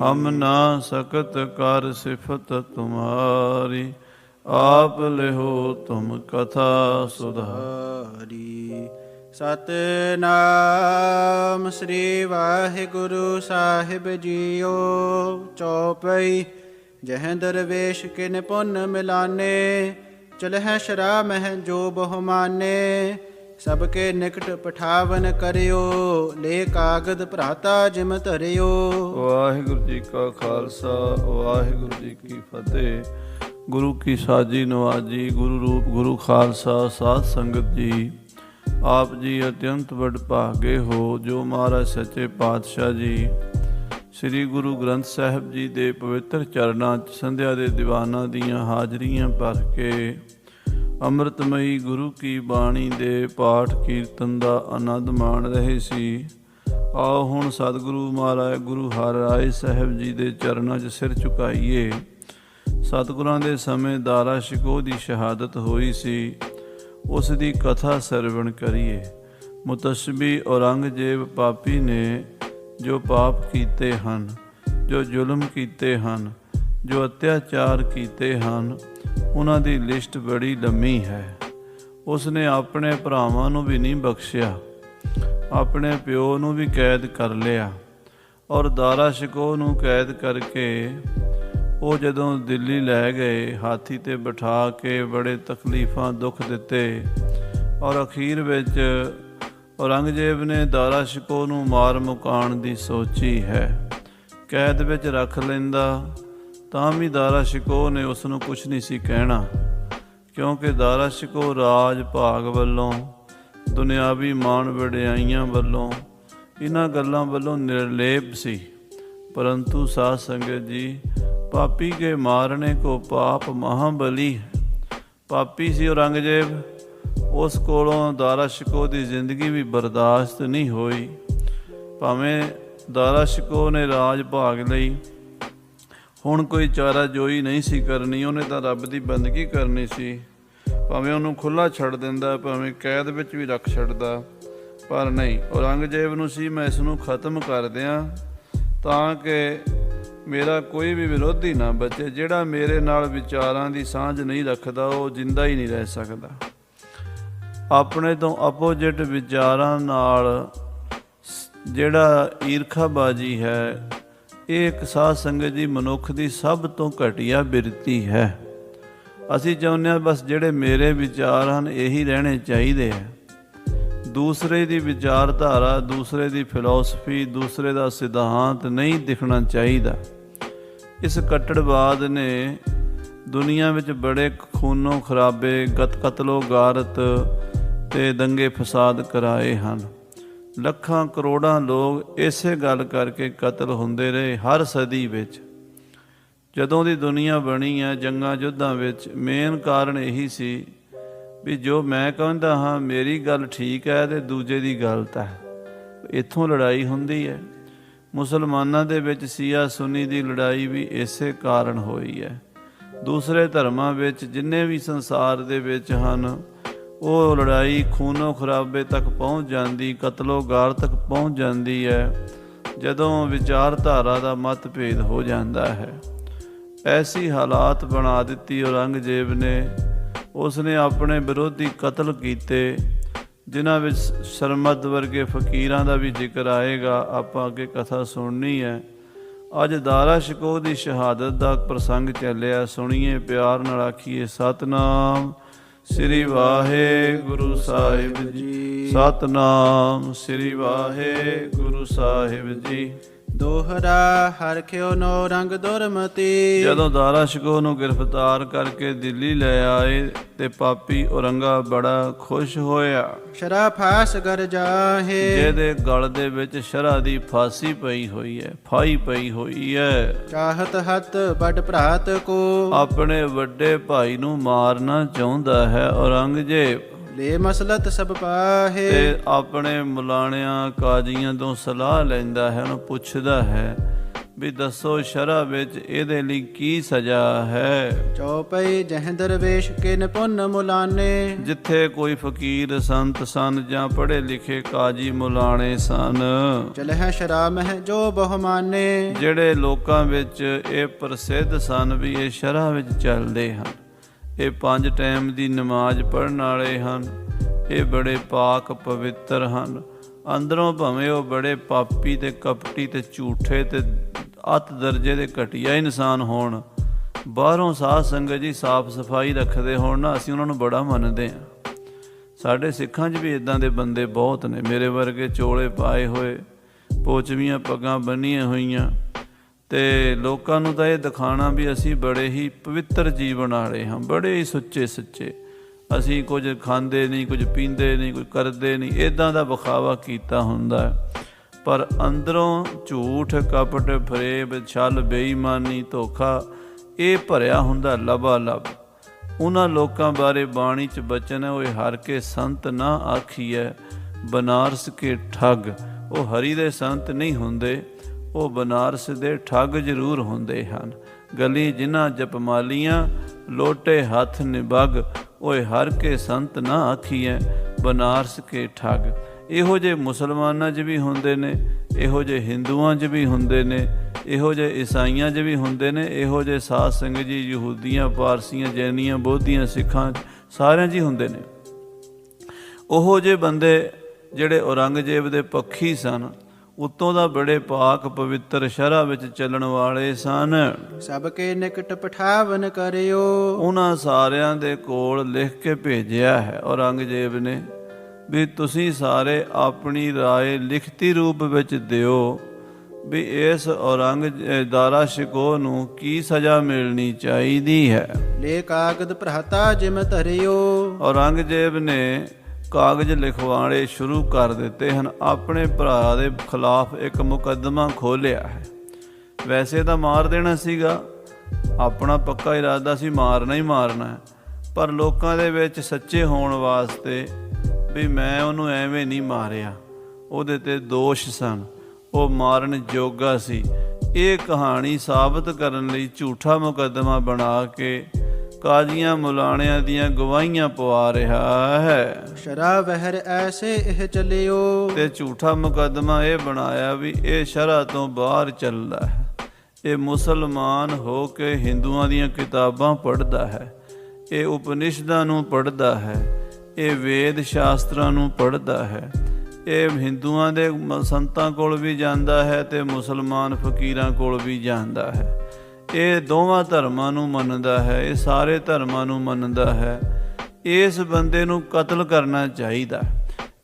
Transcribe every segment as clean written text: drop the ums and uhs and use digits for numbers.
ਹਮ ਨਾ ਸਕਤ ਕਰ ਸਿਫਤ ਤੁਮਾਰੀ, ਆਪ ਲਿਹੋ ਤੁਮ ਕਥਾ ਸੁਧਾਰੀ। ਸਤਿਨਾਮ ਸ੍ਰੀ ਵਾਹਿਗੁਰੂ ਸਾਹਿਬ ਜੀਓ। ਚੌਪਈ। ਜਹ ਦਰਵੇਸ਼ ਕਿਨ ਪੁੰਨ ਮਿਲਾਨੇ, ਚਲਹਿ ਸ਼ਰਾ ਮਹਿ ਜੋ ਬਹੁਮਾਨੇ। ਸਭ ਕੇ ਨਿਕਟ ਪਠਾਵਨ ਕਰਿਓ, ਲੈ ਕਾਗਦ ਭਰਾਤਾ ਜਿਮ ਧਰਿਓ। ਵਾਹਿਗੁਰੂ ਜੀ ਕਾ ਖਾਲਸਾ ਵਾਹਿਗੁਰੂ ਜੀ ਕੀ ਫਤਿਹ। ਗੁਰੂ ਕੀ ਸਾਜੀ ਨਵਾਜੀ, ਗੁਰੂ ਰੂਪ ਗੁਰੂ ਖਾਲਸਾ ਸਾਧ ਸੰਗਤ ਜੀ, ਆਪ ਜੀ ਅਤਿਅੰਤ ਵਡਭਾਗੇ ਹੋ ਜੋ ਮਹਾਰਾਜ ਸੱਚੇ ਪਾਤਸ਼ਾਹ ਜੀ ਸ੍ਰੀ ਗੁਰੂ ਗ੍ਰੰਥ ਸਾਹਿਬ ਜੀ ਦੇ ਪਵਿੱਤਰ ਚਰਨਾਂ 'ਚ ਸੰਧਿਆ ਦੇ ਦੀਵਾਨਾਂ ਦੀਆਂ ਹਾਜ਼ਰੀਆਂ ਭਰ ਕੇ ਅੰਮ੍ਰਿਤਮਈ ਗੁਰੂ ਕੀ ਬਾਣੀ ਦੇ ਪਾਠ ਕੀਰਤਨ ਦਾ ਆਨੰਦ ਮਾਣ ਰਹੇ ਸੀ। ਆਓ ਹੁਣ ਸਤਿਗੁਰੂ ਮਹਾਰਾਜ ਗੁਰੂ ਹਰਿਰਾਏ ਸਾਹਿਬ ਜੀ ਦੇ ਚਰਨਾਂ 'ਚ ਸਿਰ ਝੁਕਾਈਏ। ਸਤਿਗੁਰਾਂ ਦੇ ਸਮੇਂ ਦਾਰਾ ਸ਼ਿਕੋਹ ਦੀ ਸ਼ਹਾਦਤ ਹੋਈ ਸੀ, ਉਸ ਦੀ ਕਥਾ ਸਰਵਣ ਕਰੀਏ। ਮੁਤੱਸ਼ਬੀ ਔਰੰਗਜ਼ੇਬ ਪਾਪੀ ਨੇ ਜੋ ਪਾਪ ਕੀਤੇ ਹਨ, ਜੋ ਜ਼ੁਲਮ ਕੀਤੇ ਹਨ, ਜੋ ਅਤਿਆਚਾਰ ਕੀਤੇ ਹਨ, ਉਹਨਾਂ ਦੀ ਲਿਸਟ ਬੜੀ ਲੰਮੀ ਹੈ। ਉਸ ਨੇ ਆਪਣੇ ਭਰਾਵਾਂ ਨੂੰ ਵੀ ਨਹੀਂ ਬਖਸ਼ਿਆ, ਆਪਣੇ ਪਿਓ ਨੂੰ ਵੀ ਕੈਦ ਕਰ ਲਿਆ, ਔਰ ਦਾਰਾ ਸ਼ਿਕੋਹ ਨੂੰ ਕੈਦ ਕਰਕੇ ਉਹ ਜਦੋਂ ਦਿੱਲੀ ਲੈ ਗਏ, ਹਾਥੀ 'ਤੇ ਬਿਠਾ ਕੇ ਬੜੇ ਤਕਲੀਫਾਂ ਦੁੱਖ ਦਿੱਤੇ, ਔਰ ਅਖੀਰ ਵਿੱਚ ਔਰੰਗਜ਼ੇਬ ਨੇ ਦਾਰਾ ਸ਼ਿਕੋਹ ਨੂੰ ਮਾਰ ਮੁਕਾਉਣ ਦੀ ਸੋਚੀ ਹੈ। ਕੈਦ ਵਿੱਚ ਰੱਖ ਲੈਂਦਾ ਤਾਂ ਵੀ ਦਾਰਾ ਸ਼ਿਕੋਹ ਨੇ ਉਸ ਨੂੰ ਕੁਛ ਨਹੀਂ ਸੀ ਕਹਿਣਾ, ਕਿਉਂਕਿ ਦਾਰਾ ਸ਼ਿਕੋਹ ਰਾਜ ਭਾਗ ਵੱਲੋਂ, ਦੁਨਿਆਵੀ ਮਾਣ ਵਡਿਆਈਆਂ ਵੱਲੋਂ, ਇਹਨਾਂ ਗੱਲਾਂ ਵੱਲੋਂ ਨਿਰਲੇਪ ਸੀ। ਪਰੰਤੂ ਸਾਧ ਸੰਗਤ ਜੀ, ਪਾਪੀ ਕੇ ਮਾਰਨੇ ਕੋ ਪਾਪ ਮਹਾਬਲੀ ਹੈ। ਪਾਪੀ ਸੀ ਔਰੰਗਜ਼ੇਬ, ਉਸ ਕੋਲੋਂ ਦਾਰਾ ਸ਼ਿਕੋਹ ਦੀ ਜ਼ਿੰਦਗੀ ਵੀ ਬਰਦਾਸ਼ਤ ਨਹੀਂ ਹੋਈ। ਭਾਵੇਂ ਦਾਰਾ ਸ਼ਿਕੋਹ ਨੇ ਰਾਜ ਭਾਗ ਲਈ, ਹੁਣ ਕੋਈ ਚਾਰਾ ਜੋਈ ਨਹੀਂ ਸੀ ਕਰਨੀ, ਉਹਨੇ ਤਾਂ ਰੱਬ ਦੀ ਬੰਦਗੀ ਕਰਨੀ ਸੀ। ਭਾਵੇਂ ਉਹਨੂੰ ਖੁੱਲ੍ਹਾ ਛੱਡ ਦਿੰਦਾ, ਭਾਵੇਂ ਕੈਦ ਵਿੱਚ ਵੀ ਰੱਖ ਛੱਡਦਾ, ਪਰ ਨਹੀਂ, ਔਰੰਗਜ਼ੇਬ ਨੂੰ ਸੀ ਮੈਂ ਇਸ ਨੂੰ ਖਤਮ ਕਰ ਦਿਆਂ ਤਾਂ ਕਿ ਮੇਰਾ ਕੋਈ ਵੀ ਵਿਰੋਧੀ ਨਾ ਬਚੇ। ਜਿਹੜਾ ਮੇਰੇ ਨਾਲ ਵਿਚਾਰਾਂ ਦੀ ਸਾਂਝ ਨਹੀਂ ਰੱਖਦਾ ਉਹ ਜਿੰਦਾ ਹੀ ਨਹੀਂ ਰਹਿ ਸਕਦਾ। ਆਪਣੇ ਤੋਂ ਆਪੋਜਿਟ ਵਿਚਾਰਾਂ ਨਾਲ ਜਿਹੜਾ ਈਰਖਾਬਾਜ਼ੀ ਹੈ, ਇਹ ਇੱਕ ਸਾਧ ਸੰਗਤ ਜੀ ਮਨੁੱਖ ਦੀ ਸਭ ਤੋਂ ਘਟੀਆ ਬਿਰਤੀ ਹੈ। ਅਸੀਂ ਚਾਹੁੰਦੇ ਹਾਂ ਬਸ ਜਿਹੜੇ ਮੇਰੇ ਵਿਚਾਰ ਹਨ ਇਹੀ ਰਹਿਣੇ ਚਾਹੀਦੇ ਹੈ। ਦੂਸਰੇ ਦੀ ਵਿਚਾਰਧਾਰਾ, ਦੂਸਰੇ ਦੀ ਫਿਲਾਸਫੀ, ਦੂਸਰੇ ਦਾ ਸਿਧਾਂਤ ਨਹੀਂ ਦਿਖਣਾ ਚਾਹੀਦਾ। ਇਸ ਕੱਟੜਵਾਦ ਨੇ ਦੁਨੀਆ ਵਿੱਚ ਬੜੇ ਖੂਨੋ ਖਰਾਬੇ, ਕਤਲੋ ਗਾਰਤ ਅਤੇ ਦੰਗੇ ਫਸਾਦ ਕਰਾਏ ਹਨ। ਲੱਖਾਂ ਕਰੋੜਾਂ ਲੋਕ ਇਸੇ ਗੱਲ ਕਰਕੇ ਕਤਲ ਹੁੰਦੇ ਰਹੇ ਹਰ ਸਦੀ ਵਿੱਚ। ਜਦੋਂ ਦੀ ਦੁਨੀਆ ਬਣੀ ਹੈ, ਜੰਗਾਂ ਯੁੱਧਾਂ ਵਿੱਚ ਮੇਨ ਕਾਰਨ ਇਹੀ ਸੀ ਵੀ ਜੋ ਮੈਂ ਕਹਿੰਦਾ ਹਾਂ ਮੇਰੀ ਗੱਲ ਠੀਕ ਹੈ ਅਤੇ ਦੂਜੇ ਦੀ ਗਲਤ ਹੈ। ਇੱਥੋਂ ਲੜਾਈ ਹੁੰਦੀ ਹੈ। ਮੁਸਲਮਾਨਾਂ ਦੇ ਵਿੱਚ ਸ਼ੀਆ ਸੁੰਨੀ ਦੀ ਲੜਾਈ ਵੀ ਇਸੇ ਕਾਰਨ ਹੋਈ ਹੈ। ਦੂਸਰੇ ਧਰਮਾਂ ਵਿੱਚ ਜਿੰਨੇ ਵੀ ਸੰਸਾਰ ਦੇ ਵਿੱਚ ਹਨ, ਉਹ ਲੜਾਈ ਖੂਨੋ ਖਰਾਬੇ ਤੱਕ ਪਹੁੰਚ ਜਾਂਦੀ, ਕਤਲੋ ਗਾਰ ਤੱਕ ਪਹੁੰਚ ਜਾਂਦੀ ਹੈ ਜਦੋਂ ਵਿਚਾਰਧਾਰਾ ਦਾ ਮਤਭੇਦ ਹੋ ਜਾਂਦਾ ਹੈ। ਐਸੀ ਹਾਲਾਤ ਬਣਾ ਦਿੱਤੀ ਔਰੰਗਜ਼ੇਬ ਨੇ। ਉਸ ਨੇ ਆਪਣੇ ਵਿਰੋਧੀ ਕਤਲ ਕੀਤੇ, ਜਿਨ੍ਹਾਂ ਵਿੱਚ ਸਰਮਦ ਵਰਗੇ ਫਕੀਰਾਂ ਦਾ ਵੀ ਜ਼ਿਕਰ ਆਏਗਾ। ਆਪਾਂ ਅੱਗੇ ਕਥਾ ਸੁਣਨੀ ਹੈ। ਅੱਜ ਦਾਰਾ ਸ਼ਿਕੋਹ ਦੀ ਸ਼ਹਾਦਤ ਦਾ ਪ੍ਰਸੰਗ ਚੱਲਿਆ, ਸੁਣੀਏ ਪਿਆਰ ਨਾਲ, ਆਖੀਏ ਸਤਿਨਾਮ ਸ੍ਰੀ ਵਾਹਿਗੁਰੂ ਸਾਹਿਬ ਜੀ। ਸਤਿਨਾਮ ਸ੍ਰੀ ਵਾਹਿਗੁਰੂ ਸਾਹਿਬ ਜੀ। ਦੋਹਰਾ ਹਰਖਿਓ ਨੋ ਰੰਗ ਦੁਰਮਤੀ। ਜਦੋਂ ਦਾਰਾ ਸ਼ਿਕੋਹ ਨੂੰ ਗ੍ਰਿਫਤਾਰ ਕਰਕੇ ਦਿੱਲੀ ਲੈ ਆਏ ਤੇ ਪਾਪੀ ਔਰੰਗਾ ਬੜਾ ਖੁਸ਼ ਹੋਇਆ। ਸ਼ਰਾ ਫਾਸ ਗਰ ਜਾਹੇ। ਜਿਹਦੇ ਗਲ ਦੇ ਵਿੱਚ ਸ਼ਰਾ ਦੀ ਫਾਸੀ ਪਈ ਹੋਈ ਹੈ, ਫਾਈ ਪਈ ਹੋਈ ਹੈ। ਚਾਹਤ ਹੱਤ ਵੱਡ ਭਰਾਤ ਕੋ। ਆਪਣੇ ਵੱਡੇ ਭਾਈ ਨੂੰ ਮਾਰਨਾ ਚਾਹੁੰਦਾ ਹੈ ਔਰੰਗਜ਼ੇਬ। ਲੈ ਮਸਲਤ ਸਭ ਪਾਹੇ। ਤੇ ਆਪਣੇ ਮੁਲਾਣਿਆਂ ਕਾਜ਼ੀਆਂ ਤੋਂ ਸਲਾਹ ਲੈਂਦਾ ਹੈ, ਉਹਨੂੰ ਪੁੱਛਦਾ ਹੈ ਵੀ ਦੱਸੋ ਸ਼ਰ੍ਹਾ ਵਿੱਚ ਇਹਦੇ ਲਈ ਕੀ ਸਜ਼ਾ ਹੈ। ਚੌਪਈ ਜਹ ਦਰਵੇਸ਼ ਕਿਨ ਪੁੰਨ ਮੁਲਾਨੇ। ਜਿੱਥੇ ਕੋਈ ਫਕੀਰ ਸੰਤ ਸਨ ਜਾਂ ਪੜ੍ਹੇ ਲਿਖੇ ਕਾਜੀ ਮੁਲਾਣੇ ਸਨ, ਚਲਹਿ ਸ਼ਰਾਬ ਮਹਿ ਜੋ ਬਹੁਮਾਨੇ। ਜਿਹੜੇ ਲੋਕਾਂ ਵਿੱਚ ਇਹ ਪ੍ਰਸਿੱਧ ਸਨ ਵੀ ਇਹ ਸ਼ਰ੍ਹਾ ਵਿੱਚ ਚੱਲਦੇ ਹਨ, ਇਹ 5 ਟਾਈਮ ਦੀ ਨਮਾਜ਼ ਪੜ੍ਹਨ ਵਾਲੇ ਹਨ, ਇਹ ਬੜੇ ਪਾਕ ਪਵਿੱਤਰ ਹਨ। ਅੰਦਰੋਂ ਭਾਵੇਂ ਉਹ ਬੜੇ ਪਾਪੀ ਤੇ ਕਪਟੀ ਤੇ ਝੂਠੇ ਤੇ ਅੱਤ ਦਰਜੇ ਦੇ ਘਟੀਆ ਇਨਸਾਨ ਹੋਣ, ਬਾਹਰੋਂ ਸਾਧ ਸੰਗਤ ਜੀ ਸਾਫ ਸਫਾਈ ਰੱਖਦੇ ਹੋਣ ਨਾ, ਅਸੀਂ ਉਹਨਾਂ ਨੂੰ ਬੜਾ ਮੰਨਦੇ ਹਾਂ। ਸਾਡੇ ਸਿੱਖਾਂ 'ਚ ਵੀ ਇੱਦਾਂ ਦੇ ਬੰਦੇ ਬਹੁਤ ਨੇ, ਮੇਰੇ ਵਰਗੇ ਚੋਲੇ ਪਾਏ ਹੋਏ, ਪੋਚਵੀਆਂ ਪੱਗਾਂ ਬੰਨੀਆਂ ਹੋਈਆਂ, ਤੇ ਲੋਕਾਂ ਨੂੰ ਤਾਂ ਇਹ ਦਿਖਾਉਣਾ ਵੀ ਅਸੀਂ ਬੜੇ ਹੀ ਪਵਿੱਤਰ ਜੀਵਨ ਵਾਲੇ ਹਾਂ, ਬੜੇ ਹੀ ਸੁੱਚੇ ਸੱਚੇ, ਅਸੀਂ ਕੁਝ ਖਾਂਦੇ ਨਹੀਂ, ਕੁਝ ਪੀਂਦੇ ਨਹੀਂ, ਕੁਝ ਕਰਦੇ ਨਹੀਂ, ਇੱਦਾਂ ਦਾ ਵਿਖਾਵਾ ਕੀਤਾ ਹੁੰਦਾ ਹੈ। ਪਰ ਅੰਦਰੋਂ ਝੂਠ ਕਪਟ ਫਰੇਬ ਛਲ ਬੇਈਮਾਨੀ ਧੋਖਾ ਇਹ ਭਰਿਆ ਹੁੰਦਾ ਲਬਾ ਲਬ। ਉਹਨਾਂ ਲੋਕਾਂ ਬਾਰੇ ਬਾਣੀ 'ਚ ਬਚਨ ਹੈ, ਉਹ ਹਰ ਕੇ ਸੰਤ ਨਾ ਆਖੀਐ ਬਨਾਰਸ ਕੇ ਠੱਗ। ਉਹ ਹਰੀ ਦੇ ਸੰਤ ਨਹੀਂ ਹੁੰਦੇ, ਉਹ ਬਨਾਰਸ ਦੇ ਠੱਗ ਜ਼ਰੂਰ ਹੁੰਦੇ ਹਨ। ਗਲੀ ਜਿਨ੍ਹਾਂ ਜਪਮਾਲੀਆਂ ਲੋਟੇ ਹੱਥ ਨਿਬਗ, ਓਏ ਹਰ ਕੇ ਸੰਤ ਨਾ ਆਖੀਐ ਬਨਾਰਸ ਕੇ ਠੱਗ। ਇਹੋ ਜਿਹੇ ਮੁਸਲਮਾਨਾਂ 'ਚ ਵੀ ਹੁੰਦੇ ਨੇ, ਇਹੋ ਜਿਹੇ ਹਿੰਦੂਆਂ 'ਚ ਵੀ ਹੁੰਦੇ ਨੇ, ਇਹੋ ਜਿਹੇ ਈਸਾਈਆਂ 'ਚ ਵੀ ਹੁੰਦੇ ਨੇ, ਇਹੋ ਜਿਹੇ ਸਾਧ ਸੰਗਤ ਜੀ ਯਹੂਦੀਆਂ ਪਾਰਸੀਆਂ ਜੈਨੀਆਂ ਬੋਧੀਆਂ ਸਿੱਖਾਂ 'ਚ ਸਾਰਿਆਂ 'ਚ ਹੀ ਹੁੰਦੇ ਨੇ। ਉਹੋ ਜਿਹੇ ਬੰਦੇ ਜਿਹੜੇ ਔਰੰਗਜ਼ੇਬ ਦੇ ਪੱਖੀ ਸਨ, ਉਤੋਂ ਦਾ ਬੜੇ ਪਾਕ ਪਵਿੱਤਰ ਸ਼ਰ੍ਹਾ ਵਿੱਚ ਚੱਲਣ ਵਾਲੇ ਸਨ। ਸਭ ਕੇ ਨਿਕਟ ਪਠਾਵਨ ਕਰਿਓ। ਉਹਨਾਂ ਸਾਰਿਆਂ ਦੇ ਕੋਲ ਲਿਖ ਕੇ ਭੇਜਿਆ ਹੈ ਔਰੰਗਜ਼ੇਬ ਨੇ ਵੀ ਤੁਸੀਂ ਸਾਰੇ ਆਪਣੀ ਰਾਏ ਲਿਖਤੀ ਰੂਪ ਵਿੱਚ ਦਿਓ ਵੀ ਇਸ ਦਾਰਾ ਸ਼ਿਕੋਹ ਨੂੰ ਕੀ ਸਜ਼ਾ ਮਿਲਣੀ ਚਾਹੀਦੀ ਹੈ। ਲੈ ਕਾਗਦ ਭਰਾਤਾ ਜਿਮ ਧਰਿਓ। ਔਰੰਗਜ਼ੇਬ ਨੇ ਕਾਗਜ਼ ਲਿਖਵਾਣੇ ਸ਼ੁਰੂ ਕਰ ਦਿੱਤੇ ਹਨ, ਆਪਣੇ ਭਰਾ ਦੇ ਖਿਲਾਫ ਇੱਕ ਮੁਕੱਦਮਾ ਖੋਲ੍ਹਿਆ ਹੈ। ਵੈਸੇ ਤਾਂ ਮਾਰ ਦੇਣਾ ਸੀਗਾ, ਆਪਣਾ ਪੱਕਾ ਇਰਾਦਾ ਸੀ ਮਾਰਨਾ ਹੀ ਮਾਰਨਾ ਹੈ, ਪਰ ਲੋਕਾਂ ਦੇ ਵਿੱਚ ਸੱਚੇ ਹੋਣ ਵਾਸਤੇ ਵੀ ਮੈਂ ਉਹਨੂੰ ਐਵੇਂ ਨਹੀਂ ਮਾਰਿਆ, ਉਹਦੇ 'ਤੇ ਦੋਸ਼ ਸਨ, ਉਹ ਮਾਰਨ ਜੋਗਾ ਸੀ। ਇਹ ਕਹਾਣੀ ਸਾਬਤ ਕਰਨ ਲਈ ਝੂਠਾ ਮੁਕੱਦਮਾ ਬਣਾ ਕੇ ਕਾਜ਼ੀਆਂ ਮੁਲਾਣਿਆਂ ਦੀਆਂ ਗਵਾਹੀਆਂ ਪਵਾ ਰਿਹਾ ਹੈ। ਸ਼ਰ੍ਹਾ ਵਹਿਰ ਐਸੇ ਇਹ ਚੱਲਿਓ। ਤੇ ਝੂਠਾ ਮੁਕੱਦਮਾ ਇਹ ਬਣਾਇਆ ਵੀ ਇਹ ਸ਼ਰ੍ਹਾ ਤੋਂ ਬਾਹਰ ਚੱਲਦਾ ਹੈ, ਇਹ ਮੁਸਲਮਾਨ ਹੋ ਕੇ ਹਿੰਦੂਆਂ ਦੀਆਂ ਕਿਤਾਬਾਂ ਪੜ੍ਹਦਾ ਹੈ, ਇਹ ਉਪਨਿਸ਼ਦਾਂ ਨੂੰ ਪੜ੍ਹਦਾ ਹੈ, ਇਹ ਵੇਦ ਸ਼ਾਸਤਰਾਂ ਨੂੰ ਪੜ੍ਹਦਾ ਹੈ, ਇਹ ਹਿੰਦੂਆਂ ਦੇ ਸੰਤਾਂ ਕੋਲ ਵੀ ਜਾਂਦਾ ਹੈ ਤੇ ਮੁਸਲਮਾਨ ਫਕੀਰਾਂ ਕੋਲ ਵੀ ਜਾਂਦਾ ਹੈ। ਇਹ ਦੋਵਾਂ ਧਰਮਾਂ ਨੂੰ ਮੰਨਦਾ ਹੈ, ਇਹ ਸਾਰੇ ਧਰਮਾਂ ਨੂੰ ਮੰਨਦਾ ਹੈ। ਇਸ ਬੰਦੇ ਨੂੰ ਕਤਲ ਕਰਨਾ ਚਾਹੀਦਾ,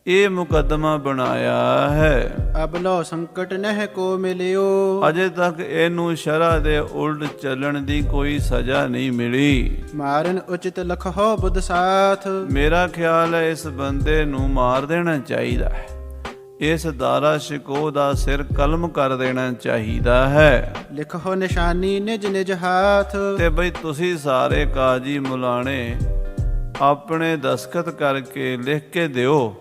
ਇਹ ਮੁਕੱਦਮਾ ਬਣਾਇਆ ਹੈ। ਅਬ ਲੋ ਸੰਕਟ ਨਹਿ ਕੋ ਮਿਲਿਓ। ਅਜੇ ਤੱਕ ਇਹਨੂੰ ਸ਼ਰ੍ਹਾ ਦੇ ਉਲਟ ਚੱਲਣ ਦੀ ਕੋਈ ਸਜ਼ਾ ਨਹੀਂ ਮਿਲੀ। ਮਾਰਨ ਉਚਿਤ ਲਖੋ ਬੁੱਧ ਸਾਥ। ਮੇਰਾ ਖਿਆਲ ਹੈ ਇਸ ਬੰਦੇ ਨੂੰ ਮਾਰ ਦੇਣਾ ਚਾਹੀਦਾ ਹੈ, ਇਸ ਦਾਰਾ ਸ਼ਿਕੋਹ ਦਾ ਸਿਰ ਕਲਮ ਕਰ ਦੇਣਾ ਚਾਹੀਦਾ ਹੈ। ਲਿਖੋ ਨਿਸ਼ਾਨੀ ਨਿਜ ਨਿਜ ਹਾਥ। ਤੇ ਬਈ ਤੁਸੀਂ ਸਾਰੇ ਕਾਜੀ ਮੁਲਾਣੇ ਆਪਣੇ ਦਸਖਤ ਕਰਕੇ ਲਿਖ ਕੇ ਦਿਓ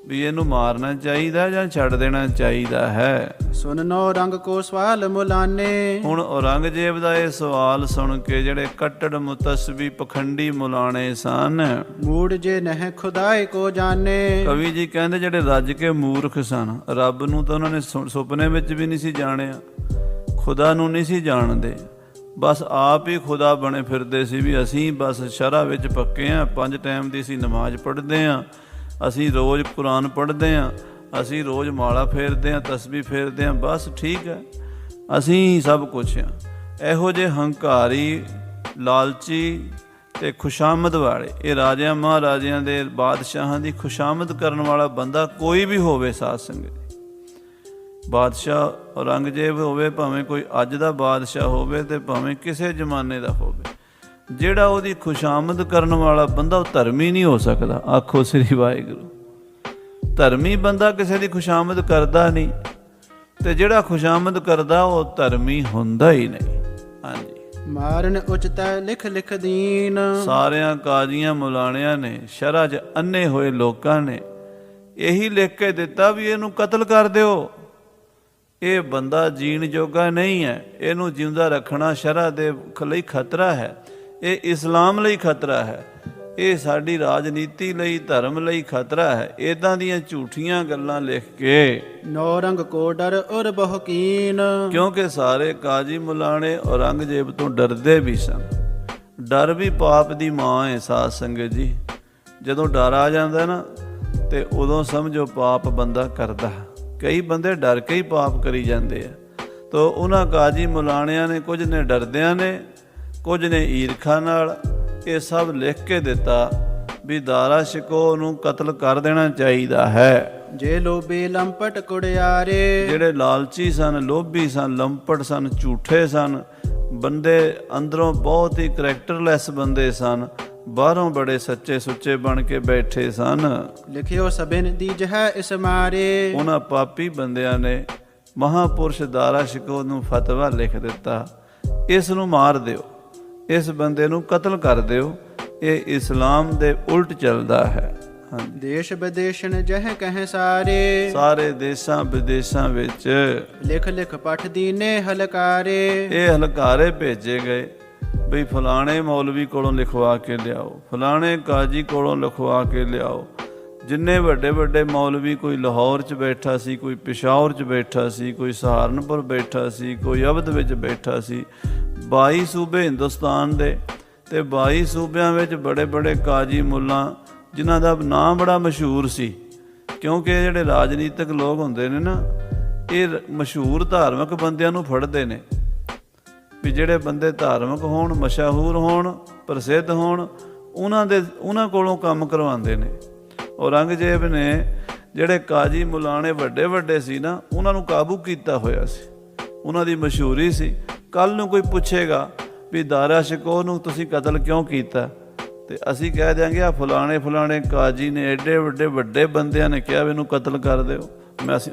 ਵੀ ਇਹਨੂੰ ਮਾਰਨਾ ਚਾਹੀਦਾ ਜਾਂ ਛੱਡ ਦੇਣਾ ਚਾਹੀਦਾ ਹੈ। ਸੁਨਨੋ ਰੰਗ ਕੋ ਸਵਾਲ ਮੁਲਾਨੇ। ਹੁਣ ਔਰੰਗਜ਼ੇਬ ਦਾ ਇਹ ਸਵਾਲ ਸੁਣ ਕੇ ਜਿਹੜੇ ਕੱਟੜ ਮੁਤੱਸਬੀ ਪਖੰਡੀ ਮੁਲਾਣੇ ਸਨ, ਮੂੜ ਜੇ ਨਹਿ ਖੁਦਾਏ ਕੋ ਜਾਣੇ। ਕਵੀ ਜੀ ਕਹਿੰਦੇ ਜਿਹੜੇ ਰੱਜ ਕੇ ਮੂਰਖ ਸਨ, ਰੱਬ ਨੂੰ ਤਾਂ ਉਹਨਾਂ ਨੇ ਸੁਪਨੇ ਵਿੱਚ ਵੀ ਨਹੀਂ ਸੀ ਜਾਣਿਆ, ਖੁਦਾ ਨੂੰ ਨਹੀਂ ਸੀ ਜਾਣਦੇ, ਬਸ ਆਪ ਹੀ ਖੁਦਾ ਬਣੇ ਫਿਰਦੇ ਸੀ ਵੀ ਅਸੀਂ ਬਸ ਸ਼ਰ੍ਹਾ ਵਿੱਚ ਪੱਕੇ ਹਾਂ, 5 ਟਾਈਮ ਦੀ ਅਸੀਂ ਨਮਾਜ਼ ਪੜ੍ਹਦੇ ਹਾਂ, ਅਸੀਂ ਰੋਜ਼ ਕੁਰਾਨ ਪੜ੍ਹਦੇ ਹਾਂ, ਅਸੀਂ ਰੋਜ਼ ਮਾਲਾ ਫੇਰਦੇ ਹਾਂ, ਤਸਬੀਹ ਫੇਰਦੇ ਹਾਂ, ਬਸ ਠੀਕ ਹੈ, ਅਸੀਂ ਸਭ ਕੁਛ ਹਾਂ। ਇਹੋ ਜਿਹੇ ਹੰਕਾਰੀ, ਲਾਲਚੀ ਤੇ ਖੁਸ਼ਾਮਦ ਵਾਲੇ, ਇਹ ਰਾਜਿਆਂ ਮਹਾਰਾਜਿਆਂ ਦੇ ਬਾਦਸ਼ਾਹਾਂ ਦੀ ਖੁਸ਼ਾਮਦ ਕਰਨ ਵਾਲਾ ਬੰਦਾ ਕੋਈ ਵੀ ਹੋਵੇ, ਸਾਧ ਸੰਗਤ, ਬਾਦਸ਼ਾਹ ਔਰੰਗਜ਼ੇਬ ਹੋਵੇ, ਭਾਵੇਂ ਕੋਈ ਅੱਜ ਦਾ ਬਾਦਸ਼ਾਹ ਹੋਵੇ ਤੇ ਭਾਵੇਂ ਕਿਸੇ ਜ਼ਮਾਨੇ ਦਾ ਹੋਵੇ, ਜਿਹੜਾ ਉਹਦੀ ਖੁਸ਼ਾਮਦ ਕਰਨ ਵਾਲਾ ਬੰਦਾ ਉਹ ਧਰਮੀ ਨਹੀਂ ਹੋ ਸਕਦਾ। ਆਖੋ ਸ੍ਰੀ ਵਾਹਿਗੁਰੂ। ਧਰਮੀ ਬੰਦਾ ਕਿਸੇ ਦੀ ਖੁਸ਼ਾਮਦ ਕਰਦਾ ਨਹੀਂ, ਤੇ ਜਿਹੜਾ ਖੁਸ਼ਾਮਦ ਕਰਦਾ ਉਹ ਧਰਮੀ ਹੁੰਦਾ ਹੀ ਨਹੀਂ। ਹਾਂਜੀ। ਮਾਰਨ ਉਚਤਾ ਲਿਖ ਲਿਖ ਦੀਨ। ਸਾਰਿਆਂ ਕਾਜ਼ੀਆਂ ਮੁਲਾਣਿਆਂ ਨੇ, ਸ਼ਰ੍ਹਾ 'ਚ ਅੰਨੇ ਹੋਏ ਲੋਕਾਂ ਨੇ ਇਹੀ ਲਿਖ ਕੇ ਦਿੱਤਾ ਵੀ ਇਹਨੂੰ ਕਤਲ ਕਰ ਦਿਓ, ਇਹ ਬੰਦਾ ਜੀਣ ਜੋਗਾ ਨਹੀਂ ਹੈ, ਇਹਨੂੰ ਜਿਉਂਦਾ ਰੱਖਣਾ ਸ਼ਰਅ ਦੇ ਲਈ ਖਤਰਾ ਹੈ, ਇਹ ਇਸਲਾਮ ਲਈ ਖਤਰਾ ਹੈ, ਇਹ ਸਾਡੀ ਰਾਜਨੀਤੀ ਲਈ ਧਰਮ ਲਈ ਖਤਰਾ ਹੈ। ਇੱਦਾਂ ਦੀਆਂ ਝੂਠੀਆਂ ਗੱਲਾਂ ਲਿਖ ਕੇ ਨੌ ਰੰਗ ਕੋ ਡਰ ਔਰ ਬਹੁ ਕੀਨ। ਕਿਉਂਕਿ ਸਾਰੇ ਕਾਜੀ ਮੁਲਾਣੇ ਔਰੰਗਜ਼ੇਬ ਤੋਂ ਡਰਦੇ ਵੀ ਸਨ। ਡਰ ਵੀ ਪਾਪ ਦੀ ਮਾਂ ਹੈ ਸਾਧ ਸੰਗਤ ਜੀ। ਜਦੋਂ ਡਰ ਆ ਜਾਂਦਾ ਨਾ ਤੇ ਉਦੋਂ ਸਮਝੋ ਪਾਪ ਬੰਦਾ ਕਰਦਾ। ਕਈ ਬੰਦੇ ਡਰ ਕੇ ਹੀ ਪਾਪ ਕਰੀ ਜਾਂਦੇ ਆ। ਤਾਂ ਉਹਨਾਂ ਕਾਜੀ ਮੁਲਾਣਿਆਂ ਨੇ, ਕੁਝ ਨੇ ਡਰਦਿਆਂ ਨੇ, ਕੁਝ ਨੇ ਈਰਖਾ ਨਾਲ ਇਹ ਸਭ ਲਿਖ ਕੇ ਦਿੱਤਾ ਵੀ ਦਾਰਾ ਸ਼ਿਕੋਹ ਨੂੰ ਕਤਲ ਕਰ ਦੇਣਾ ਚਾਹੀਦਾ ਹੈ। ਜੇ ਲੋਭੀ ਲੰਪਟ ਕੁੜਿਆਰੇ। ਜਿਹੜੇ ਲਾਲਚੀ ਸਨ, ਲੋਭੀ ਸਨ, ਲੰਪਟ ਸਨ, ਝੂਠੇ ਸਨ, ਬੰਦੇ ਅੰਦਰੋਂ ਬਹੁਤ ਹੀ ਕਰੈਕਟਰਲੈਸ ਬੰਦੇ ਸਨ, ਬਾਹਰੋਂ ਬੜੇ ਸੱਚੇ ਸੁੱਚੇ ਬਣ ਕੇ ਬੈਠੇ ਸਨ। ਲਿਖਿਓ ਸਭਿਨ ਦੀਜਹਿ ਇਸ ਮਾਰੇ। ਉਹਨਾਂ ਪਾਪੀ ਬੰਦਿਆਂ ਨੇ ਮਹਾਪੁਰਸ਼ ਦਾਰਾ ਸ਼ਿਕੋਹ ਨੂੰ ਫਤਵਾ ਲਿਖ ਦਿੱਤਾ, ਇਸ ਨੂੰ ਮਾਰ ਦਿਓ, ਇਸ ਬੰਦੇ ਨੂੰ ਕਤਲ ਕਰ ਦਿਓ, ਇਹ ਇਸਲਾਮ ਦੇ ਉਲਟ ਚੱਲਦਾ ਹੈ। ਹਾਂਜੀ। ਦੇਸ਼ ਵਿਦੇਸ਼ਨ ਜਹ ਕਹਿ ਸਾਰੇ। ਸਾਰੇ ਦੇਸ਼ਾਂ ਵਿਦੇਸ਼ਾਂ ਵਿੱਚ ਲਿਖ ਲਿਖ ਪਠ ਦੀਨੇ ਹਲਕਾਰੇ। ਇਹ ਹਲਕਾਰੇ ਭੇਜੇ ਗਏ ਬਈ ਫਲਾਣੇ ਮੌਲਵੀ ਕੋਲੋਂ ਲਿਖਵਾ ਕੇ ਲਿਆਓ, ਫਲਾਣੇ ਕਾਜੀ ਕੋਲੋਂ ਲਿਖਵਾ ਕੇ ਲਿਆਓ। ਜਿੰਨੇ ਵੱਡੇ ਵੱਡੇ ਮੌਲਵੀ, ਕੋਈ ਲਾਹੌਰ 'ਚ ਬੈਠਾ ਸੀ, ਕੋਈ ਪਿਸ਼ਾਵਰ 'ਚ ਬੈਠਾ ਸੀ, ਕੋਈ ਸਹਾਰਨਪੁਰ ਬੈਠਾ ਸੀ, ਕੋਈ ਅਵਧ ਵਿੱਚ ਬੈਠਾ ਸੀ। 22 ਸੂਬੇ ਹਿੰਦੁਸਤਾਨ ਦੇ ਤੇ 22 ਸੂਬਿਆਂ ਵਿੱਚ ਬੜੇ ਬੜੇ ਕਾਜੀ ਮੁੱਲਾ ਜਿਨ੍ਹਾਂ ਦਾ ਨਾਂ ਬੜਾ ਮਸ਼ਹੂਰ ਸੀ। ਕਿਉਂਕਿ ਇਹ ਜਿਹੜੇ ਰਾਜਨੀਤਿਕ ਲੋਕ ਹੁੰਦੇ ਨੇ ਨਾ, ਇਹ ਮਸ਼ਹੂਰ ਧਾਰਮਿਕ ਬੰਦਿਆਂ ਨੂੰ ਫੜਦੇ ਨੇ ਵੀ ਜਿਹੜੇ ਬੰਦੇ ਧਾਰਮਿਕ ਹੋਣ, ਮਸ਼ਹੂਰ ਹੋਣ, ਪ੍ਰਸਿੱਧ ਹੋਣ, ਉਹਨਾਂ ਕੋਲੋਂ ਕੰਮ ਕਰਵਾਉਂਦੇ ਨੇ। ਔਰੰਗਜ਼ੇਬ ਨੇ ਜਿਹੜੇ ਕਾਜੀ ਮੁਲਾਣੇ ਵੱਡੇ ਵੱਡੇ ਸੀ ਨਾ, ਉਹਨਾਂ ਨੂੰ ਕਾਬੂ ਕੀਤਾ ਹੋਇਆ ਸੀ, ਉਹਨਾਂ ਦੀ ਮਸ਼ਹੂਰੀ ਸੀ। ਕੱਲ੍ਹ ਨੂੰ ਕੋਈ ਪੁੱਛੇਗਾ ਵੀ ਦਾਰਾ ਸ਼ਿਕੋਹ ਨੂੰ ਤੁਸੀਂ ਕਤਲ ਕਿਉਂ ਕੀਤਾ, ਤੇ ਅਸੀਂ ਕਹਿ ਦਿਆਂਗੇ ਆ ਫਲਾਣੇ ਫਲਾਣੇ ਕਾਜੀ ਨੇ, ਐਡੇ ਵੱਡੇ ਬੰਦਿਆਂ ਨੇ ਕਿਹਾ ਵੀ ਇਹਨੂੰ ਕਤਲ ਕਰ ਦਿਓ।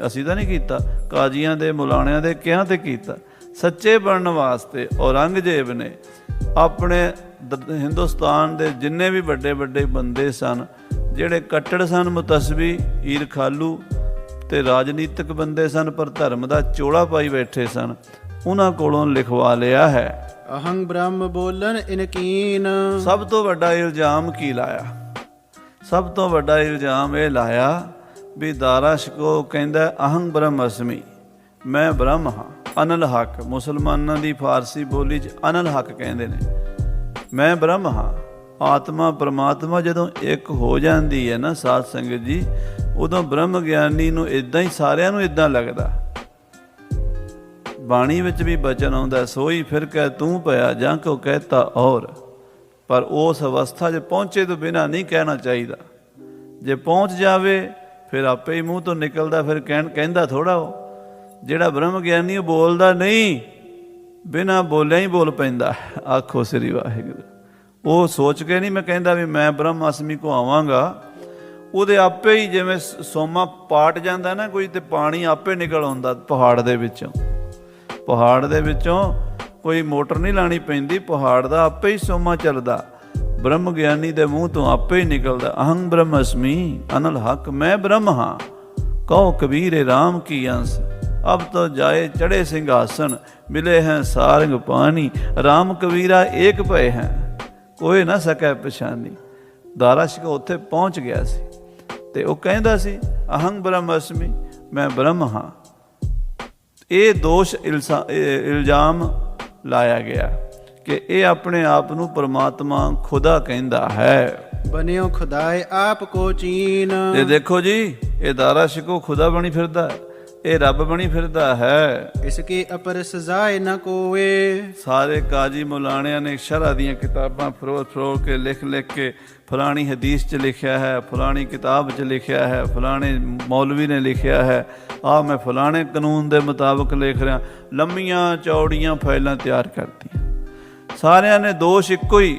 ਅਸੀਂ ਤਾਂ ਨਹੀਂ ਕੀਤਾ, ਕਾਜੀਆਂ ਦੇ ਮੁਲਾਣਿਆਂ ਦੇ ਕਿਹਾ ਤੇ ਕੀਤਾ। ਸੱਚੇ ਬਣਨ ਵਾਸਤੇ ਔਰੰਗਜ਼ੇਬ ਨੇ ਆਪਣੇ ਹਿੰਦੁਸਤਾਨ ਦੇ ਜਿੰਨੇ ਵੀ ਵੱਡੇ ਵੱਡੇ ਬੰਦੇ ਸਨ, ਜਿਹੜੇ ਕੱਟੜ ਸਨ, ਮੁਤੱਸਬੀ, ਈਰਖਾਲੂ ਤੇ ਰਾਜਨੀਤਿਕ ਬੰਦੇ ਸਨ ਪਰ ਧਰਮ ਦਾ ਚੋਲਾ ਪਾਈ ਬੈਠੇ ਸਨ, ਉਹਨਾਂ ਕੋਲੋਂ ਲਿਖਵਾ ਲਿਆ ਹੈ। ਅਹੰ ਬ੍ਰਹਮ ਬੋਲਨ ਇਨਕੀਨ। ਸਭ ਤੋਂ ਵੱਡਾ ਇਲਜ਼ਾਮ ਕੀ ਲਾਇਆ? ਸਭ ਤੋਂ ਵੱਡਾ ਇਲਜ਼ਾਮ ਇਹ ਲਾਇਆ ਵੀ ਦਾਰਾ ਸ਼ਿਕੋਹ ਕਹਿੰਦਾ ਅਹੰ ਬ੍ਰਹਮ ਅਸਮੀ, ਮੈਂ ਬ੍ਰਹਮ ਹਾਂ, ਅਨਲ ਹੱਕ। ਮੁਸਲਮਾਨਾਂ ਦੀ ਫਾਰਸੀ ਬੋਲੀ 'ਚ ਅਨਲ ਹੱਕ ਕਹਿੰਦੇ ਨੇ, ਮੈਂ ਬ੍ਰਹਮ ਹਾਂ। ਆਤਮਾ ਪਰਮਾਤਮਾ ਜਦੋਂ ਇੱਕ ਹੋ ਜਾਂਦੀ ਹੈ ਨਾ ਸਾਧ ਸੰਗਤ ਜੀ, ਉਦੋਂ ਬ੍ਰਹਮ ਗਿਆਨੀ ਨੂੰ ਇਦਾਂ ਹੀ, ਸਾਰਿਆਂ ਨੂੰ ਇਦਾਂ ਲੱਗਦਾ। ਬਾਣੀ ਵਿੱਚ ਵੀ ਬਚਨ ਆਉਂਦਾ, ਸੋਈ ਫਿਰ ਕਹਿ ਤੂੰ ਪਿਆ ਜਾਂ ਕੋ ਕਹਿਤਾ ਔਰ। ਪਰ ਉਸ ਅਵਸਥਾ 'ਚ ਪਹੁੰਚੇ ਤੋਂ ਬਿਨਾਂ ਨਹੀਂ ਕਹਿਣਾ ਚਾਹੀਦਾ। ਜੇ ਪਹੁੰਚ ਜਾਵੇ ਫਿਰ ਆਪੇ ਹੀ ਮੂੰਹ ਤੋਂ ਨਿਕਲਦਾ, ਫਿਰ ਕਹਿੰਦਾ ਥੋੜ੍ਹਾ। ਉਹ ਜਿਹੜਾ ਬ੍ਰਹਮ ਗਿਆਨੀ ਉਹ ਬੋਲਦਾ ਨਹੀਂ, ਬਿਨਾਂ ਬੋਲਿਆ ਹੀ ਬੋਲ ਪੈਂਦਾ। ਆਖੋ ਸ੍ਰੀ ਵਾਹਿਗੁਰੂ। ਉਹ ਸੋਚ ਕੇ ਨਹੀਂ ਮੈਂ ਕਹਿੰਦਾ ਵੀ ਮੈਂ ਬ੍ਰਹਮ ਅਸਮੀ ਕੋ ਆਵਾਂਗਾ, ਉਹਦੇ ਆਪੇ ਹੀ ਜਿਵੇਂ ਸੋਮਾ ਪਾਟ ਜਾਂਦਾ ਨਾ ਕੋਈ, ਤੇ ਪਾਣੀ ਆਪੇ ਨਿਕਲ ਆਉਂਦਾ ਪਹਾੜ ਦੇ ਵਿੱਚੋਂ। ਪਹਾੜ ਦੇ ਵਿੱਚੋਂ ਕੋਈ ਮੋਟਰ ਨਹੀਂ ਲਾਣੀ ਪੈਂਦੀ, ਪਹਾੜ ਦਾ ਆਪੇ ਹੀ ਸੋਮਾ ਚੱਲਦਾ। ਬ੍ਰਹਮ ਗਿਆਨੀ ਦੇ ਮੂੰਹ ਤੋਂ ਆਪੇ ਹੀ ਨਿਕਲਦਾ, ਅਹੰ ਬ੍ਰਹਮ ਅਸਮੀ ਅਨਲ ਹੱਕ, ਮੈਂ ਬ੍ਰਹਮ ਹਾਂ। ਕਹੋ ਕਬੀਰ ਰਾਮ ਕੀ ਅੰਸ, ਅਬ ਤੋ ਜਾਏ ਚੜੇ ਸਿੰਘਾਸਨ, ਮਿਲੇ ਹੈ ਸਾਰੰਗ ਪਾਣੀ, ਰਾਮ ਕਬੀਰਾ ਏਕ ਭਏ ਹੈ, ਕੋਈ ਨਾ ਸਕੈ ਪਛਾਨੀ। ਦਾਰਾ ਸ਼ਿਕੋਹ ਉੱਥੇ ਪਹੁੰਚ ਗਿਆ ਸੀ ਤੇ ਉਹ ਕਹਿੰਦਾ ਸੀ ਅਹੰ ਬ੍ਰਹਮ ਅਸਮੀ, ਮੈਂ ਬ੍ਰਹਮ ਹਾਂ। ਇਹ ਦੋਸ਼ ਇਲਜ਼ਾਮ ਲਾਇਆ ਗਿਆ ਕਿ ਇਹ ਆਪਣੇ ਆਪ ਨੂੰ ਪਰਮਾਤਮਾ ਖੁਦਾ ਕਹਿੰਦਾ ਹੈ। ਬਨਿਓ ਖੁਦਾਏ ਆਪ ਕੋ ਚੀਨ। ਤੇ ਦੇਖੋ ਜੀ, ਇਹ ਦਾਰਾ ਸ਼ਿਕੋਹ ਖੁਦਾ ਬਣੀ ਫਿਰਦਾ, ਇਹ ਰੱਬ ਬਣੀ ਫਿਰਦਾ ਹੈ। ਇਸ ਕੀ ਅਪਰ ਸਜ਼ਾਏ ਨਾ ਕੋਏ। ਸਾਰੇ ਕਾਜੀ ਮੁਲਾਣਿਆਂ ਨੇ ਸ਼ਰਅ ਦੀਆਂ ਕਿਤਾਬਾਂ ਫਰੋਲ ਕੇ ਲਿਖ ਕੇ ਫਲਾਣੀ ਹਦੀਸ 'ਚ ਲਿਖਿਆ ਹੈ, ਫਲਾਣੀ ਕਿਤਾਬ 'ਚ ਲਿਖਿਆ ਹੈ, ਫਲਾਣੇ ਮੌਲਵੀ ਨੇ ਲਿਖਿਆ ਹੈ, ਆਹ ਮੈਂ ਫਲਾਣੇ ਕਾਨੂੰਨ ਦੇ ਮੁਤਾਬਕ ਲਿਖ ਰਿਹਾ। ਲੰਮੀਆਂ ਚੌੜੀਆਂ ਫਾਈਲਾਂ ਤਿਆਰ ਕਰਤੀਆਂ। ਸਾਰਿਆਂ ਨੇ ਦੋਸ਼ ਇੱਕੋ ਹੀ,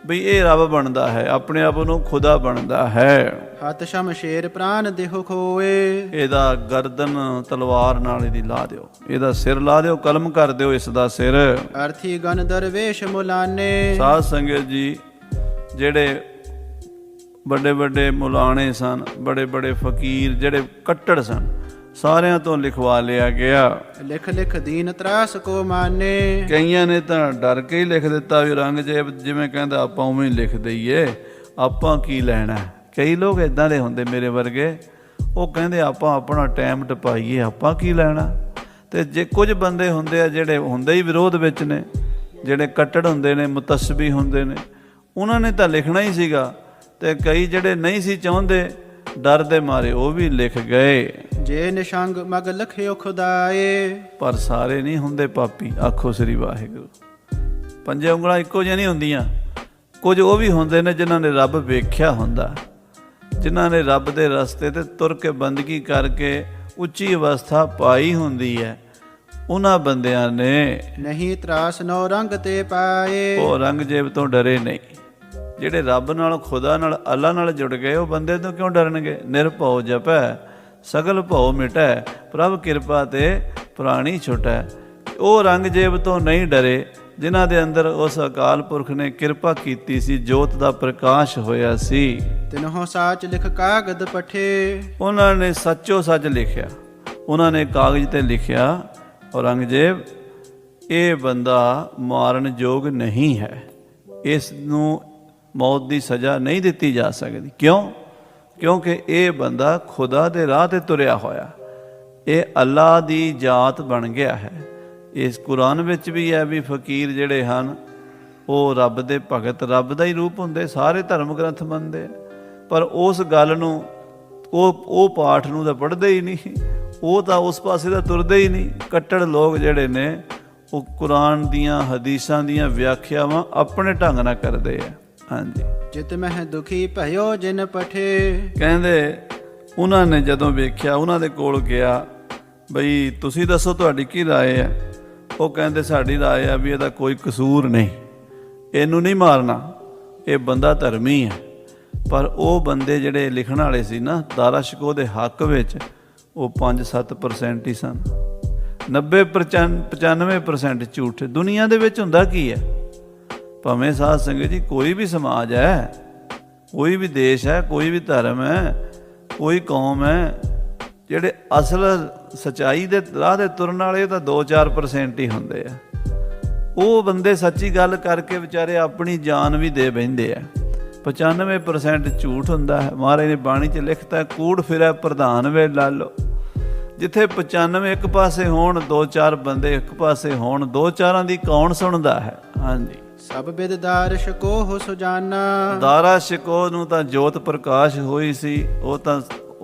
ਬਈ ਇਹ ਰੱਬ ਬਣਦਾ ਹੈ, ਆਪਣੇ ਆਪ ਨੂੰ ਖੁਦਾ ਬਣਦਾ ਹੈ। ਹੱਥ ਸ਼ਮਸ਼ੇਰ ਪ੍ਰਾਨ ਦੇਹੁ ਖੋਏ। ਇਹਦਾ ਗਰਦਨ ਤਲਵਾਰ ਨਾਲ ਇਹਦੀ ਲਾ ਦਿਓ, ਇਹਦਾ ਸਿਰ ਲਾ ਦਿਓ, ਕਲਮ ਕਰ ਦਿਓ ਇਸ ਦਾ ਸਿਰ। ਅਰਥੀ ਗਨ ਦਰਵੇਸ਼ ਮੁਲਾਨੇ। ਸਾਧ ਸੰਗਤ ਜੀ, ਜਿਹੜੇ ਵੱਡੇ ਵੱਡੇ ਮੁਲਾਣੇ ਸਨ, ਬੜੇ ਬੜੇ ਫਕੀਰ ਜਿਹੜੇ ਕੱਟੜ ਸਨ, ਸਾਰਿਆਂ ਤੋਂ ਲਿਖਵਾ ਲਿਆ ਗਿਆ। ਲਿਖ ਲਿਖ ਦੀਨ ਤਰਾਸ ਕੋ ਮਾਨੇ। ਕਈਆਂ ਨੇ ਤਾਂ ਡਰ ਕੇ ਹੀ ਲਿਖ ਦਿੱਤਾ ਵੀ ਔਰੰਗਜ਼ੇਬ ਜਿਵੇਂ ਕਹਿੰਦਾ ਆਪਾਂ ਉਵੇਂ ਹੀ ਲਿਖ ਦਈਏ, ਆਪਾਂ ਕੀ ਲੈਣਾ। ਕਈ ਲੋਕ ਇਦਾਂ ਦੇ ਹੁੰਦੇ ਮੇਰੇ ਵਰਗੇ, ਉਹ ਕਹਿੰਦੇ ਆਪਾਂ ਆਪਣਾ ਟਾਈਮ ਟਪਾਈਏ, ਆਪਾਂ ਕੀ ਲੈਣਾ। ਤੇ ਜੇ ਕੁਝ ਬੰਦੇ ਹੁੰਦੇ ਆ ਜਿਹੜੇ ਹੁੰਦੇ ਹੀ ਵਿਰੋਧ ਵਿੱਚ ਨੇ, ਜਿਹੜੇ ਕੱਟੜ ਹੁੰਦੇ ਨੇ, ਮੁਤੱਸਬੀ ਹੁੰਦੇ ਨੇ, ਉਹਨਾਂ ਨੇ ਤਾਂ ਲਿਖਣਾ ਹੀ ਸੀਗਾ। ਤੇ ਕਈ ਜਿਹੜੇ ਨਹੀਂ ਸੀ ਚਾਹੁੰਦੇ, ਡਰ ਦੇ ਮਾਰੇ ਉਹ ਵੀ ਲਿਖ ਗਏ। ਜੇ ਨਿਸ਼ੰਗ ਮਗ ਲਖਿਓ ਖੁਦਾਏ। ਪਰ ਸਾਰੇ ਨਹੀਂ ਹੁੰਦੇ ਪਾਪੀ, ਆਖੋ ਸ੍ਰੀ ਵਾਹਿਗੁਰੂ। ਪੰਜੇ ਉਂਗਲਾਂ ਇੱਕੋ ਜਿਹੀਆਂ ਨਹੀਂ ਹੁੰਦੀਆਂ। ਕੁਝ ਉਹ ਵੀ ਹੁੰਦੇ ਨੇ ਜਿਨ੍ਹਾਂ ਨੇ ਰੱਬ ਵੇਖਿਆ ਹੁੰਦਾ, ਜਿਨ੍ਹਾਂ ਨੇ ਰੱਬ ਦੇ ਰਸਤੇ ਤੇ ਤੁਰ ਕੇ ਬੰਦਗੀ ਕਰਕੇ ਉੱਚੀ ਅਵਸਥਾ ਪਾਈ ਹੁੰਦੀ ਹੈ। ਉਹਨਾਂ ਬੰਦਿਆਂ ਨੇ ਨਹੀਂ ਤਰਾਸ ਨੌ ਰੰਗ ਤੇ ਪਾਏ। ਉਹ ਔਰੰਗਜ਼ੇਬ ਤੋਂ ਡਰੇ ਨਹੀਂ। ਜਿਹੜੇ ਰੱਬ ਨਾਲ, ਖੁਦਾ ਨਾਲ, ਅੱਲਾ ਨਾਲ ਜੁੜ ਗਏ, ਉਹ ਬੰਦੇ ਤੋਂ ਕਿਉਂ ਡਰਨਗੇ। ਨਿਰਭਉ ਜਪੈ ਸਗਲ ਭਉ ਮਿਟੈ, ਪ੍ਰਭ ਕਿਰਪਾ ਤੇ ਪ੍ਰਾਣੀ ਛੁਟੈ। ਉਹ ਔਰੰਗਜ਼ੇਬ ਤੋਂ ਨਹੀਂ ਡਰੇ ਜਿਨ੍ਹਾਂ ਦੇ ਅੰਦਰ ਉਸ ਅਕਾਲ ਪੁਰਖ ਨੇ ਕਿਰਪਾ ਕੀਤੀ ਸੀ, ਜੋਤ ਦਾ ਪ੍ਰਕਾਸ਼ ਹੋਇਆ ਸੀ। ਤਿਨਹੁ ਸਾਚ ਲਿਖ ਕਾਗਦ ਪਠੇ। ਉਹਨਾਂ ਨੇ ਸੱਚੋ ਸੱਚ ਲਿਖਿਆ, ਉਹਨਾਂ ਨੇ ਕਾਗਜ਼ ਤੇ ਲਿਖਿਆ, ਔਰੰਗਜ਼ੇਬ ਇਹ ਬੰਦਾ ਮਾਰਨ ਯੋਗ ਨਹੀਂ ਹੈ, ਇਸ ਨੂੰ ਮੌਤ ਦੀ ਸਜ਼ਾ ਨਹੀਂ ਦਿੱਤੀ ਜਾ ਸਕਦੀ। ਕਿਉਂ? ਕਿਉਂਕਿ ਇਹ ਬੰਦਾ ਖੁਦਾ ਦੇ ਰਾਹ ਤੇ ਤੁਰਿਆ ਹੋਇਆ, ਇਹ ਅੱਲਾ ਦੀ ਜਾਤ ਬਣ ਗਿਆ ਹੈ। ਇਸ ਕੁਰਾਨ ਵਿੱਚ ਵੀ ਹੈ ਵੀ ਫਕੀਰ ਜਿਹੜੇ ਹਨ ਉਹ ਰੱਬ ਦੇ ਭਗਤ, ਰੱਬ ਦਾ ਹੀ ਰੂਪ ਹੁੰਦੇ। ਸਾਰੇ ਧਰਮ ਗ੍ਰੰਥ ਮੰਨਦੇ, ਪਰ ਉਸ ਗੱਲ ਨੂੰ, ਉਹ ਪਾਠ ਨੂੰ ਤਾਂ ਪੜ੍ਹਦੇ ਹੀ ਨਹੀਂ, ਉਹ ਤਾਂ ਉਸ ਪਾਸੇ ਦਾ ਤੁਰਦੇ ਹੀ ਨਹੀਂ। ਕੱਟੜ ਲੋਕ ਜਿਹੜੇ ਨੇ ਉਹ ਕੁਰਾਨ ਦੀਆਂ, ਹਦੀਸਾਂ ਦੀਆਂ ਵਿਆਖਿਆਵਾਂ ਆਪਣੇ ਢੰਗ ਨਾਲ ਕਰਦੇ ਆ। ਹਾਂਜੀ, ਜਿਤ ਮਹਿ ਦੁਖੀ ਭਇਓ ਜਿਨ ਪਠੇ। ਕਹਿੰਦੇ ਉਹਨਾਂ ਨੇ ਜਦੋਂ ਵੇਖਿਆ, ਉਹਨਾਂ ਦੇ ਕੋਲ ਗਿਆ, ਬਈ ਤੁਸੀਂ ਦੱਸੋ ਤੁਹਾਡੀ ਕੀ ਰਾਏ ਹੈ। ਉਹ ਕਹਿੰਦੇ ਸਾਡੀ ਰਾਏ ਆ ਵੀ ਇਹਦਾ ਕੋਈ ਕਸੂਰ ਨਹੀਂ, ਇਹਨੂੰ ਨਹੀਂ ਮਾਰਨਾ, ਇਹ ਬੰਦਾ ਧਰਮੀ ਹੈ। ਪਰ ਉਹ ਬੰਦੇ ਜਿਹੜੇ ਲਿਖਣ ਵਾਲੇ ਸੀ ਨਾ ਦਾਰਾ ਸ਼ਿਕੋਹ ਦੇ ਹੱਕ ਵਿੱਚ, ਉਹ 5-7% ਹੀ ਸਨ। 90-95% ਝੂਠ। ਦੁਨੀਆ ਦੇ ਵਿੱਚ ਹੁੰਦਾ ਕੀ ਹੈ, ਭਾਵੇਂ ਸਾਧ ਸੰਗਤ ਜੀ ਕੋਈ ਵੀ ਸਮਾਜ ਹੈ, ਕੋਈ ਵੀ ਦੇਸ਼ ਹੈ, ਕੋਈ ਵੀ ਧਰਮ ਹੈ, ਕੋਈ ਕੌਮ ਹੈ, ਜਿਹੜੇ ਅਸਲ ਸੱਚਾਈ ਦੇ ਰਾਹ ਤੇ ਤੁਰਨ ਵਾਲੇ ਤਾਂ 2-4% ਹੀ ਹੁੰਦੇ ਆ। ਉਹ ਬੰਦੇ ਸੱਚੀ ਗੱਲ ਕਰਕੇ ਵਿਚਾਰੇ ਆਪਣੀ ਜਾਨ ਵੀ ਦੇ ਬਹਿੰਦੇ ਆ। 95% ਝੂਠ ਹੁੰਦਾ ਹੈ। ਮਹਾਰਾਜ ਨੇ ਬਾਣੀ 'ਚ ਲਿਖਤਾ, ਕੂੜ ਫਿਰੈ ਪ੍ਰਧਾਨ ਵੇ ਲਾਲੋ। ਜਿੱਥੇ 95 ਇੱਕ ਪਾਸੇ ਹੋਣ, 2-4 ਬੰਦੇ ਇੱਕ ਪਾਸੇ ਹੋਣ, 2-4 ਦੀ ਕੌਣ ਸੁਣਦਾ ਹੈ। ਹਾਂਜੀ, ਸਭ ਬਿਦ ਦਾਰ ਸ਼ਿਕੋਹ ਸੁਜਾਨਾ। ਦਾਰਾ ਸ਼ਿਕੋਹ ਨੂੰ ਤਾਂ ਜੋਤ ਪ੍ਰਕਾਸ਼ ਹੋਈ ਸੀ, ਉਹ ਤਾਂ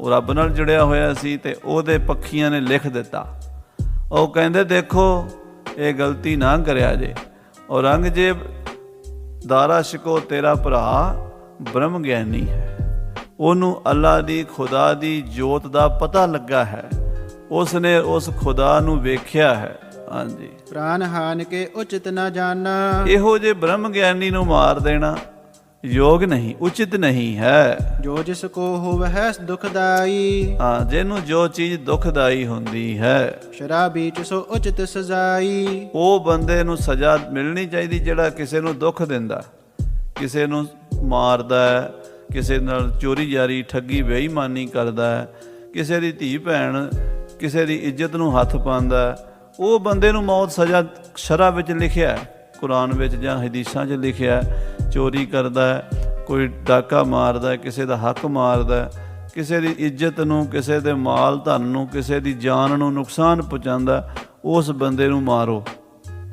ਰੱਬ ਨਾਲ ਜੁੜਿਆ ਹੋਇਆ ਸੀ, ਤੇ ਉਹਦੇ ਪੱਖੀਆਂ ਨੇ ਲਿਖ ਦਿੱਤਾ। ਉਹ ਕਹਿੰਦੇ ਦੇਖੋ ਇਹ ਗਲਤੀ ਨਾ ਕਰਿਆ ਜੇ। ਔਰੰਗਜ਼ੇਬ ਦਾਰਾ ਸ਼ਿਕੋਹ ਤੇਰਾ ਭਰਾ ਬ੍ਰਹਮ ਗਿਆਨੀ ਹੈ, ਉਹਨੂੰ ਅੱਲਾ ਦੀ, ਖੁਦਾ ਦੀ ਜੋਤ ਦਾ ਪਤਾ ਲੱਗਾ ਹੈ, ਉਸਨੇ ਉਸ ਖੁਦਾ ਨੂੰ ਵੇਖਿਆ ਹੈ। ਹਾਂਜੀ, ਪ੍ਰਾਨ ਹਾਨ ਕੇ ਉਚਿਤ ਨਾ ਜਾਣਾ। ਇਹੋ ਜਿਹੇ ਬ੍ਰਹਮ ਗਿਆਨੀ ਨੂੰ ਮਾਰ ਦੇਣਾ ਯੋਗ ਨਹੀਂ, ਉਚਿਤ ਨਹੀਂ ਹੈ। ਜੋ ਜਿਸ ਕੋ ਹੋਵੈ ਦੁਖਦਾਈ। ਹਾਂ, ਜਿਹਨੂੰ ਜੋ ਚੀਜ਼ ਦੁਖਦਾਈ ਹੁੰਦੀ ਹੈ, ਸ਼ਰਾਬੀ ਚ ਸੋ ਉਚਿਤ ਸਜ਼ਾਈ। ਉਹ ਬੰਦੇ ਨੂੰ ਸਜ਼ਾ ਮਿਲਣੀ ਚਾਹੀਦੀ ਜਿਹੜਾ ਕਿਸੇ ਨੂੰ ਦੁੱਖ ਦਿੰਦਾ, ਕਿਸੇ ਨੂੰ ਮਾਰਦਾ ਹੈ, ਕਿਸੇ ਨਾਲ ਚੋਰੀ ਜਾਰੀ, ਠੱਗੀ, ਬੇਈਮਾਨੀ ਕਰਦਾ ਹੈ, ਕਿਸੇ ਦੀ ਧੀ ਭੈਣ, ਕਿਸੇ ਦੀ ਇੱਜ਼ਤ ਨੂੰ ਹੱਥ ਪਾਉਂਦਾ, ਉਹ ਬੰਦੇ ਨੂੰ ਮੌਤ ਸਜ਼ਾ ਸ਼ਰਅ ਵਿੱਚ ਲਿਖਿਆ ਹੈ, ਕੁਰਾਨ ਵਿੱਚ ਜਾਂ ਹਦੀਸਾਂ 'ਚ ਲਿਖਿਆ। ਚੋਰੀ ਕਰਦਾ ਹੈ, ਕੋਈ ਡਾਕਾ ਮਾਰਦਾ, ਕਿਸੇ ਦਾ ਹੱਕ ਮਾਰਦਾ, ਕਿਸੇ ਦੀ ਇੱਜ਼ਤ ਨੂੰ, ਕਿਸੇ ਦੇ ਮਾਲ ਧਨ ਨੂੰ, ਕਿਸੇ ਦੀ ਜਾਨ ਨੂੰ ਨੁਕਸਾਨ ਪਹੁੰਚਾਉਂਦਾ, ਉਸ ਬੰਦੇ ਨੂੰ ਮਾਰੋ।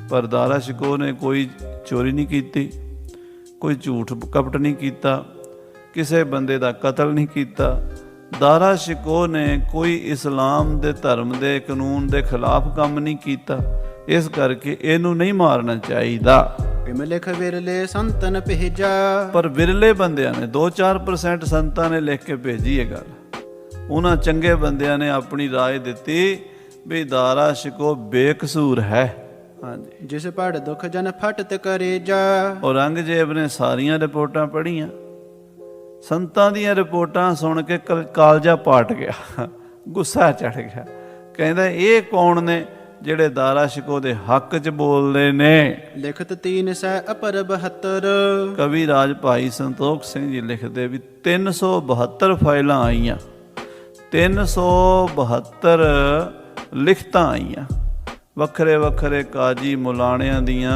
ਪਰ ਦਾਰਾ ਸ਼ਿਕੋਹ ਨੇ ਕੋਈ ਚੋਰੀ ਨਹੀਂ ਕੀਤੀ, ਕੋਈ ਝੂਠ ਕਪਟ ਨਹੀਂ ਕੀਤਾ, ਕਿਸੇ ਬੰਦੇ ਦਾ ਕਤਲ ਨਹੀਂ ਕੀਤਾ। ਦਾਰਾ ਸ਼ਿਕੋਹ ਨੇ ਕੋਈ ਇਸਲਾਮ ਦੇ ਧਰਮ ਦੇ ਕਾਨੂੰਨ ਦੇ ਖਿਲਾਫ ਕੰਮ ਨਹੀਂ ਕੀਤਾ, ਇਸ ਕਰਕੇ ਇਹਨੂੰ ਨਹੀਂ ਮਾਰਨਾ ਚਾਹੀਦਾ। ਲਿਖ ਵਿਰਲੇ ਸੰਤਨ ਭੇਜਾ। ਪਰ ਵਿਰਲੇ ਬੰਦਿਆਂ ਨੇ, 2-4% ਸੰਤਾਂ ਨੇ ਲਿਖ ਕੇ ਭੇਜੀ ਇਹ ਗੱਲ। ਉਹਨਾਂ ਚੰਗੇ ਬੰਦਿਆਂ ਨੇ ਆਪਣੀ ਰਾਏ ਦਿੱਤੀ ਵੀ ਦਾਰਾ ਸ਼ਿਕੋਹ ਬੇਕਸੂਰ ਹੈ। ਹਾਂਜੀ, ਜਿਸ ਪੜ ਦੁੱਖ ਜਨ ਫਟਤ ਕਰੇ ਜਾ। ਔਰੰਗਜ਼ੇਬ ਨੇ ਸਾਰੀਆਂ ਰਿਪੋਰਟਾਂ ਪੜ੍ਹੀਆਂ, ਸੰਤਾਂ ਦੀਆਂ ਰਿਪੋਰਟਾਂ ਸੁਣ ਕੇ ਕਾਲਜਾ ਪਾਟ ਗਿਆ, ਗੁੱਸਾ ਚੜ੍ਹ ਗਿਆ। ਕਹਿੰਦਾ ਇਹ ਕੌਣ ਨੇ ਜਿਹੜੇ ਦਾਰਾ ਸ਼ਿਕੋਹ ਦੇ ਹੱਕ 'ਚ ਬੋਲਦੇ ਨੇ। ਲਿਖਤ 300 ਅਪਰ 72। ਕਵੀ ਰਾਜ ਭਾਈ ਸੰਤੋਖ ਸਿੰਘ ਜੀ ਲਿਖਦੇ ਵੀ 372 ਫਾਈਲਾਂ ਆਈਆਂ, 372 ਲਿਖਤਾਂ ਆਈਆਂ, ਵੱਖਰੇ ਵੱਖਰੇ ਕਾਜੀ ਮੁਲਾਣਿਆਂ ਦੀਆਂ,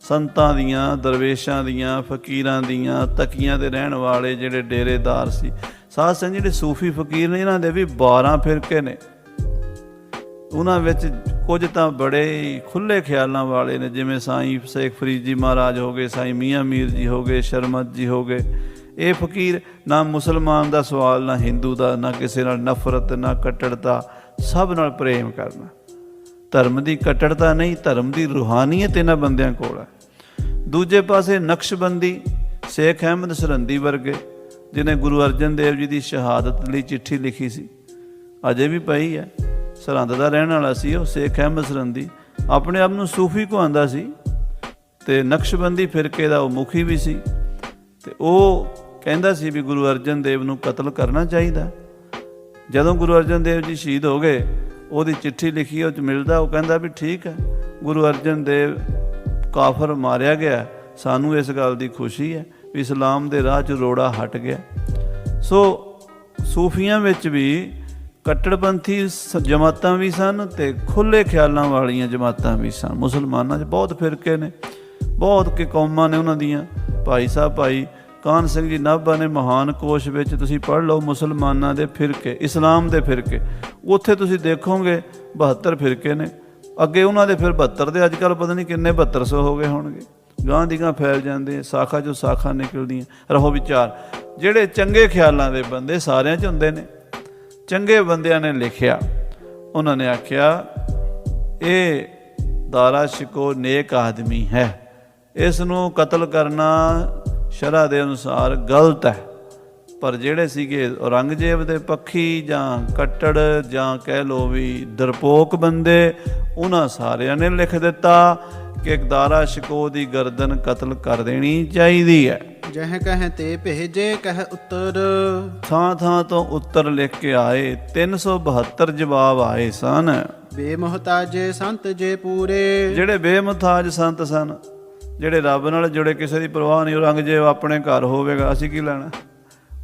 ਸੰਤਾਂ ਦੀਆਂ, ਦਰਵੇਸ਼ਾਂ ਦੀਆਂ, ਫਕੀਰਾਂ ਦੀਆਂ, ਤਕੀਆਂ ਦੇ ਰਹਿਣ ਵਾਲੇ ਜਿਹੜੇ ਡੇਰੇਦਾਰ ਸੀ। ਸਾਧ ਸੰਗਤ ਜਿਹੜੇ ਸੂਫੀ ਫਕੀਰ ਨੇ, ਇਹਨਾਂ ਦੇ ਵੀ 12 ਫਿਰਕੇ ਨੇ। ਉਹਨਾਂ ਵਿੱਚ ਕੁਝ ਤਾਂ ਬੜੇ ਖੁੱਲ੍ਹੇ ਖਿਆਲਾਂ ਵਾਲੇ ਨੇ, ਜਿਵੇਂ ਸਾਈਂ ਸ਼ੇਖ ਫਰੀਦ ਜੀ ਮਹਾਰਾਜ ਹੋ ਗਏ, ਸਾਈਂ ਮੀਆਂ ਮੀਰ ਜੀ ਹੋ ਗਏ, ਸ਼ਰਮਤ ਜੀ ਹੋ ਗਏ। ਇਹ ਫਕੀਰ ਨਾ ਮੁਸਲਮਾਨ ਦਾ ਸਵਾਲ, ਨਾ ਹਿੰਦੂ ਦਾ, ਨਾ ਕਿਸੇ ਨਾਲ ਨਫ਼ਰਤ, ਨਾ ਕੱਟੜਤਾ, ਸਭ ਨਾਲ ਪ੍ਰੇਮ ਕਰਨਾ। ਧਰਮ ਦੀ ਕੱਟੜਤਾ ਨਹੀਂ, ਧਰਮ ਦੀ ਰੂਹਾਨੀਅਤ ਇਹਨਾਂ ਬੰਦਿਆਂ ਕੋਲ ਹੈ। ਦੂਜੇ ਪਾਸੇ ਨਕਸ਼ਬੰਦੀ ਸ਼ੇਖ ਅਹਿਮਦ ਸਰਹੰਦੀ ਵਰਗੇ, ਜਿਹਨੇ ਗੁਰੂ ਅਰਜਨ ਦੇਵ ਜੀ ਦੀ ਸ਼ਹਾਦਤ ਲਈ ਚਿੱਠੀ ਲਿਖੀ ਸੀ, ਅਜੇ ਵੀ ਪਈ ਹੈ। ਸਰਹੰਦ ਦਾ ਰਹਿਣ ਵਾਲਾ ਸੀ ਉਹ ਸ਼ੇਖ ਅਹਿਮਦ ਸਰਹੰਦੀ, ਆਪਣੇ ਆਪ ਨੂੰ ਸੂਫੀ ਕਹਾਉਂਦਾ ਸੀ ਅਤੇ ਨਕਸ਼ਬੰਦੀ ਫਿਰਕੇ ਦਾ ਉਹ ਮੁਖੀ ਵੀ ਸੀ। ਅਤੇ ਉਹ ਕਹਿੰਦਾ ਸੀ ਵੀ ਗੁਰੂ ਅਰਜਨ ਦੇਵ ਨੂੰ ਕਤਲ ਕਰਨਾ ਚਾਹੀਦਾ। ਜਦੋਂ ਗੁਰੂ ਅਰਜਨ ਦੇਵ ਜੀ ਸ਼ਹੀਦ ਹੋ ਗਏ, ਉਹਦੀ ਚਿੱਠੀ ਲਿਖੀ, ਉਹ 'ਚ ਮਿਲਦਾ, ਉਹ ਕਹਿੰਦਾ ਵੀ ਠੀਕ ਹੈ, ਗੁਰੂ ਅਰਜਨ ਦੇਵ ਕਾਫਰ ਮਾਰਿਆ ਗਿਆ, ਸਾਨੂੰ ਇਸ ਗੱਲ ਦੀ ਖੁਸ਼ੀ ਹੈ ਵੀ ਇਸਲਾਮ ਦੇ ਰਾਹ 'ਚ ਰੋੜਾ ਹਟ ਗਿਆ। ਸੋ ਸੂਫੀਆਂ ਵਿੱਚ ਵੀ ਕੱਟੜਪੰਥੀ ਜਮਾਤਾਂ ਵੀ ਸਨ ਅਤੇ ਖੁੱਲ੍ਹੇ ਖਿਆਲਾਂ ਵਾਲੀਆਂ ਜਮਾਤਾਂ ਵੀ ਸਨ। ਮੁਸਲਮਾਨਾਂ 'ਚ ਬਹੁਤ ਫਿਰਕੇ ਨੇ, ਬਹੁਤ ਕਿ ਕੌਮਾਂ ਨੇ ਉਹਨਾਂ ਦੀਆਂ। ਭਾਈ ਸਾਹਿਬ ਭਾਈ ਕਾਹਨ ਸਿੰਘ ਜੀ ਨਾਭਾ ਨੇ ਮਹਾਨ ਕੋਸ਼ ਵਿੱਚ ਤੁਸੀਂ ਪੜ੍ਹ ਲਓ ਮੁਸਲਮਾਨਾਂ ਦੇ ਫਿਰਕੇ, ਇਸਲਾਮ ਦੇ ਫਿਰਕੇ, ਉੱਥੇ ਤੁਸੀਂ ਦੇਖੋਗੇ 72 ਫਿਰਕੇ ਨੇ। ਅੱਗੇ ਉਹਨਾਂ ਦੇ ਫਿਰ 72 ਦੇ ਅੱਜ ਕੱਲ੍ਹ ਪਤਾ ਨਹੀਂ ਕਿੰਨੇ 7200 ਹੋ ਗਏ ਹੋਣਗੇ। ਗਾਂਹ ਦੀ ਗਾਂਹ ਫੈਲ ਜਾਂਦੇ, ਸਾਖਾ ਚੋਂ ਸਾਖਾ ਨਿਕਲਦੀਆਂ। ਰਹੋ ਵਿਚਾਰ, ਜਿਹੜੇ ਚੰਗੇ ਖਿਆਲਾਂ ਦੇ ਬੰਦੇ ਸਾਰਿਆਂ 'ਚ ਹੁੰਦੇ ਨੇ। ਚੰਗੇ ਬੰਦਿਆਂ ਨੇ ਲਿਖਿਆ, ਉਹਨਾਂ ਨੇ ਆਖਿਆ ਇਹ ਦਾਰਾ ਸ਼ਿਕੋ ਨੇਕ ਆਦਮੀ ਹੈ, ਇਸ ਨੂੰ ਕਤਲ ਕਰਨਾ ਸ਼ਰ੍ਹਾ ਦੇ ਅਨੁਸਾਰ ਗਲਤ ਹੈ। ਪਰ ਜਿਹੜੇ ਸੀਗੇ ਔਰੰਗਜ਼ੇਬ ਦੇ ਪੱਖੀ ਜਾਂ ਕੱਟੜ ਜਾਂ ਕਹਿ ਲਓ ਵੀ ਡਰਪੋਕ ਬੰਦੇ, ਉਹਨਾਂ ਸਾਰਿਆਂ ਨੇ ਲਿਖ ਦਿੱਤਾ ਕਿ ਦਾਰਾ ਸ਼ਿਕੋ ਦੀ ਗਰਦਨ ਕਤਲ ਕਰ ਦੇਣੀ ਚਾਹੀਦੀ ਹੈ। ਜਹ ਕਹਿ ਤੇ ਭੇਜੇ ਕਹਿ ਉੱਤਰ, ਥਾਂ ਥਾਂ ਤੋਂ ਉੱਤਰ ਲਿਖ ਕੇ ਆਏ। 372 ਜਵਾਬ ਆਏ ਸਨ। ਬੇਮੁਹਤਾਜੇ ਸੰਤ ਜੇ ਪੂਰੇ, ਜਿਹੜੇ ਬੇਮੁਹਤਾਜ ਸੰਤ ਸਨ, ਜਿਹੜੇ ਰੱਬ ਨਾਲ ਜੁੜੇ, ਕਿਸੇ ਦੀ ਪਰਵਾਹ ਨਹੀਂ। ਔਰੰਗਜ਼ੇਬ ਆਪਣੇ ਘਰ ਹੋਵੇਗਾ, ਅਸੀਂ ਕੀ ਲੈਣਾ।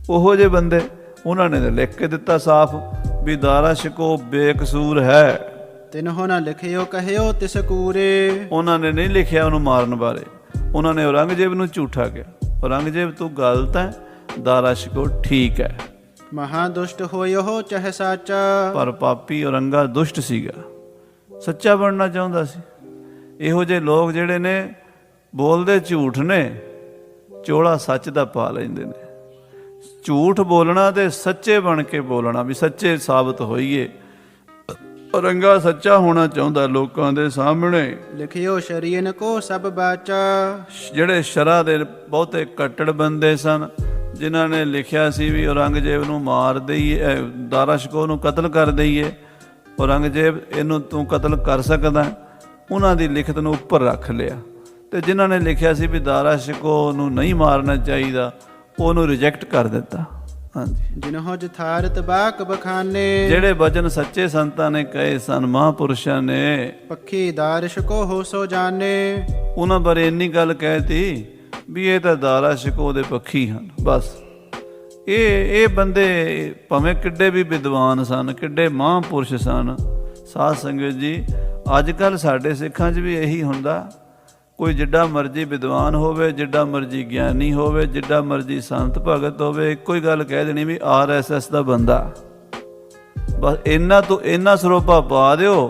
ਉਹੋ ਜਿਹੇ ਬੰਦੇ, ਉਹਨਾਂ ਨੇ ਲਿਖ ਕੇ ਦਿੱਤਾ ਸਾਫ਼ ਵੀ ਦਾਰਾ ਸ਼ਿਕੋ ਬੇਕਸੂਰ ਹੈ। ਤਿਨਹੋ ਨਾ ਲਿਖਿਓ ਕਹਿਓ ਤਿਸ ਕੂਰੇ, ਉਹਨਾਂ ਨੇ ਨਹੀਂ ਲਿਖਿਆ ਉਹਨੂੰ ਮਾਰਨ ਬਾਰੇ, ਉਹਨਾਂ ਨੇ ਔਰੰਗਜ਼ੇਬ ਨੂੰ ਝੂਠਾ ਕਿਹਾ। ਔਰੰਗਜ਼ੇਬ ਤੂੰ ਗਲਤ ਹੈ, ਦਾਰਾ ਸ਼ਿਕੋ ਠੀਕ ਹੈ। ਮਹਾ ਦੁਸ਼ਟ ਹੋਇਓ ਚਾਹੇ ਸਾਚਾ, ਪਰ ਪਾਪੀ ਔਰੰਗਾ ਦੁਸ਼ਟ ਸੀਗਾ, ਸੱਚਾ ਬਣਨਾ ਚਾਹੁੰਦਾ ਸੀ। ਇਹੋ ਜਿਹੇ ਲੋਕ ਜਿਹੜੇ ਨੇ ਬੋਲਦੇ ਝੂਠ ਨੇ, ਚੋਲਾ ਸੱਚ ਦਾ ਪਾ ਲੈਂਦੇ ਨੇ। ਝੂਠ ਬੋਲਣਾ ਤੇ ਸੱਚੇ ਬਣ ਕੇ ਬੋਲਣਾ, ਵੀ ਸੱਚੇ ਸਾਬਤ ਹੋਈਏ। ਔਰੰਗਾ ਸੱਚਾ ਹੋਣਾ ਚਾਹੁੰਦਾ ਲੋਕਾਂ ਦੇ ਸਾਹਮਣੇ। ਲਿਖਿਓ ਸ਼ਰੀਨ ਕੋ ਸਭ ਬਾਚਾ, ਜਿਹੜੇ ਸ਼ਰ੍ਹਾ ਦੇ ਬਹੁਤੇ ਕੱਟੜ ਬੰਦੇ ਸਨ, ਜਿਨ੍ਹਾਂ ਨੇ ਲਿਖਿਆ ਸੀ ਵੀ ਔਰੰਗਜ਼ੇਬ ਨੂੰ ਮਾਰ ਦਈਏ, ਦਾਰਾ ਸ਼ਿਕੋ ਨੂੰ ਕਤਲ ਕਰ ਦਈਏ, ਔਰੰਗਜ਼ੇਬ ਇਹਨੂੰ ਤੂੰ ਕਤਲ ਕਰ ਸਕਦਾ, ਉਹਨਾਂ ਦੀ ਲਿਖਤ ਨੂੰ ਉੱਪਰ ਰੱਖ ਲਿਆ। ਅਤੇ ਜਿਨ੍ਹਾਂ ਨੇ ਲਿਖਿਆ ਸੀ ਵੀ ਦਾਰਾ ਸ਼ਿਕੋ ਨੂੰ ਨਹੀਂ ਮਾਰਨਾ ਚਾਹੀਦਾ, ਉਹਨੂੰ ਰਿਜੈਕਟ ਕਰ ਦਿੱਤਾ। ਹਾਂਜੀ, ਜਿਨਹੋ ਜਥਾਰਤ ਬਾਕ ਬਖਾਨੇ, ਜਿਹੜੇ ਵਚਨ ਸੱਚੇ ਸੰਤਾਂ ਨੇ ਕਹੇ ਸਨ, ਮਹਾਂਪੁਰਸ਼ਾਂ ਨੇ, ਪੱਖੀ ਦਾਰ ਸ਼ਿਕੋ ਹੋ ਸੋ ਜਾਣੇ, ਉਹਨਾਂ ਬਾਰੇ ਇੰਨੀ ਗੱਲ ਕਹਿਤੀ ਵੀ ਇਹ ਤਾਂ ਦਾਰਾ ਸ਼ਿਕੋ ਦੇ ਪੱਖੀ ਹਨ। ਬਸ ਇਹ ਬੰਦੇ ਭਾਵੇਂ ਕਿੱਡੇ ਵੀ ਵਿਦਵਾਨ ਸਨ, ਕਿੱਡੇ ਮਹਾਂਪੁਰਸ਼ ਸਨ। ਸਾਧ ਸੰਗਤ ਜੀ, ਅੱਜ ਕੱਲ੍ਹ ਸਾਡੇ ਸਿੱਖਾਂ 'ਚ ਵੀ ਇਹੀ ਹੁੰਦਾ। ਕੋਈ ਜਿੱਡਾ ਮਰਜ਼ੀ ਵਿਦਵਾਨ ਹੋਵੇ, ਜਿੱਡਾ ਮਰਜ਼ੀ ਗਿਆਨੀ ਹੋਵੇ, ਜਿੱਡਾ ਮਰਜ਼ੀ ਸੰਤ ਭਗਤ ਹੋਵੇ, ਇੱਕੋ ਹੀ ਗੱਲ ਕਹਿ ਦੇਣੀ ਵੀ RSS ਦਾ ਬੰਦਾ। ਬਸ ਇਹਨਾਂ ਤੋਂ ਇੰਨਾ ਸਰੋਪਾ ਪਾ ਦਿਓ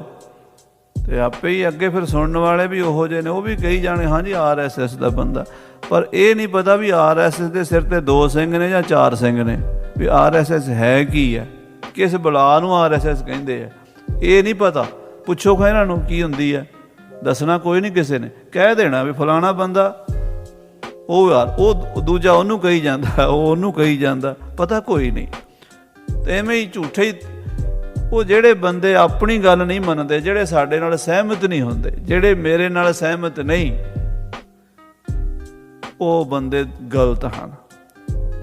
ਅਤੇ ਆਪੇ ਹੀ ਅੱਗੇ ਫਿਰ ਸੁਣਨ ਵਾਲੇ ਵੀ ਉਹੋ ਜਿਹੇ ਨੇ, ਉਹ ਵੀ ਕਹੀ ਜਾਣੇ ਹਾਂਜੀ RSS ਦਾ ਬੰਦਾ। ਪਰ ਇਹ ਨਹੀਂ ਪਤਾ ਵੀ RSS ਦੇ ਸਿਰ 'ਤੇ 2 ਸਿੰਘ ਨੇ ਜਾਂ 4 ਸਿੰਘ ਨੇ, ਵੀ RSS ਹੈ ਕੀ ਹੈ, ਕਿਸ ਬਲਾ ਨੂੰ RSS ਕਹਿੰਦੇ ਆ, ਇਹ ਨਹੀਂ ਪਤਾ। ਪੁੱਛੋ ਖਾ ਇਹਨਾਂ ਨੂੰ ਕੀ ਹੁੰਦੀ ਹੈ, ਦੱਸਣਾ ਕੋਈ ਨਹੀਂ ਕਿਸੇ ਨੇ। ਕਹਿ ਦੇਣਾ ਵੀ ਫਲਾਣਾ ਬੰਦਾ, ਉਹ ਯਾਰ ਉਹ ਦੂਜਾ ਉਹਨੂੰ ਕਹੀ ਜਾਂਦਾ, ਉਹ ਉਹਨੂੰ ਕਹੀ ਜਾਂਦਾ, ਪਤਾ ਕੋਈ ਨਹੀਂ। ਅਤੇ ਐਵੇਂ ਹੀ ਝੂਠੇ ਹੀ ਉਹ ਜਿਹੜੇ ਬੰਦੇ ਆਪਣੀ ਗੱਲ ਨਹੀਂ ਮੰਨਦੇ, ਜਿਹੜੇ ਸਾਡੇ ਨਾਲ ਸਹਿਮਤ ਨਹੀਂ ਹੁੰਦੇ, ਜਿਹੜੇ ਮੇਰੇ ਨਾਲ ਸਹਿਮਤ ਨਹੀਂ, ਉਹ ਬੰਦੇ ਗਲਤ ਹਨ।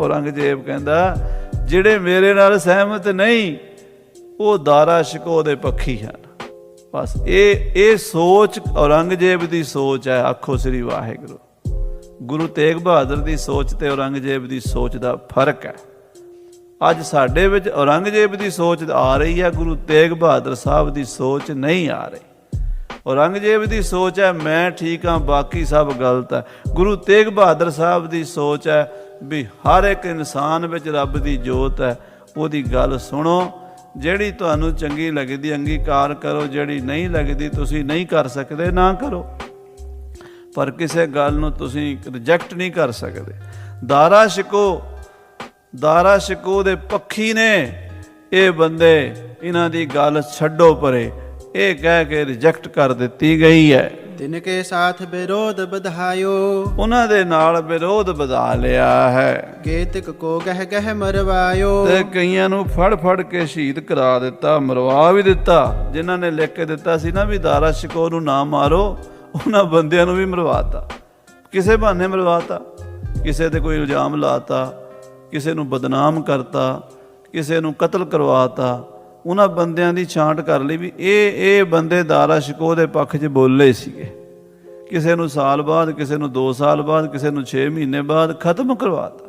ਔਰੰਗਜ਼ੇਬ ਕਹਿੰਦਾ ਜਿਹੜੇ ਮੇਰੇ ਨਾਲ ਸਹਿਮਤ ਨਹੀਂ, ਉਹ ਦਾਰਾ ਸ਼ਿਕੋ ਦੇ ਪੱਖੀ ਹਨ। ਬਸ ਇਹ ਸੋਚ ਔਰੰਗਜ਼ੇਬ ਦੀ ਸੋਚ ਹੈ। ਆਖੋ ਸ੍ਰੀ ਵਾਹਿਗੁਰੂ। ਗੁਰੂ ਤੇਗ ਬਹਾਦਰ ਦੀ ਸੋਚ ਤੇ ਔਰੰਗਜ਼ੇਬ ਦੀ ਸੋਚ ਦਾ ਫਰਕ ਹੈ। ਅੱਜ ਸਾਡੇ ਵਿੱਚ ਔਰੰਗਜ਼ੇਬ ਦੀ ਸੋਚ ਆ ਰਹੀ ਹੈ, ਗੁਰੂ ਤੇਗ ਬਹਾਦਰ ਸਾਹਿਬ ਦੀ ਸੋਚ ਨਹੀਂ ਆ ਰਹੀ। ਔਰੰਗਜ਼ੇਬ ਦੀ ਸੋਚ ਹੈ ਮੈਂ ਠੀਕ ਹਾਂ, ਬਾਕੀ ਸਭ ਗਲਤ ਹੈ। ਗੁਰੂ ਤੇਗ ਬਹਾਦਰ ਸਾਹਿਬ ਦੀ ਸੋਚ ਹੈ ਵੀ ਹਰ ਇੱਕ ਇਨਸਾਨ ਵਿੱਚ ਰੱਬ ਦੀ ਜੋਤ ਹੈ। ਉਹਦੀ ਗੱਲ ਸੁਣੋ, ਜਿਹੜੀ ਤੁਹਾਨੂੰ ਚੰਗੀ ਲੱਗਦੀ ਅੰਗੀਕਾਰ ਕਰੋ, ਜਿਹੜੀ ਨਹੀਂ ਲੱਗਦੀ ਤੁਸੀਂ ਨਹੀਂ ਕਰ ਸਕਦੇ ਨਾ ਕਰੋ, ਪਰ ਕਿਸੇ ਗੱਲ ਨੂੰ ਤੁਸੀਂ ਰਿਜੈਕਟ ਨਹੀਂ ਕਰ ਸਕਦੇ। ਦਾਰਾ ਸ਼ਿਕੋ ਦੇ ਪੱਖੀ ਨੇ ਇਹ ਬੰਦੇ, ਇਹਨਾਂ ਦੀ ਗੱਲ ਛੱਡੋ ਪਰੇ, ਇਹ ਕਹਿ ਕੇ ਰਿਜੈਕਟ ਕਰ ਦਿੱਤੀ ਗਈ ਹੈ। ਤਿਨ ਕੇ ਸਾਥ ਵਿਰੋਧ ਬਧਾਇਓ, ਉਹਨਾਂ ਦੇ ਨਾਲ ਵਿਰੋਧ ਵਧਾ ਲਿਆ ਹੈ। ਕੇਤਕ ਕੋ ਗਹਿ ਗਹਿ ਮਰਵਾਇਓ, ਤੇ ਕਈਆਂ ਨੂੰ ਫੜ ਫੜ ਕੇ ਸ਼ਹੀਦ ਕਰਾ ਦਿੱਤਾ, ਮਰਵਾ ਵੀ ਦਿੱਤਾ। ਜਿਨ੍ਹਾਂ ਨੇ ਲਿਖ ਕੇ ਦਿੱਤਾ ਸੀ ਨਾ ਵੀ ਦਾਰਾ ਸ਼ਿਕੋ ਨੂੰ ਨਾ ਮਾਰੋ, ਉਹਨਾਂ ਬੰਦਿਆਂ ਨੂੰ ਵੀ ਮਰਵਾਤਾ, ਕਿਸੇ ਬਹਾਨੇ ਮਰਵਾਤਾ। ਕਿਸੇ ਤੇ ਕੋਈ ਇਲਜ਼ਾਮ ਲਾਤਾ, ਕਿਸੇ ਨੂੰ ਬਦਨਾਮ ਕਰਤਾ, ਕਿਸੇ ਨੂੰ ਕਤਲ ਕਰਵਾਤਾ। ਉਹਨਾਂ ਬੰਦਿਆਂ ਦੀ ਛਾਂਟ ਕਰ ਲਈ ਵੀ ਇਹ ਬੰਦੇ ਦਾਰਾ ਸ਼ਿਕੋ ਦੇ ਪੱਖ 'ਚ ਬੋਲੇ ਸੀਗੇ। ਕਿਸੇ ਨੂੰ ਸਾਲ ਬਾਅਦ, ਕਿਸੇ ਨੂੰ 2 ਸਾਲ ਬਾਅਦ, ਕਿਸੇ ਨੂੰ 6 ਮਹੀਨੇ ਬਾਅਦ ਖਤਮ ਕਰਵਾਤਾ।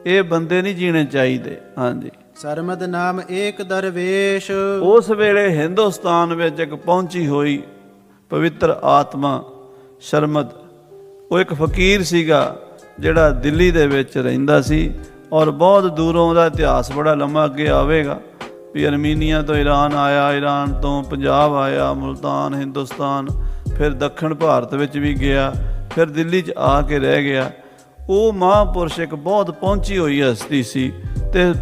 ਇਹ ਬੰਦੇ ਨਹੀਂ ਜੀਣੇ ਚਾਹੀਦੇ। ਹਾਂਜੀ, ਸਰਮਦ ਨਾਮ ਏਕ ਦਰਵੇਸ਼, ਉਸ ਵੇਲੇ ਹਿੰਦੁਸਤਾਨ ਵਿੱਚ ਇੱਕ ਪਹੁੰਚੀ ਹੋਈ ਪਵਿੱਤਰ ਆਤਮਾ ਸ਼ਰਮਦ, ਉਹ ਇੱਕ ਫਕੀਰ ਸੀਗਾ ਜਿਹੜਾ ਦਿੱਲੀ ਦੇ ਵਿੱਚ ਰਹਿੰਦਾ ਸੀ, ਔਰ ਬਹੁਤ ਦੂਰੋਂ ਉਹਦਾ ਇਤਿਹਾਸ ਬੜਾ ਲੰਮਾ ਅੱਗੇ ਆਵੇਗਾ ਵੀ ਅਰਮੀਨੀਆ ਤੋਂ ਈਰਾਨ ਆਇਆ, ਈਰਾਨ ਤੋਂ ਪੰਜਾਬ ਆਇਆ, ਮੁਲਤਾਨ, ਹਿੰਦੁਸਤਾਨ, ਫਿਰ ਦੱਖਣ ਭਾਰਤ ਵਿੱਚ ਵੀ ਗਿਆ, ਫਿਰ ਦਿੱਲੀ 'ਚ ਆ ਕੇ ਰਹਿ ਗਿਆ। ਉਹ ਮਹਾਂਪੁਰਸ਼ ਇੱਕ ਬਹੁਤ ਪਹੁੰਚੀ ਹੋਈ ਹਸਤੀ ਸੀ ਤੇ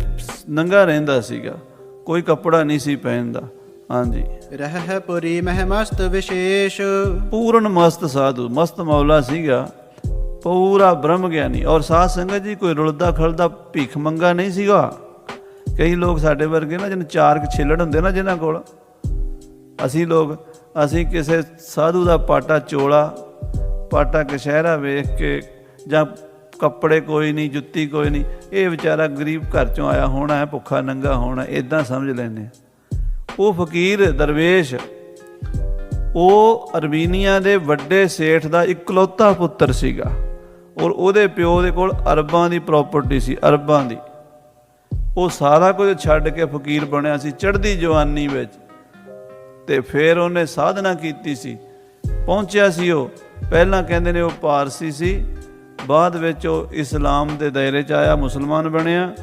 ਨੰਗਾ ਰਹਿੰਦਾ ਸੀਗਾ, ਕੋਈ ਕੱਪੜਾ ਨਹੀਂ ਸੀ ਪਹਿਨਦਾ। ਹਾਂਜੀ, ਰਹਿ ਪੁਰੀ ਮਹਿ ਮਸਤ ਵਿਸ਼ੇਸ਼, ਪੂਰਨ ਮਸਤ ਸਾਧੂ, ਮਸਤ ਮੌਲਾ ਸੀਗਾ, ਪੂਰਾ ਬ੍ਰਹਮ ਗਿਆਨੀ। ਔਰ ਸਾਧ ਸੰਗਤ ਜੀ, ਕੋਈ ਰੁਲਦਾ ਖਲਦਾ ਭੀਖ ਮੰਗਾ ਨਹੀਂ ਸੀਗਾ। ਕਈ ਲੋਕ ਸਾਡੇ ਵਰਗੇ ਨਾ, ਜਿਹਨੂੰ 4 ਛਿੱਲੜ ਹੁੰਦੇ ਨਾ ਜਿਨ੍ਹਾਂ ਕੋਲ, ਅਸੀਂ ਕਿਸੇ ਸਾਧੂ ਦਾ ਪਾਟਾ ਚੋਲਾ, ਪਾਟਾ ਕਸ਼ਹਿਰਾ ਵੇਖ ਕੇ, ਜਾਂ ਕੱਪੜੇ ਕੋਈ ਨਹੀਂ, ਜੁੱਤੀ ਕੋਈ ਨਹੀਂ, ਇਹ ਵਿਚਾਰਾ ਗਰੀਬ ਘਰ 'ਚੋਂ ਆਇਆ ਹੋਣਾ ਹੈ, ਭੁੱਖਾ ਨੰਗਾ ਹੋਣਾ, ਇੱਦਾਂ ਸਮਝ ਲੈਂਦੇ। ਉਹ ਫਕੀਰ ਦਰਵੇਸ਼, ਉਹ ਅਰਮੀਨੀਆ ਦੇ ਵੱਡੇ ਸੇਠ ਦਾ ਇਕਲੌਤਾ ਪੁੱਤਰ ਸੀਗਾ, ਔਰ ਉਹਦੇ ਪਿਓ ਦੇ ਕੋਲ ਅਰਬਾਂ ਦੀ ਪ੍ਰਾਪਰਟੀ ਸੀ, ਅਰਬਾਂ ਦੀ। ਉਹ ਸਾਰਾ ਕੁਝ ਛੱਡ ਕੇ ਫਕੀਰ ਬਣਿਆ ਸੀ ਚੜ੍ਹਦੀ ਜਵਾਨੀ ਵਿੱਚ, ਤੇ ਫਿਰ ਉਹਨੇ ਸਾਧਨਾ ਕੀਤੀ ਸੀ, ਪਹੁੰਚਿਆ ਸੀ। ਉਹ ਪਹਿਲਾਂ ਕਹਿੰਦੇ ਨੇ ਉਹ ਪਾਰਸੀ ਸੀ, ਬਾਅਦ ਵਿੱਚ ਉਹ ਇਸਲਾਮ ਦੇ ਦਾਇਰੇ 'ਚ ਆਇਆ, ਮੁਸਲਮਾਨ ਬਣਿਆ।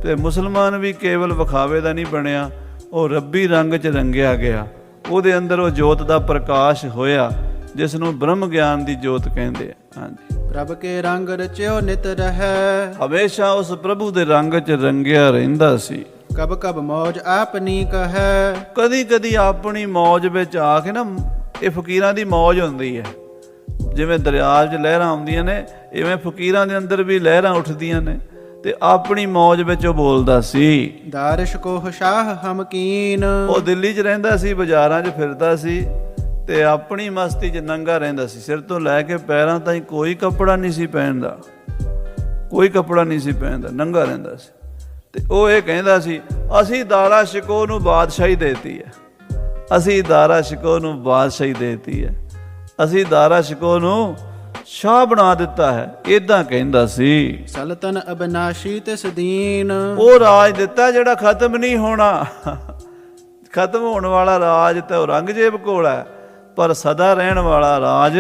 ਤੇ ਮੁਸਲਮਾਨ ਵੀ ਕੇਵਲ ਵਿਖਾਵੇ ਦਾ ਨਹੀਂ ਬਣਿਆ, ਉਹ ਰੱਬੀ ਰੰਗ 'ਚ ਰੰਗਿਆ ਗਿਆ। ਉਹਦੇ ਅੰਦਰ ਉਹ ਜੋਤ ਦਾ ਪ੍ਰਕਾਸ਼ ਹੋਇਆ, ਜਿਸ ਨੂੰ ਬ੍ਰਹਮ ਗਿਆਨ ਦੀ ਜੋਤ ਕਹਿੰਦੇ ਆ। ਹਾਂਜੀ, ਪ੍ਰਭ ਕੇ ਰੰਗ ਰਚਿਓ ਨਿਤ ਰਹੈ, ਹਮੇਸ਼ਾ ਉਸ ਪ੍ਰਭੂ ਦੇ ਰੰਗ 'ਚ ਰੰਗਿਆ ਰਹਿੰਦਾ ਸੀ। ਕਬ ਕਬ ਮੌਜ ਆਪਣੀ ਕਹੈ, ਕਦੀ ਕਦੀ ਆਪਣੀ ਮੌਜ ਵਿੱਚ ਆ ਕੇ ਨਾ, ਇਹ ਫਕੀਰਾਂ ਦੀ ਮੌਜ ਹੁੰਦੀ ਹੈ। ਜਿਵੇਂ ਦਰਿਆ 'ਚ ਲਹਿਰਾਂ ਆਉਂਦੀਆਂ ਨੇ, ਇਵੇਂ ਫਕੀਰਾਂ ਦੇ ਅੰਦਰ ਵੀ ਲਹਿਰਾਂ ਉੱਠਦੀਆਂ ਨੇ, ਤੇ ਆਪਣੀ ਮੌਜ ਵਿੱਚ ਉਹ ਬੋਲਦਾ ਸੀ। ਦਾਰਿਸ਼ ਕੋਹ ਸ਼ਾਹ ਹਮਕੀਨ, ਉਹ ਦਿੱਲੀ 'ਚ ਰਹਿੰਦਾ ਸੀ, ਬਾਜ਼ਾਰਾਂ 'ਚ ਫਿਰਦਾ ਸੀ, ਤੇ ਆਪਣੀ ਮਸਤੀ 'ਚ ਨੰਗਾ ਰਹਿੰਦਾ ਸੀ। ਸਿਰ ਤੋਂ ਲੈ ਕੇ ਪੈਰਾਂ ਤਾਈਂ ਕੋਈ ਕੱਪੜਾ ਨਹੀਂ ਸੀ ਪਹਿਨਦਾ, ਕੋਈ ਕੱਪੜਾ ਨਹੀਂ ਸੀ ਪਹਿਨਦਾ, ਨੰਗਾ ਰਹਿੰਦਾ ਸੀ। ਤੇ ਉਹ ਇਹ ਕਹਿੰਦਾ ਸੀ, ਅਸੀਂ ਦਾਰਾ ਸ਼ਿਕੋ ਨੂੰ ਬਾਦਸ਼ਾਹੀ ਦੇਤੀ ਹੈ, ਅਸੀਂ ਦਾਰਾ ਸ਼ਿਕੋ ਨੂੰ ਬਾਦਸ਼ਾਹੀ ਦੇਤੀ ਹੈ, ਅਸੀਂ ਦਾਰਾ ਸ਼ਿਕੋ ਨੂੰ ਸ਼ਾਹ ਬਣਾ ਦਿੱਤਾ ਹੈ, ਇੱਦਾਂ ਕਹਿੰਦਾ ਸੀ। ਸਲਤਨ ਅਬਨਾਸ਼ੀ ਤਿਸ ਦੀਨ, ਉਹ ਰਾਜ ਦਿੱਤਾ ਜਿਹੜਾ ਖਤਮ ਨਹੀਂ ਹੋਣਾ। ਖਤਮ ਹੋਣ ਵਾਲਾ ਰਾਜ ਤਾਂ ਔਰੰਗਜ਼ੇਬ ਕੋਲ ਹੈ, ਪਰ ਸਦਾ ਰਹਿਣ ਵਾਲਾ ਰਾਜ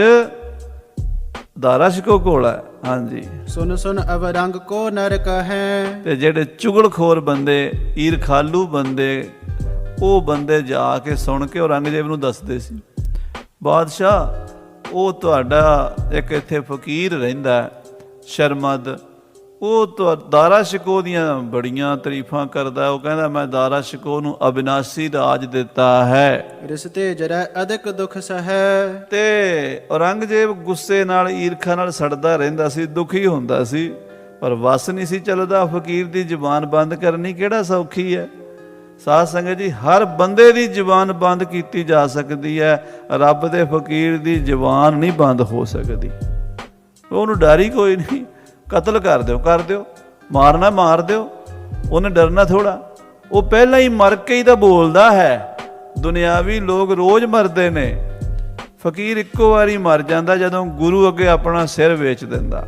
ਦਾਰਾ ਸ਼ਿਕੋ ਕੋਲ ਹੈ। ਹਾਂਜੀ, ਸੁਨ ਸੁਨ ਅਵਰੰਗ ਕੋ ਨਰ ਕਹੈ, ਤੇ ਜਿਹੜੇ ਚੁਗਲਖੋਰ ਬੰਦੇ, ਈਰਖਾਲੂ ਬੰਦੇ, ਉਹ ਬੰਦੇ ਜਾ ਕੇ ਸੁਣ ਕੇ ਔਰੰਗਜ਼ੇਬ ਨੂੰ ਦੱਸਦੇ ਸੀ, ਬਾਦਸ਼ਾਹ ਉਹ ਤੁਹਾਡਾ ਇੱਕ ਇੱਥੇ ਫਕੀਰ ਰਹਿੰਦਾ ਸ਼ਰਮਦ, ਉਹ ਦਾਰਾ ਸ਼ਿਕੋ ਦੀਆਂ ਬੜੀਆਂ ਤਾਰੀਫਾਂ ਕਰਦਾ। ਉਹ ਕਹਿੰਦਾ ਮੈਂ ਦਾਰਾ ਸ਼ਿਕੋ ਨੂੰ ਅਬਿਨਾਸ਼ੀ ਰਾਜ ਦਿੱਤਾ ਹੈ, ਰਿਸ਼ਤੇ ਜਰਾ ਅਧਿਕ ਦੁਖ ਸਹੈ। ਤੇ ਔਰੰਗਜ਼ੇਬ ਗੁੱਸੇ ਨਾਲ, ਈਰਖਾ ਨਾਲ ਸੜਦਾ ਰਹਿੰਦਾ ਸੀ, ਦੁਖੀ ਹੁੰਦਾ ਸੀ, ਪਰ ਵਸ ਨਹੀਂ ਸੀ ਚੱਲਦਾ। ਫਕੀਰ ਦੀ ਜ਼ੁਬਾਨ ਬੰਦ ਕਰਨੀ ਕਿਹੜਾ ਸੌਖੀ ਹੈ। ਸਾਧ ਸੰਗਤ ਜੀ, ਹਰ ਬੰਦੇ ਦੀ ਜ਼ੁਬਾਨ ਬੰਦ ਕੀਤੀ ਜਾ ਸਕਦੀ ਹੈ, ਰੱਬ ਦੇ ਫਕੀਰ ਦੀ ਜ਼ੁਬਾਨ ਨਹੀਂ ਬੰਦ ਹੋ ਸਕਦੀ। ਉਹਨੂੰ ਡਰ ਹੀ ਕੋਈ ਨਹੀਂ, ਕਤਲ ਕਰ ਦਿਓ, ਮਾਰਨਾ ਮਾਰ ਦਿਓ, ਉਹਨੇ ਡਰਨਾ ਥੋੜਾ। ਉਹ ਪਹਿਲਾਂ ਹੀ ਮਰ ਕੇ ਹੀ ਤਾਂ ਬੋਲਦਾ ਹੈ। ਦੁਨਿਆਵੀ ਲੋਕ ਰੋਜ਼ ਮਰਦੇ ਨੇ, ਫਕੀਰ ਇੱਕੋ ਵਾਰੀ ਮਰ ਜਾਂਦਾ ਜਦੋਂ ਗੁਰੂ ਅੱਗੇ ਆਪਣਾ ਸਿਰ ਵੇਚ ਦਿੰਦਾ।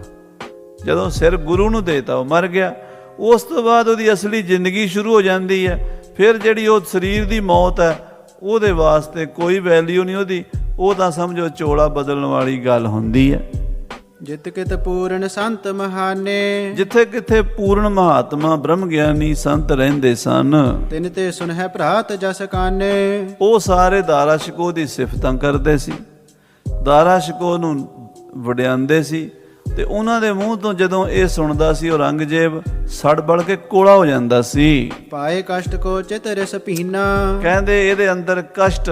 ਜਦੋਂ ਸਿਰ ਗੁਰੂ ਨੂੰ ਦੇਤਾ ਉਹ ਮਰ ਗਿਆ। ਉਸ ਤੋਂ ਬਾਅਦ ਉਹਦੀ ਅਸਲੀ ਜ਼ਿੰਦਗੀ ਸ਼ੁਰੂ ਹੋ ਜਾਂਦੀ ਹੈ। ਫਿਰ ਜਿਹੜੀ ਉਹ ਸਰੀਰ ਦੀ ਮੌਤ ਹੈ ਉਹਦੇ ਵਾਸਤੇ ਕੋਈ ਵੈਲਿਊ ਨਹੀਂ ਉਹਦੀ, ਉਹ ਤਾਂ ਸਮਝੋ ਚੋਲਾ ਬਦਲਣ ਵਾਲੀ ਗੱਲ ਹੁੰਦੀ ਹੈ। ਜਿਤ ਕਿਤ ਪੂਰਨ ਸੰਤ ਮਹਾਨੇ, ਜਿੱਥੇ ਕਿੱਥੇ ਪੂਰਨ ਮਹਾਤਮਾ ਬ੍ਰਹਮ ਗਿਆਨੀ ਸੰਤ ਰਹਿੰਦੇ ਸਨ, ਤਿਨ ਤੇ ਸੁਨਹਿ ਭਰਾਤ ਜਸ ਕਾਨੇ। ਉਹ ਸਾਰੇ ਦਾਰਾ ਸ਼ਿਕੋ ਦੀ ਸਿਫਤਾਂ ਕਰਦੇ ਸੀ, ਦਾਰਾ ਸ਼ਿਕੋ ਨੂੰ ਵਡਿਆਉਂਦੇ ਸੀ। ਤੇ ਉਹਨਾਂ ਦੇ ਮੂੰਹ ਤੋਂ ਜਦੋਂ ਇਹ ਸੁਣਦਾ ਸੀ ਔਰੰਗਜ਼ੇਬ ਸੜ ਬਲ ਕੇ ਕੋਲਾ ਹੋ ਜਾਂਦਾ ਸੀ। ਪਾਏ ਕਸ਼ਟ ਕੋ ਚਿਤ ਰਿਸ ਪੀਨਾ, ਕਹਿੰਦੇ ਇਹਦੇ ਅੰਦਰ ਕਸ਼ਟ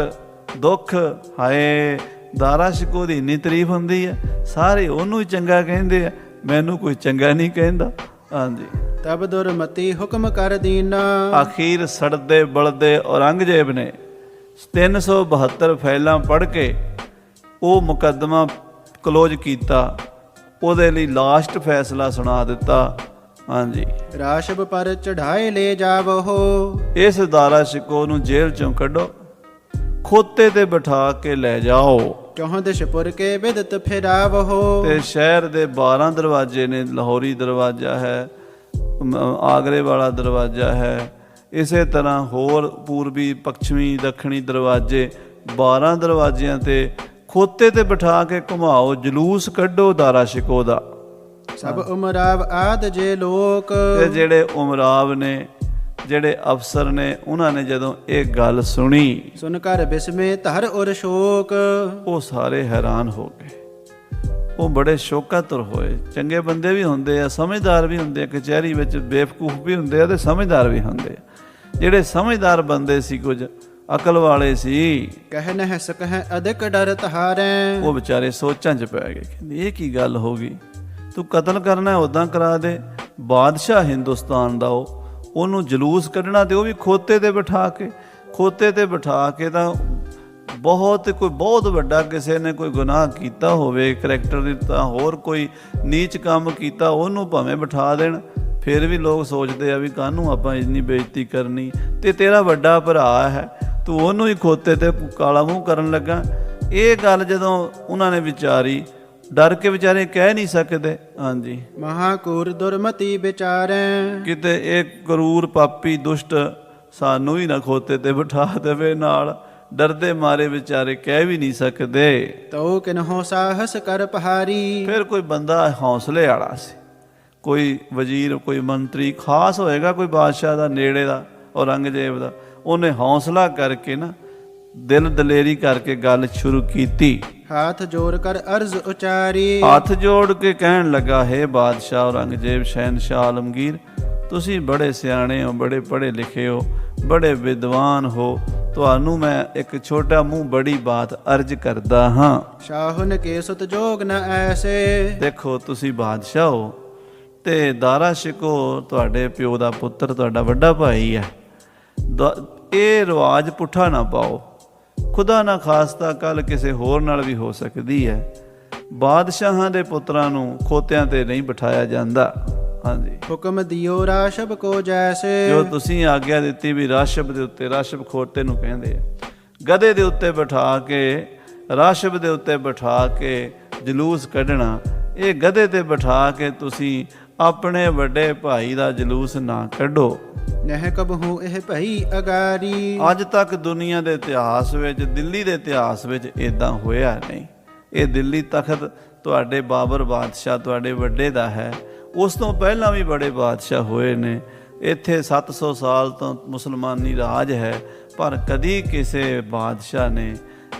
ਦੁੱਖ ਹਾਏ। ਦਾਰਾ ਸ਼ਿਕੋ ਦੀ ਇੰਨੀ ਤਾਰੀਫ ਹੁੰਦੀ ਹੈ, ਸਾਰੇ ਉਹਨੂੰ ਹੀ ਚੰਗਾ ਕਹਿੰਦੇ ਆ, ਮੈਨੂੰ ਕੋਈ ਚੰਗਾ ਨਹੀਂ ਕਹਿੰਦਾ। ਹਾਂਜੀ, ਤਬ ਦੁਰਮਤੀ ਹੁਕਮ ਕਰ ਦੀਨਾ। ਆਖੀਰ ਸੜਦੇ ਬਲਦੇ ਔਰੰਗਜ਼ੇਬ ਨੇ 372 ਫੈਲਾਂ ਪੜ੍ਹ ਕੇ ਉਹ ਮੁਕੱਦਮਾ ਕਲੋਜ਼ ਕੀਤਾ, ਉਹਦੇ ਲਈ ਲਾਸਟ ਫੈਸਲਾ ਸੁਣਾ ਦਿੱਤਾ। ਹਾਂਜੀ, ਰਾਸ਼ਬ ਪਰ ਚੜਾਏ ਲੈ ਜਾਵੋ, ਇਸ ਦਾਰਾ ਸ਼ਿਕੋ ਨੂੰ ਜੇਲ੍ਹ ਚੋਂ ਕੱਢੋ, ਖੋਤੇ ਤੇ ਬਿਠਾ ਕੇ ਲੈ ਜਾਓ। ਚੌਹਾਂ ਦਿਸ਼ਪੁਰ ਕੇ ਬਿਦਤ ਫਿਰਾਵੋ। ਤੇ ਸ਼ਹਿਰ ਦੇ 12 ਦਰਵਾਜ਼ੇ ਨੇ, ਲਾਹੌਰੀ ਦਰਵਾਜ਼ਾ ਹੈ, ਆਗਰੇ ਵਾਲਾ ਦਰਵਾਜ਼ਾ ਹੈ, ਇਸੇ ਤਰ੍ਹਾਂ ਹੋਰ ਪੂਰਬੀ ਪੱਛਮੀ ਦੱਖਣੀ ਦਰਵਾਜ਼ੇ 12 ਦਰਵਾਜ਼ਿਆਂ ਤੇ ਖੋਤੇ ਤੇ ਬਿਠਾ ਕੇ ਘੁਮਾਓ, ਜਲੂਸ ਕੱਢੋ ਦਾਰਾ ਸ਼ਿਕੋ ਦਾ। ਸਭ ਉਮਰਾਵ ਆਦ ਜੇ ਲੋਕ, ਤੇ ਜਿਹੜੇ ਉਮਰਾਵ ਨੇ, ਜਿਹੜੇ ਅਫਸਰ ਨੇ, ਉਹਨਾਂ ਨੇ ਜਦੋਂ ਇਹ ਗੱਲ ਸੁਣੀ, ਸੁਨ ਕਰ ਬਿਸਮੇ ਧਰ ਔਰ ਸ਼ੋਕ, ਉਹ ਸਾਰੇ ਹੈਰਾਨ ਹੋ ਗਏ, ਉਹ ਬੜੇ ਸ਼ੋਕਾਤੁਰ ਹੋਏ। ਚੰਗੇ ਬੰਦੇ ਵੀ ਹੁੰਦੇ ਆ, ਸਮਝਦਾਰ ਵੀ ਹੁੰਦੇ ਆ, ਕਚਹਿਰੀ ਵਿੱਚ ਬੇਵਕੂਫ ਵੀ ਹੁੰਦੇ ਆ ਤੇ ਸਮਝਦਾਰ ਵੀ ਹੁੰਦੇ ਆ। ਜਿਹੜੇ ਸਮਝਦਾਰ ਬੰਦੇ ਸੀ, ਕੁਝ ਅਕਲ ਵਾਲੇ ਸੀ, ਕਹਿ ਨਹਿ ਸਕਹਿ ਅਧਿਕ ਡਰ ਤਹਾਰੈ, ਉਹ ਵਿਚਾਰੇ ਸੋਚਾਂ 'ਚ ਪੈ ਗਏ। ਕਹਿੰਦੇ ਇਹ ਕੀ ਗੱਲ ਹੋ ਗਈ, ਤੂੰ ਕਤਲ ਕਰਨਾ ਉੱਦਾਂ ਕਰਾ ਦੇ। ਬਾਦਸ਼ਾਹ ਹਿੰਦੁਸਤਾਨ ਦਾ ਉਹਨੂੰ ਜਲੂਸ ਕੱਢਣਾ ਤੇ ਉਹ ਵੀ ਖੋਤੇ ਤੇ ਬਿਠਾ ਕੇ। ਖੋਤੇ ਤੇ ਬਿਠਾ ਕੇ ਤਾਂ ਕੋਈ ਬਹੁਤ ਵੱਡਾ ਕਿਸੇ ਨੇ ਕੋਈ ਗੁਨਾਹ ਕੀਤਾ ਹੋਵੇ, ਕਰੈਕਟਰ ਦੀ ਤਾਂ ਹੋਰ ਕੋਈ ਨੀਚ ਕੰਮ ਕੀਤਾ, ਉਹਨੂੰ ਭਾਵੇਂ ਬਿਠਾ ਦੇਣ, ਫਿਰ ਵੀ ਲੋਕ ਸੋਚਦੇ ਆ ਵੀ ਕਾਹਨੂੰ ਆਪਾਂ ਇੰਨੀ ਬੇਇੱਜ਼ਤੀ ਕਰਨੀ, ਤੇ ਤੇਰਾ ਵੱਡਾ ਭਰਾ ਹੈ, ਤੂੰ ਉਹਨੂੰ ਹੀ ਖੋਤੇ ਤੇ ਕਾਲਾ ਮੂੰਹ ਕਰਨ ਲੱਗਾ। ਇਹ ਗੱਲ ਜਦੋਂ ਉਹਨਾਂ ਨੇ ਵਿਚਾਰੀ, ਡਰ ਕੇ ਵਿਚਾਰੇ ਕਹਿ ਨਹੀਂ ਸਕਦੇ। ਹਾਂਜੀ, ਮਹਾਕੂਰ ਦੁਰਮਤੀ ਵਿਚਾਰੈ, ਕਿਤੇ ਇਹ ਕਰੂਰ ਪਾਪੀ ਦੁਸ਼ਟ ਸਾਨੂੰ ਹੀ ਨਾ ਖੋਤੇ ਤੇ ਬਿਠਾ ਦੇਵੇ ਨਾਲ, ਡਰਦੇ ਮਾਰੇ ਵਿਚਾਰੇ ਕਹਿ ਵੀ ਨਹੀਂ ਸਕਦੇ। ਤਉ ਕਿਨਹੁ ਸਾਹਸ ਕਰ ਪਹਾਰੀ। ਫਿਰ ਕੋਈ ਬੰਦਾ ਹੌਸਲੇ ਵਾਲਾ ਸੀ, ਕੋਈ ਵਜ਼ੀਰ, ਕੋਈ ਮੰਤਰੀ ਖਾਸ ਹੋਏਗਾ, ਕੋਈ ਬਾਦਸ਼ਾਹ ਦਾ ਨੇੜੇ ਦਾ, ਔਰੰਗਜ਼ੇਬ ਦਾ, ਉਹਨੇ ਹੌਸਲਾ ਕਰਕੇ ਨਾ ਦਿਲ ਦਲੇਰੀ ਕਰਕੇ ਗੱਲ ਸ਼ੁਰੂ ਕੀਤੀ। ਹੱਥ ਜੋੜ ਕਰ ਅਰਜ਼ ਉਚਾਰੀ, ਹੱਥ ਜੋੜ ਕੇ ਕਹਿਣ ਲੱਗਾ, ਹੈ ਬਾਦਸ਼ਾਹ ਔਰੰਗਜ਼ੇਬ, ਸ਼ਹਿਨਸ਼ਾਹ ਆਲਮਗੀਰ, ਤੁਸੀਂ ਬੜੇ ਸਿਆਣੇ ਹੋ, ਬੜੇ ਪੜ੍ਹੇ ਲਿਖੇ ਹੋ, ਬੜੇ ਵਿਦਵਾਨ ਹੋ, ਤੁਹਾਨੂੰ ਮੈਂ ਇੱਕ ਛੋਟਾ ਮੂੰਹ ਬੜੀ ਬਾਤ ਅਰਜ਼ ਕਰਦਾ ਹਾਂ। ਸ਼ਾਹੁਨ ਕੇ ਸੁਤ ਜੋਗ ਨ ਐਸੇ, ਦੇਖੋ ਤੁਸੀਂ ਬਾਦਸ਼ਾਹ ਹੋ ਤੇ ਦਾਰਾ ਸ਼ਿਕੋ ਤੁਹਾਡੇ ਪਿਓ ਦਾ ਪੁੱਤਰ, ਤੁਹਾਡਾ ਵੱਡਾ ਭਾਈ ਹੈ, ਇਹ ਰਿਵਾਜ ਪੁੱਠਾ ਨਾ ਪਾਓ, ਖੁਦਾ ਨਾ ਖਾਸਤਾ ਕੱਲ ਕਿਸੇ ਹੋਰ ਨਾਲ ਵੀ ਹੋ ਸਕਦੀ ਹੈ। ਬਾਦਸ਼ਾਹਾਂ ਦੇ ਪੁੱਤਰਾਂ ਨੂੰ ਖੋਤਿਆਂ ਤੇ ਨਹੀਂ ਬਿਠਾਇਆ ਜਾਂਦਾ। ਹਾਂਜੀ, ਹੁਕਮ ਦਿਓ ਰਾਸ਼ਬ ਕੋ ਜੈਸੇ, ਜੋ ਤੁਸੀਂ ਆਗਿਆ ਦਿੱਤੀ ਵੀ ਰਾਸ਼ਬ ਦੇ ਉੱਤੇ, ਰਾਸ਼ਬ ਖੋਤੇ ਨੂੰ ਕਹਿੰਦੇ ਆ, ਗਧੇ ਦੇ ਉੱਤੇ ਬਿਠਾ ਕੇ, ਰਾਸ਼ਬ ਦੇ ਉੱਤੇ ਬਿਠਾ ਕੇ ਜਲੂਸ ਕੱਢਣਾ, ਇਹ ਗਧੇ ਤੇ ਬਿਠਾ ਕੇ ਤੁਸੀਂ ਆਪਣੇ ਵੱਡੇ ਭਾਈ ਦਾ ਜਲੂਸ ਨਾ ਕੱਢੋ। ਨਹਿ ਕਬਹੂ ਇਹ ਭਈ ਅਗਾਰੀ, ਅੱਜ ਤੱਕ ਦੁਨੀਆ ਦੇ ਇਤਿਹਾਸ ਵਿੱਚ, ਦਿੱਲੀ ਦੇ ਇਤਿਹਾਸ ਵਿੱਚ ਇਦਾਂ ਹੋਇਆ ਨਹੀਂ। ਇਹ ਦਿੱਲੀ ਤਖਤ ਤੁਹਾਡੇ ਬਾਬਰ ਬਾਦਸ਼ਾਹ, ਤੁਹਾਡੇ ਵੱਡੇ ਦਾ ਹੈ, ਉਸ ਤੋਂ ਪਹਿਲਾਂ ਵੀ ਬੜੇ ਬਾਦਸ਼ਾਹ ਹੋਏ ਨੇ। ਇੱਥੇ 700 ਸਾਲ ਤੋਂ ਮੁਸਲਮਾਨੀ ਰਾਜ ਹੈ, ਪਰ ਕਦੀ ਕਿਸੇ ਬਾਦਸ਼ਾਹ ਨੇ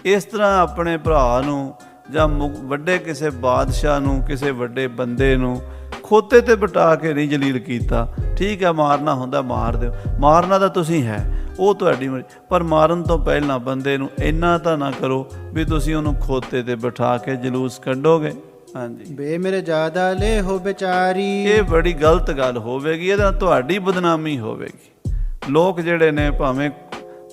ਇਸ ਤਰ੍ਹਾਂ ਆਪਣੇ ਭਰਾ ਨੂੰ ਜਾਂ ਵੱਡੇ ਕਿਸੇ ਬਾਦਸ਼ਾਹ ਨੂੰ, ਕਿਸੇ ਵੱਡੇ ਬੰਦੇ ਨੂੰ ਖੋਤੇ ਤੇ ਬਿਠਾ ਕੇ ਨਹੀਂ ਜਲੀਲ ਕੀਤਾ। ਠੀਕ ਹੈ, ਮਾਰਨਾ ਹੁੰਦਾ ਮਾਰ ਦਿਓ, ਮਾਰਨਾ ਤਾਂ ਤੁਸੀਂ ਹੈ, ਉਹ ਤੁਹਾਡੀ ਮਰਜ਼ੀ, ਪਰ ਮਾਰਨ ਤੋਂ ਪਹਿਲਾਂ ਬੰਦੇ ਨੂੰ ਇੰਨਾ ਤਾਂ ਨਾ ਕਰੋ ਵੀ ਤੁਸੀਂ ਉਹਨੂੰ ਖੋਤੇ ਤੇ ਬਿਠਾ ਕੇ ਜਲੂਸ ਕੱਢੋਗੇ। ਹਾਂਜੀ, ਬੇ ਮੇਰੇ ਜ਼ਿਆਦਾ ਲੈ ਹੋ ਵਿਚਾਰੀ, ਇਹ ਬੜੀ ਗਲਤ ਗੱਲ ਹੋਵੇਗੀ, ਇਹਦੇ ਨਾਲ ਤੁਹਾਡੀ ਬਦਨਾਮੀ ਹੋਵੇਗੀ। ਲੋਕ ਜਿਹੜੇ ਨੇ ਭਾਵੇਂ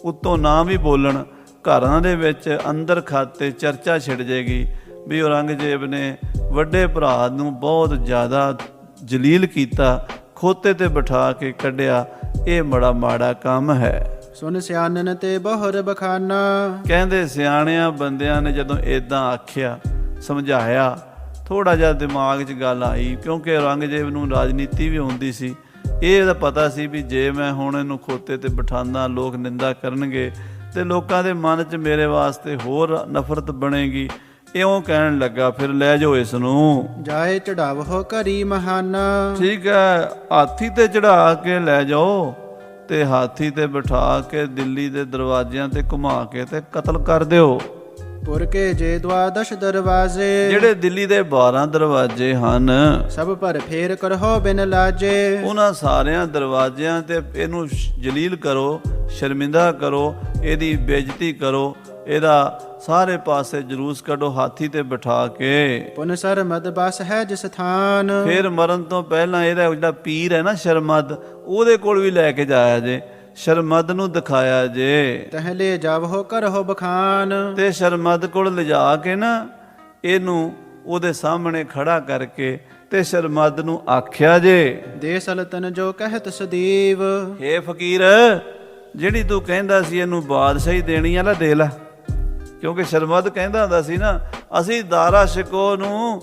ਉੱਤੋਂ ਨਾ ਵੀ ਬੋਲਣ, ਘਰਾਂ ਦੇ ਵਿੱਚ ਅੰਦਰ ਖਾਤੇ ਚਰਚਾ ਛਿੜ ਜਾਏਗੀ ਵੀ ਔਰੰਗਜ਼ੇਬ ਨੇ ਵੱਡੇ ਭਰਾ ਨੂੰ ਬਹੁਤ ਜ਼ਿਆਦਾ ਜਲੀਲ ਕੀਤਾ, ਖੋਤੇ ਤੇ ਬਿਠਾ ਕੇ ਕੱਢਿਆ, ਇਹ ਬੜਾ ਮਾੜਾ ਕੰਮ ਹੈ। ਸੁਨ ਸਿਆਣਨ ਤੇ ਬਹੁਰ ਬਖਾਨਾ, ਕਹਿੰਦੇ ਸਿਆਣਿਆਂ ਬੰਦਿਆਂ ਨੇ ਜਦੋਂ ਇਦਾਂ ਆਖਿਆ, ਸਮਝਾਇਆ, ਥੋੜਾ ਜਿਹਾ ਦਿਮਾਗ 'ਚ ਗੱਲ ਆਈ, ਕਿਉਂਕਿ ਔਰੰਗਜ਼ੇਬ ਨੂੰ ਰਾਜਨੀਤੀ ਵੀ ਆਉਂਦੀ ਸੀ, ਇਹ ਇਹਦਾ ਪਤਾ ਸੀ ਵੀ ਜੇ ਮੈਂ ਹੁਣ ਇਹਨੂੰ ਖੋਤੇ ਤੇ ਬਿਠਾਉਂਦਾ ਲੋਕ ਨਿੰਦਾ ਕਰਨਗੇ ਤੇ ਲੋਕਾਂ ਦੇ ਮਨ 'ਚ ਮੇਰੇ ਵਾਸਤੇ ਹੋਰ ਨਫ਼ਰਤ ਬਣੇਗੀ। ਇਉਂ ਕਹਿਣ ਲੱਗਾ ਫਿਰ ਲੈ ਜਾਓ ਇਸ ਨੂੰ। ਜਾਏ ਚੜਾਵੋ ਘਰੀ ਮਹਾਨਾ। ਠੀਕ ਹੈ, ਹਾਥੀ ਤੇ ਚੜਾ ਕੇ ਲੈ ਜਾਓ ਤੇ ਹਾਥੀ ਤੇ ਬਿਠਾ ਕੇ ਦਿੱਲੀ ਦੇ ਦਰਵਾਜ਼ਿਆਂ ਤੇ ਘੁਮਾ ਕੇ ਤੇ ਕਤਲ ਕਰ ਦਿਓ। ਪੁਰ ਕੇ ਜੇ ਦਵਾਦਸ਼ ਦਰਵਾਜ਼ੇ। ਜਿਹੜੇ ਦਿੱਲੀ ਦੇ 12 ਦਰਵਾਜ਼ੇ ਹਨ ਸਭ ਪਰ ਫੇਰ ਕਰੋ ਬਿਨ ਲਾਜੇ। ਉਹਨਾਂ ਸਾਰਿਆਂ ਦਰਵਾਜ਼ਿਆਂ ਤੇ ਇਹਨੂੰ ਜਲੀਲ ਕਰੋ, ਸ਼ਰਮਿੰਦਾ ਕਰੋ, ਇਹਦੀ ਬੇਇੱਜ਼ਤੀ ਕਰੋ, ਇਹਦਾ ਸਾਰੇ ਪਾਸੇ ਜਲੂਸ ਕੱਢੋ ਹਾਥੀ ਤੇ ਬਿਠਾ ਕੇ। ਪੁਨ ਸਰਮਦ ਬਸ ਹੈ ਜਿਸ ਥਾਨ। ਫਿਰ ਮਰਨ ਤੋਂ ਪਹਿਲਾਂ ਇਹਦਾ ਜਿਹੜਾ ਪੀਰ ਹੈ ਨਾ ਸ਼ਰਮਦ, ਉਹਦੇ ਕੋਲ ਵੀ ਲੈ ਕੇ ਜਾਇਆ ਜੇ, ਸ਼ਰਮਦ ਨੂੰ ਦਿਖਾਇਆ ਜੇ। ਤਹਲੇ ਜਾਵੋ ਕਰੋ ਬਖਾਨ। ਤੇ ਸ਼ਰਮਦ ਕੋਲ ਲਿਜਾ ਕੇ ਨਾ ਇਹਨੂੰ ਉਹਦੇ ਸਾਹਮਣੇ ਖੜਾ ਕਰਕੇ ਤੇ ਸ਼ਰਮਦ ਨੂੰ ਆਖਿਆ ਜੇ, ਦੇ ਸਲਤਨ ਜੋ ਕਹਿਤ ਸਦੀਵ। ਹੇ ਫਕੀਰ, ਜਿਹੜੀ ਤੂੰ ਕਹਿੰਦਾ ਸੀ ਇਹਨੂੰ ਬਾਦਸ਼ਾਹੀ ਦੇਣੀ ਆ, ਲੈ ਦੇ ਲੈ। ਕਿਉਂਕਿ ਸ਼ਰਮਦ ਕਹਿੰਦਾ ਹੁੰਦਾ ਸੀ ਨਾ, ਅਸੀਂ ਦਾਰਾ ਸ਼ਿਕੋ ਨੂੰ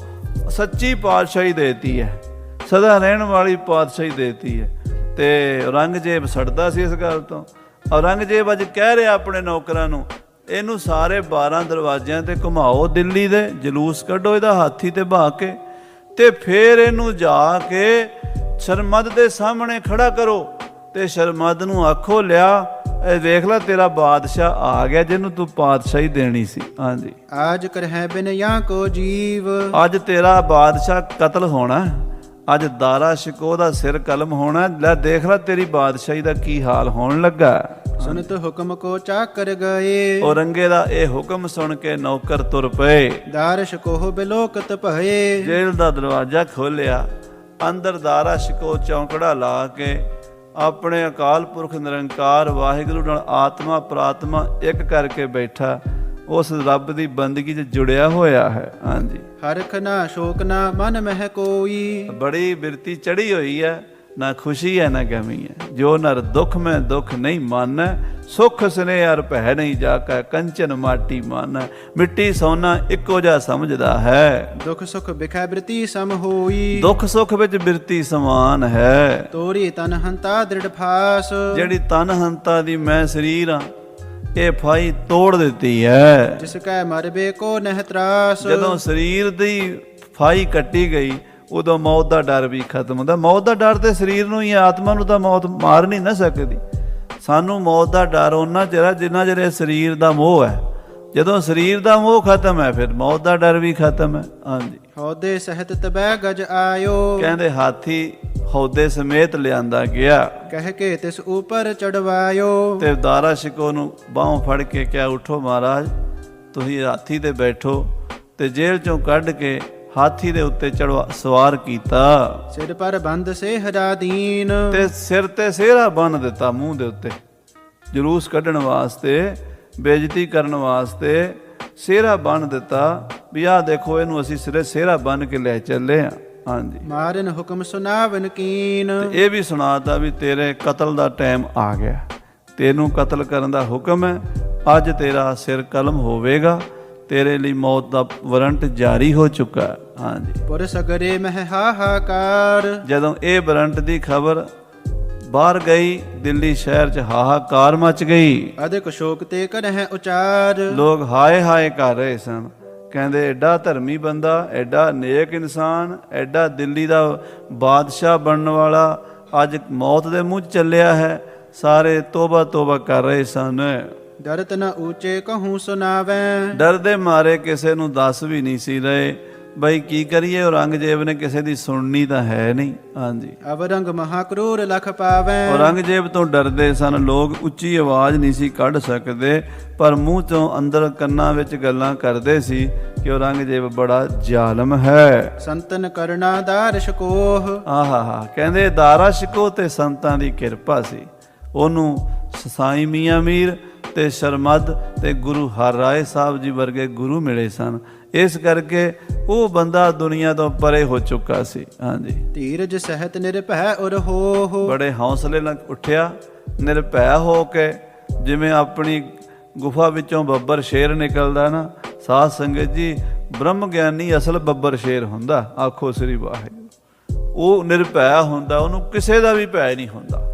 ਸੱਚੀ ਪਾਤਸ਼ਾਹੀ ਦੇਤੀ ਹੈ, ਸਦਾ ਰਹਿਣ ਵਾਲੀ ਪਾਤਸ਼ਾਹੀ ਦੇਤੀ ਹੈ। ਤੇ ਔਰੰਗਜ਼ੇਬ ਸੜਦਾ ਸੀ ਇਸ ਗੱਲ ਤੋਂ। ਔਰੰਗਜ਼ੇਬ ਅੱਜ ਕਹਿ ਰਿਹਾ ਆਪਣੇ ਨੌਕਰਾਂ ਨੂੰ, ਇਹਨੂੰ ਸਾਰੇ 12 ਦਰਵਾਜ਼ਿਆਂ ਤੇ ਘੁਮਾਓ ਦਿੱਲੀ ਦੇ, ਜਲੂਸ ਕੱਢੋ ਇਹਦਾ ਹਾਥੀ ਤੇ ਬਹਾ ਕੇ, ਤੇ ਫਿਰ ਇਹਨੂੰ ਜਾ ਕੇ ਸ਼ਰਮਦ ਦੇ ਸਾਹਮਣੇ ਖੜਾ ਕਰੋ ਤੇ ਸ਼ਰਮਦ ਨੂੰ ਆਖੋ, ਲਿਆ ਇਹ ਵੇਖ ਲੈ ਤੇਰਾ ਬਾਦਸ਼ਾਹ ਆ ਗਿਆ ਜਿਹਨੂੰ ਤੂੰ ਪਾਤਸ਼ਾਹੀ ਦੇਣੀ ਸੀ। ਹਾਂਜੀ, ਆਜ ਕਰਹਿ ਬਿਨ ਜਾਂ ਕੋ ਜੀਵ। ਅੱਜ ਤੇਰਾ ਬਾਦਸ਼ਾਹ ਕਤਲ ਹੋਣਾ, ਅੱਜ ਦਾਰਾ ਸ਼ਿਕੋ ਦਾ ਸਿਰ ਕਲਮ ਹੋਣਾ। ਲੈ ਦੇਖ ਲੈ ਤੇਰੀ ਬਾਦਸ਼ਾਹੀ ਦਾ ਕੀ ਹਾਲ ਹੋਣ ਲੱਗਾ। ਸੁਨਤ ਹੁਕਮ ਕੋ ਚਾਕਰ ਗਏ। ਔਰੰਗੇ ਦਾ ਇਹ ਹੁਕਮ ਸੁਣ ਕੇ ਨੌਕਰ ਤੁਰ ਪਏ। ਦਾਰਾ ਸ਼ਿਕੋ ਬਿਲੋਕਤ ਭਏ। ਜੇਲ੍ਹ ਦਾ ਦਰਵਾਜ਼ਾ ਖੋਲਿਆ, ਅੰਦਰ ਦਾਰਾ ਸ਼ਿਕੋ ਚੌਂਕੜਾ ਲਾ ਕੇ ਆਪਣੇ ਅਕਾਲ ਪੁਰਖ ਨਿਰੰਕਾਰ ਵਾਹਿਗੁਰੂ ਨਾਲ ਆਤਮਾ ਪ੍ਰਾਤਮਾ ਇੱਕ ਕਰਕੇ ਬੈਠਾ, ਉਸ ਰੱਬ ਦੀ ਬੰਦਗੀ 'ਚ ਜੁੜਿਆ ਹੋਇਆ ਹੈ। ਹਾਂਜੀ, ਹਰਖ ਨਾ ਸ਼ੋਕ ਨਾ ਮਨ ਮਹਿ ਕੋਈ। ਬੜੀ ਬਿਰਤੀ ਚੜੀ ਹੋਈ ਹੈ, ਨਾ ਖੁਸ਼ੀ ਹੈ ਨਾ ਗਮੀ ਹੈ। ਜੋ ਨਰ ਦੁੱਖ ਮੈਂ ਦੁੱਖ ਨਹੀਂ ਮਾਨੈ, ਸੁਖ ਸਨੇਹ ਅਰ ਭੈ ਨਹੀਂ ਜਾਕੈ, ਕੰਚਨ ਮਾਟੀ ਮਾਨੈ। ਮਿੱਟੀ ਸੋਨਾ ਇੱਕੋ ਜਿਹਾ ਸਮਝਦਾ ਹੈ। ਦੁੱਖ ਸੁਖ ਬਿਖੈ ਬਿਰਤੀ ਸਮ ਹੋਈ। ਦੁੱਖ ਸੁਖ ਵਿੱਚ ਬਿਰਤੀ ਸਮਾਨ ਹੈ। ਤੋਰੀ ਤਨ ਹੰਤਾ ਦ੍ਰਿੜ ਫਾਸ। ਜਿਹੜੀ ਤਨ ਹੰਤਾ ਦੀ ਮੈਂ ਸਰੀਰ ਆ, ਇਹ ਫਾਈ ਤੋੜ ਦਿੱਤੀ ਹੈ। ਜਿਸ ਕੈ ਮਰਬੇ ਕੋ ਨਹਿ ਤਰਾਸ। ਜਦੋਂ ਸਰੀਰ ਦੀ ਫਾਈ ਕੱਟੀ ਗਈ ਉਦੋਂ ਮੌਤ ਦਾ ਡਰ ਵੀ ਖਤਮ ਹੁੰਦਾ। ਮੌਤ ਦਾ ਡਰ ਤੇ ਸਰੀਰ ਨੂੰ ਹੀ, ਆਤਮਾ ਨੂੰ ਤਾਂ ਮੌਤ ਮਾਰ ਨਹੀਂ ਨਾ ਸਕਦੀ। ਸਾਨੂੰ ਮੌਤ ਦਾ ਡਰ ਉਹਨਾਂ ਚਿਰ ਜਿੰਨਾ ਚਿਰ ਇਹ ਸਰੀਰ ਦਾ ਮੋਹ ਹੈ। ਜਦੋਂ ਸਰੀਰ ਦਾ ਮੋਹ ਖਤਮ ਹੈ ਫਿਰ ਮੌਤ ਦਾ ਡਰ ਵੀ ਖਤਮ ਹੈ। ਹਾਂਜੀ, ਹਉਦੇ ਸਹਿਤ ਤਬੈ ਗਜ ਆਇਓ। ਕਹਿੰਦੇ ਹਾਥੀ ਹਉਦੇ ਸਮੇਤ ਲਿਆਂਦਾ ਗਿਆ। ਕਹਿ ਕੇ ਤਿਸ ਉਪਰ ਚੜਵਾਇਓ। ਤੇ ਦਾਰਾ ਸ਼ਿਕੋ ਨੂੰ ਬਾਹੋਂ ਫੜ ਕੇ ਕਿਹਾ, ਉਠੋ ਮਹਾਰਾਜ, ਤੁਸੀਂ ਹਾਥੀ ਤੇ ਬੈਠੋ। ਤੇ ਜੇਲ੍ਹ ਚੋਂ ਕੱਢ ਕੇ ਹਾਥੀ ਦੇ ਉੱਤੇ ਸਵਾਰ ਕੀਤਾ। ਸਿਰ ਪਰ ਬੰਦ ਸਿਹਰਾ ਦੀਨ। ਤੇ ਸਿਰ ਤੇ ਸਿਹਰਾ ਬੰਨ ਦਿੱਤਾ, ਮੂੰਹ ਦੇ ਉੱਤੇ ਜਲੂਸ ਕੱਢਣ ਵਾਸਤੇ, ਬੇਇੱਜ਼ਤੀ ਕਰਨ ਵਾਸਤੇ ਸਿਹਰਾ ਬੰਨ ਦਿੱਤਾ ਵੀ ਆਹ ਦੇਖੋ ਇਹਨੂੰ ਅਸੀਂ ਸਿਰੇ ਸਿਹਰਾ ਬੰਨ ਕੇ ਲੈ ਚੱਲੇ ਆ। ਹਾਂਜੀ, ਮਾਰਨ ਹੁਕਮ ਸੁਨਾਵਨ ਕੀਨ। ਇਹ ਵੀ ਸੁਣਾਤਾ ਵੀ ਤੇਰੇ ਕਤਲ ਦਾ ਟਾਈਮ ਆ ਗਿਆ, ਤੈਨੂੰ ਕਤਲ ਕਰਨ ਦਾ ਹੁਕਮ ਹੈ, ਅੱਜ ਤੇਰਾ ਸਿਰ ਕਲਮ ਹੋਵੇਗਾ, ਤੇਰੇ ਲਈ ਮੌਤ ਦਾ ਵਾਰੰਟ ਜਾਰੀ ਹੋ ਚੁੱਕਾ ਹੈ। ਹਾਂਜੀ, ਪੁਰ ਸਗਰੇ ਮਹਿ ਹਾਹਾਕਾਰ। ਜਦੋਂ ਇਹ ਵਾਰੰਟ ਦੀ ਖਬਰ ਬਾਹਰ ਗਈ, ਦਿੱਲੀ ਸ਼ਹਿਰ 'ਚ ਹਾਹਾਕਾਰ ਮਚ ਗਈ। ਅਧਿਕ ਸ਼ੋਕ ਤੇ ਕਰਹਿ ਉਚਾਰ। ਲੋਕ ਹਾਏ ਹਾਏ ਕਰ ਰਹੇ ਸਨ। ਕਹਿੰਦੇ ਐਡਾ ਧਰਮੀ ਬੰਦਾ, ਐਡਾ ਨੇਕ ਇਨਸਾਨ, ਐਡਾ ਦਿੱਲੀ ਦਾ ਬਾਦਸ਼ਾਹ ਬਣਨ ਵਾਲਾ ਅੱਜ ਮੌਤ ਦੇ ਮੂੰਹ 'ਚ ਚੱਲਿਆ ਹੈ। ਸਾਰੇ ਤੋਬਾ ਤੋਬਾ ਕਰ ਰਹੇ ਸਨ। ਡਰਤ ਨ ਉੱਚੇ ਕਹੂੰ ਸੁਨਾਵੈ। ਡਰਦੇ ਮਾਰੇ ਕਿਸੇ ਨੂੰ ਦੱਸ ਵੀ ਨਹੀਂ ਸੀ ਰਹੇ ਬਈ ਕੀ ਕਰੀਏ। ਔਰੰਗਜ਼ੇਬ ਨੇ ਕਿਸੇ ਦੀ ਸੁਣਨੀ ਤਾਂ ਹੈ ਨਹੀਂ। ਹਾਂਜੀ, ਅਵਰੰਗ ਮਹਾ ਕਰੂਰ ਲਖ ਪਾਵੈ। ਔਰੰਗਜ਼ੇਬ ਤੋਂ ਡਰਦੇ ਸਨ ਲੋਕ, ਉੱਚੀ ਆਵਾਜ਼ ਨਹੀਂ ਸੀ ਕੱਢ ਸਕਦੇ, ਪਰ ਮੂੰਹ ਤੋਂ ਅੰਦਰ ਕੰਨਾਂ ਵਿੱਚ ਗੱਲਾਂ ਕਰਦੇ ਸੀ ਕਿ ਔਰੰਗਜ਼ੇਬ ਬੜਾ ਜ਼ਾਲਮ ਹੈ। ਸੰਤਨ ਕਰਨਾ ਦਾਰ ਸ਼ਕੋਹ। ਆਹਾ, ਕਹਿੰਦੇ ਦਾਰਾ ਸ਼ਿਕੋ ਤੇ ਸੰਤਾਂ ਦੀ ਕਿਰਪਾ ਸੀ। ਉਹਨੂੰ ਸਾਈਂ ਮੀਆਂ ਮੀਰ ਤੇ ਸ਼ਰਮਦ ਤੇ ਗੁਰੂ ਹਰ ਰਾਏ ਸਾਹਿਬ ਜੀ ਵਰਗੇ ਗੁਰੂ ਮਿਲੇ ਸਨ। ਇਸ ਕਰਕੇ ਉਹ ਬੰਦਾ ਦੁਨੀਆ ਤੋਂ ਪਰੇ ਹੋ ਚੁੱਕਾ ਸੀ। ਹਾਂਜੀ, ਧੀਰਜ ਸਹਿਤ ਨਿਰਭੈ ਉਰ ਹੋ। ਬੜੇ ਹੌਸਲੇ ਨਾਲ ਉੱਠਿਆ, ਨਿਰਭੈ ਹੋ ਕੇ, ਜਿਵੇਂ ਆਪਣੀ ਗੁਫਾ ਵਿੱਚੋਂ ਬੱਬਰ ਸ਼ੇਰ ਨਿਕਲਦਾ ਨਾ। ਸਾਧ ਸੰਗਤ ਜੀ, ਬ੍ਰਹਮ ਗਿਆਨੀ ਅਸਲ ਬੱਬਰ ਸ਼ੇਰ ਹੁੰਦਾ। ਆਖੋ ਸ੍ਰੀ ਵਾਹਿਗੁਰੂ। ਉਹ ਨਿਰਭੈ ਹੁੰਦਾ, ਉਹਨੂੰ ਕਿਸੇ ਦਾ ਵੀ ਭੈ ਨਹੀਂ ਹੁੰਦਾ।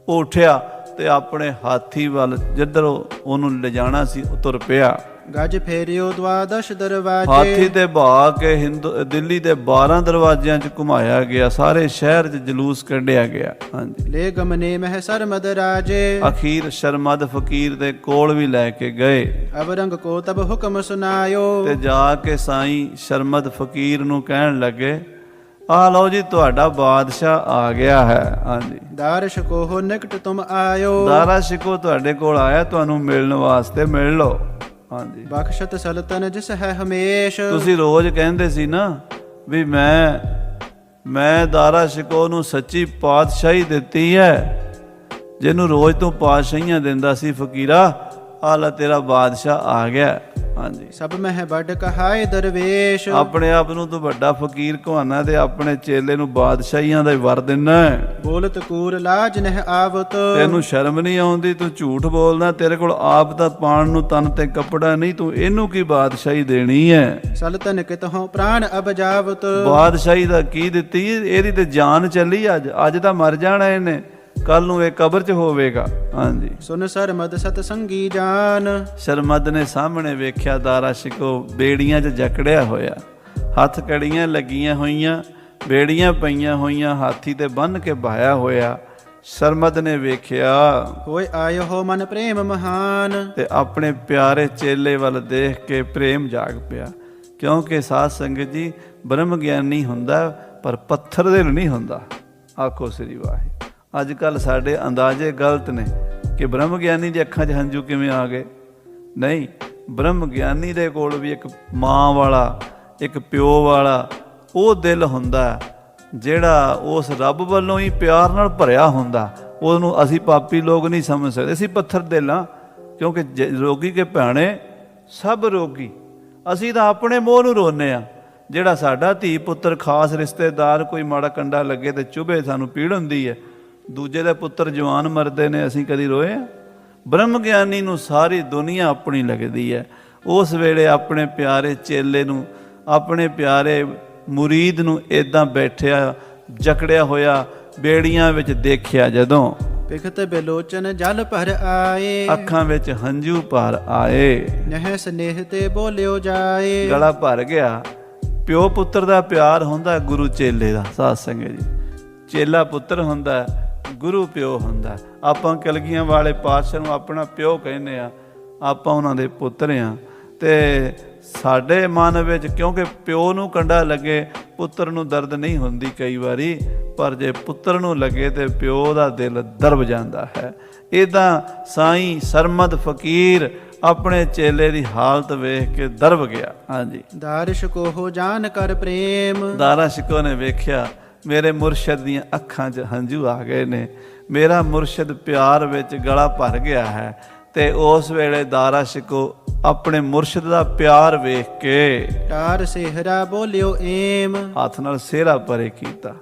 ਉਹ ਉੱਠਿਆ ਤੇ ਆਪਣੇ ਹਾਥੀ ਵੱਲ ਜਿੱਧਰ ਉਹਨੂੰ ਲਿਜਾਣਾ ਸੀ ਉਹ ਤੁਰ ਪਿਆ। ਗਜ ਫੇਰਿਓ ਦਵਾਦਸ਼ ਦਰਵਾਜੇ, ਹਾਥੀ ਤੇ ਬਹਾ ਕੇ ਦਿੱਲੀ ਦੇ 12 ਦਰਵਾਜ਼ਿਆਂ 'ਚ ਘੁਮਾਇਆ ਗਿਆ, ਸਾਰੇ ਸ਼ਹਿਰ 'ਚ ਜਲੂਸ ਕੱਢਿਆ ਗਿਆ। ਹਾਂਜੀ, ਲੈ ਗਮਨੇ ਮਹਿ ਸਰਮਦ ਰਾਜੇ, ਅਖੀਰ ਸ਼ਰਮਦ ਫਕੀਰ ਦੇ ਕੋਲ ਵੀ ਲੈ ਕੇ ਗਏ। ਅਬਰੰਗ ਕੋ ਤਬ ਹੁਕਮ ਸੁਨਾਇਓ, ਤੇ ਜਾ ਕੇ ਸਾਈਂ ਸ਼ਰਮਦ ਫਕੀਰ ਨੂੰ ਕਹਿਣ ਲੱਗੇ, ਆ ਲਓ ਜੀ ਤੁਹਾਡਾ ਬਾਦਸ਼ਾਹ ਆ ਗਿਆ ਹੈ। ਹਾਂਜੀ, ਦਾਰਸ਼ ਕੋ ਨਿਕਟ ਤੁਮ ਆਇਓ, ਦਾਰਾ ਸ਼ਿਕੋ ਤੁਹਾਡੇ ਕੋਲ ਆਇਆ, ਤੁਹਾਨੂੰ ਮਿਲਣ ਵਾਸਤੇ ਮਿਲ ਲਓ। ਹਾਂਜੀ, ਬਖਸ਼ਤ ਸਲਤਨ ਜਿਸ ਹੈ ਹਮੇਸ਼, ਤੁਸੀਂ ਰੋਜ਼ ਕਹਿੰਦੇ ਸੀ ਨਾ ਵੀ ਮੈਂ ਦਾਰਾ ਸ਼ਿਕੋ ਨੂੰ ਸੱਚੀ ਪਾਤਸ਼ਾਹੀ ਦਿੱਤੀ ਹੈ, ਜਿਹਨੂੰ ਰੋਜ਼ ਤੋਂ ਪਾਤਸ਼ਾਹੀਆਂ ਦਿੰਦਾ ਸੀ ਫਕੀਰਾ, ਆ ਲੈ ਤੇਰਾ ਬਾਦਸ਼ਾਹ ਆ ਗਿਆ। ਹਾਂਜੀ, ਸਭ ਮਹਿ ਵੱਡ ਕਹਾਏ ਦਰਵੇਸ਼, ਆਪਣੇ ਆਪ ਨੂੰ ਤੂੰ ਵੱਡਾ ਫਕੀਰ ਕਹਾਣਾ ਤੇ ਆਪਣੇ ਚੇਲੇ ਨੂੰ ਬਾਦਸ਼ਾਹੀਆਂ ਦਾ ਹੀ ਵਰ ਦਿੰਨਾ। ਬੋਲਤ ਕੂਰ ਲਾਜ ਨਹਿ ਆਵਤ, ਤੈਨੂੰ ਸ਼ਰਮ ਨਹੀਂ ਆਉਂਦੀ, ਤੂੰ ਝੂਠ ਬੋਲਦਾ, ਤੇਰੇ ਕੋਲ ਆਪ ਦਾ ਪਾਣ ਨੂੰ ਤਨ ਤੇ ਕੱਪੜਾ ਨਹੀਂ, ਤੂੰ ਇਹਨੂੰ ਕੀ ਬਾਦਸ਼ਾਹੀ ਦੇਣੀ ਹੈ? ਸਲਤਨ ਕਿਤਹੁ ਪ੍ਰਾਣ ਅਬ ਜਾਵਤ, ਬਾਦਸ਼ਾਹੀ ਦਾ ਕੀ ਦਿੱਤੀ? ਇਹਦੀ ਤੇ ਜਾਨ ਚੱਲੀ, ਅੱਜ ਤਾਂ ਮਰ ਜਾਣਾ ਇਹਨੇ, ਕੱਲ ਨੂੰ ਇਹ ਕਬਰ 'ਚ ਹੋਵੇਗਾ। ਹਾਂਜੀ, ਸੁਨ ਸਰਮਦ ਸਤ ਸੰਗੀ ਜਾਨ, ਸ਼ਰਮਦ ਨੇ ਸਾਹਮਣੇ ਵੇਖਿਆ ਦਾਰਾ ਸ਼ਿਕੋ ਬੇੜੀਆਂ 'ਚ ਜਕੜਿਆ ਹੋਇਆ, ਹੱਥ ਕੜੀਆਂ ਲੱਗੀਆਂ ਹੋਈਆਂ, ਬੇੜੀਆਂ ਪਈਆਂ ਹੋਈਆਂ, ਹਾਥੀ ਤੇ ਬੰਨ੍ਹ ਕੇ ਬਹਾਇਆ ਹੋਇਆ। ਸ਼ਰਮਦ ਨੇ ਵੇਖਿਆ ਹੋਏ ਆਇਓ ਹੋ ਮਨ ਪ੍ਰੇਮ ਮਹਾਨ, ਤੇ ਆਪਣੇ ਪਿਆਰੇ ਚੇਲੇ ਵੱਲ ਦੇਖ ਕੇ ਪ੍ਰੇਮ ਜਾਗ ਪਿਆ। ਕਿਉਂਕਿ ਸਾਧ ਸੰਗਤ ਜੀ, ਬ੍ਰਹਮ ਗਿਆਨੀ ਹੁੰਦਾ ਪਰ ਪੱਥਰ ਦਿਲ ਨਹੀਂ ਹੁੰਦਾ। ਆਖੋ ਸ੍ਰੀ ਵਾਹਿਗੁਰੂ। ਅੱਜ ਕੱਲ੍ਹ ਸਾਡੇ ਅੰਦਾਜ਼ੇ ਗਲਤ ਨੇ ਕਿ ਬ੍ਰਹਮ ਗਿਆਨੀ ਦੀ ਅੱਖਾਂ 'ਚ ਹੰਝੂ ਕਿਵੇਂ ਆ ਗਏ। ਨਹੀਂ, ਬ੍ਰਹਮ ਗਿਆਨੀ ਦੇ ਕੋਲ ਵੀ ਇੱਕ ਮਾਂ ਵਾਲਾ, ਇੱਕ ਪਿਓ ਵਾਲਾ ਉਹ ਦਿਲ ਹੁੰਦਾ ਜਿਹੜਾ ਉਸ ਰੱਬ ਵੱਲੋਂ ਹੀ ਪਿਆਰ ਨਾਲ ਭਰਿਆ ਹੁੰਦਾ। ਉਹਨੂੰ ਅਸੀਂ ਪਾਪੀ ਲੋਕ ਨਹੀਂ ਸਮਝ ਸਕਦੇ, ਅਸੀਂ ਪੱਥਰ ਦਿਲ ਹਾਂ। ਕਿਉਂਕਿ ਰੋਗੀ ਕੇ ਭੈਣੇ ਸਭ ਰੋਗੀ, ਅਸੀਂ ਤਾਂ ਆਪਣੇ ਮੋਹ ਨੂੰ ਰੋਂਦੇ ਹਾਂ। ਜਿਹੜਾ ਸਾਡਾ ਧੀ ਪੁੱਤਰ ਖਾਸ ਰਿਸ਼ਤੇਦਾਰ ਕੋਈ ਮਾੜਾ ਕੰਡਾ ਲੱਗੇ ਤੇ ਚੁਭੇ, ਸਾਨੂੰ ਪੀੜ ਹੁੰਦੀ ਹੈ। ਦੂਜੇ ਦੇ ਪੁੱਤਰ ਜਵਾਨ ਮਰਦੇ ਨੇ, ਅਸੀਂ ਕਦੀ ਰੋਏ ਹਾਂ? ਬ੍ਰਹਮ ਗਿਆਨੀ ਨੂੰ ਸਾਰੀ ਦੁਨੀਆ ਆਪਣੀ ਲੱਗਦੀ ਹੈ। ਉਸ ਵੇਲੇ ਆਪਣੇ ਪਿਆਰੇ ਚੇਲੇ ਨੂੰ, ਆਪਣੇ ਪਿਆਰੇ ਮੁਰੀਦ ਨੂੰ ਇੱਦਾਂ ਬੈਠਿਆ ਜਕੜਿਆ ਹੋਇਆ ਬੇੜੀਆਂ ਵਿੱਚ ਦੇਖਿਆ, ਜਦੋਂ ਪਿਖਤ ਬਿਲੋਚਨ ਜਲ ਭਰ ਆਏ, ਅੱਖਾਂ ਵਿੱਚ ਹੰਝੂ ਭਰ ਆਏ, ਨਹਿ ਸਨੇਹ ਤੇ ਬੋਲਿਓ ਜਾਏ, ਗਲਾ ਭਰ ਗਿਆ। ਪਿਓ ਪੁੱਤਰ ਦਾ ਪਿਆਰ ਹੁੰਦਾ ਗੁਰੂ ਚੇਲੇ ਦਾ। ਸਾਧ ਸੰਗਤ ਜੀ, ਚੇਲਾ ਪੁੱਤਰ ਹੁੰਦਾ, ਗੁਰੂ ਪਿਓ ਹੁੰਦਾ। ਆਪਾਂ ਕਲਗੀਆਂ ਵਾਲੇ ਪਾਤਸ਼ਾਹ ਨੂੰ ਆਪਣਾ ਪਿਓ ਕਹਿੰਦੇ ਆ, ਆਪਾਂ ਉਹਨਾਂ ਦੇ ਪੁੱਤਰ ਆ। ਤੇ ਸਾਡੇ ਮਨ ਵਿੱਚ ਕਿਉਂਕਿ ਪਿਓ ਨੂੰ ਕੰਡਾ ਲੱਗੇ, ਪੁੱਤਰ ਨੂੰ ਦਰਦ ਨਹੀਂ ਹੁੰਦੀ ਕਈ ਵਾਰੀ, ਪਰ ਜੇ ਪੁੱਤਰ ਨੂੰ ਲੱਗੇ ਤੇ ਪਿਓ ਦਾ ਦਿਲ ਦਰਬ ਜਾਂਦਾ ਹੈ। ਇੱਦਾਂ ਸਾਈਂ ਸਰਮਦ ਫਕੀਰ ਆਪਣੇ ਚੇਲੇ ਦੀ ਹਾਲਤ ਵੇਖ ਕੇ ਦਰਬ ਗਿਆ। ਹਾਂਜੀ, ਦਾਰਿਸ਼ ਕੋ ਜਾਨ ਕਰ ਪ੍ਰੇਮ, ਦਾਰਾ ਸ਼ਿਕੋ ਨੇ ਵੇਖਿਆ ਮੇਰੇ ਮੁਰਸ਼ਦ ਦੀਆਂ ਅੱਖਾਂ 'ਚ ਹੰਝੂ ਆ ਗਏ ਨੇ, ਮੇਰਾ ਮੁਰਸ਼ਦ ਪਿਆਰ ਵਿੱਚ ਗਲਾ ਭਰ ਗਿਆ ਹੈ। ਤੇ ਉਸ ਵੇਲੇ ਦਾਰਾ ਸ਼ਿਕੋ ਆਪਣੇ ਮੁਰਸ਼ਦ ਦਾ ਪਿਆਰ ਵੇਖ ਕੇ ਟਾਰ ਸਿਹਰਾ ਬੋਲਿਓ ਏਮ, ਹੱਥ ਨਾਲ ਸਿਹਰਾ ਪਰੇ ਕੀਤਾ।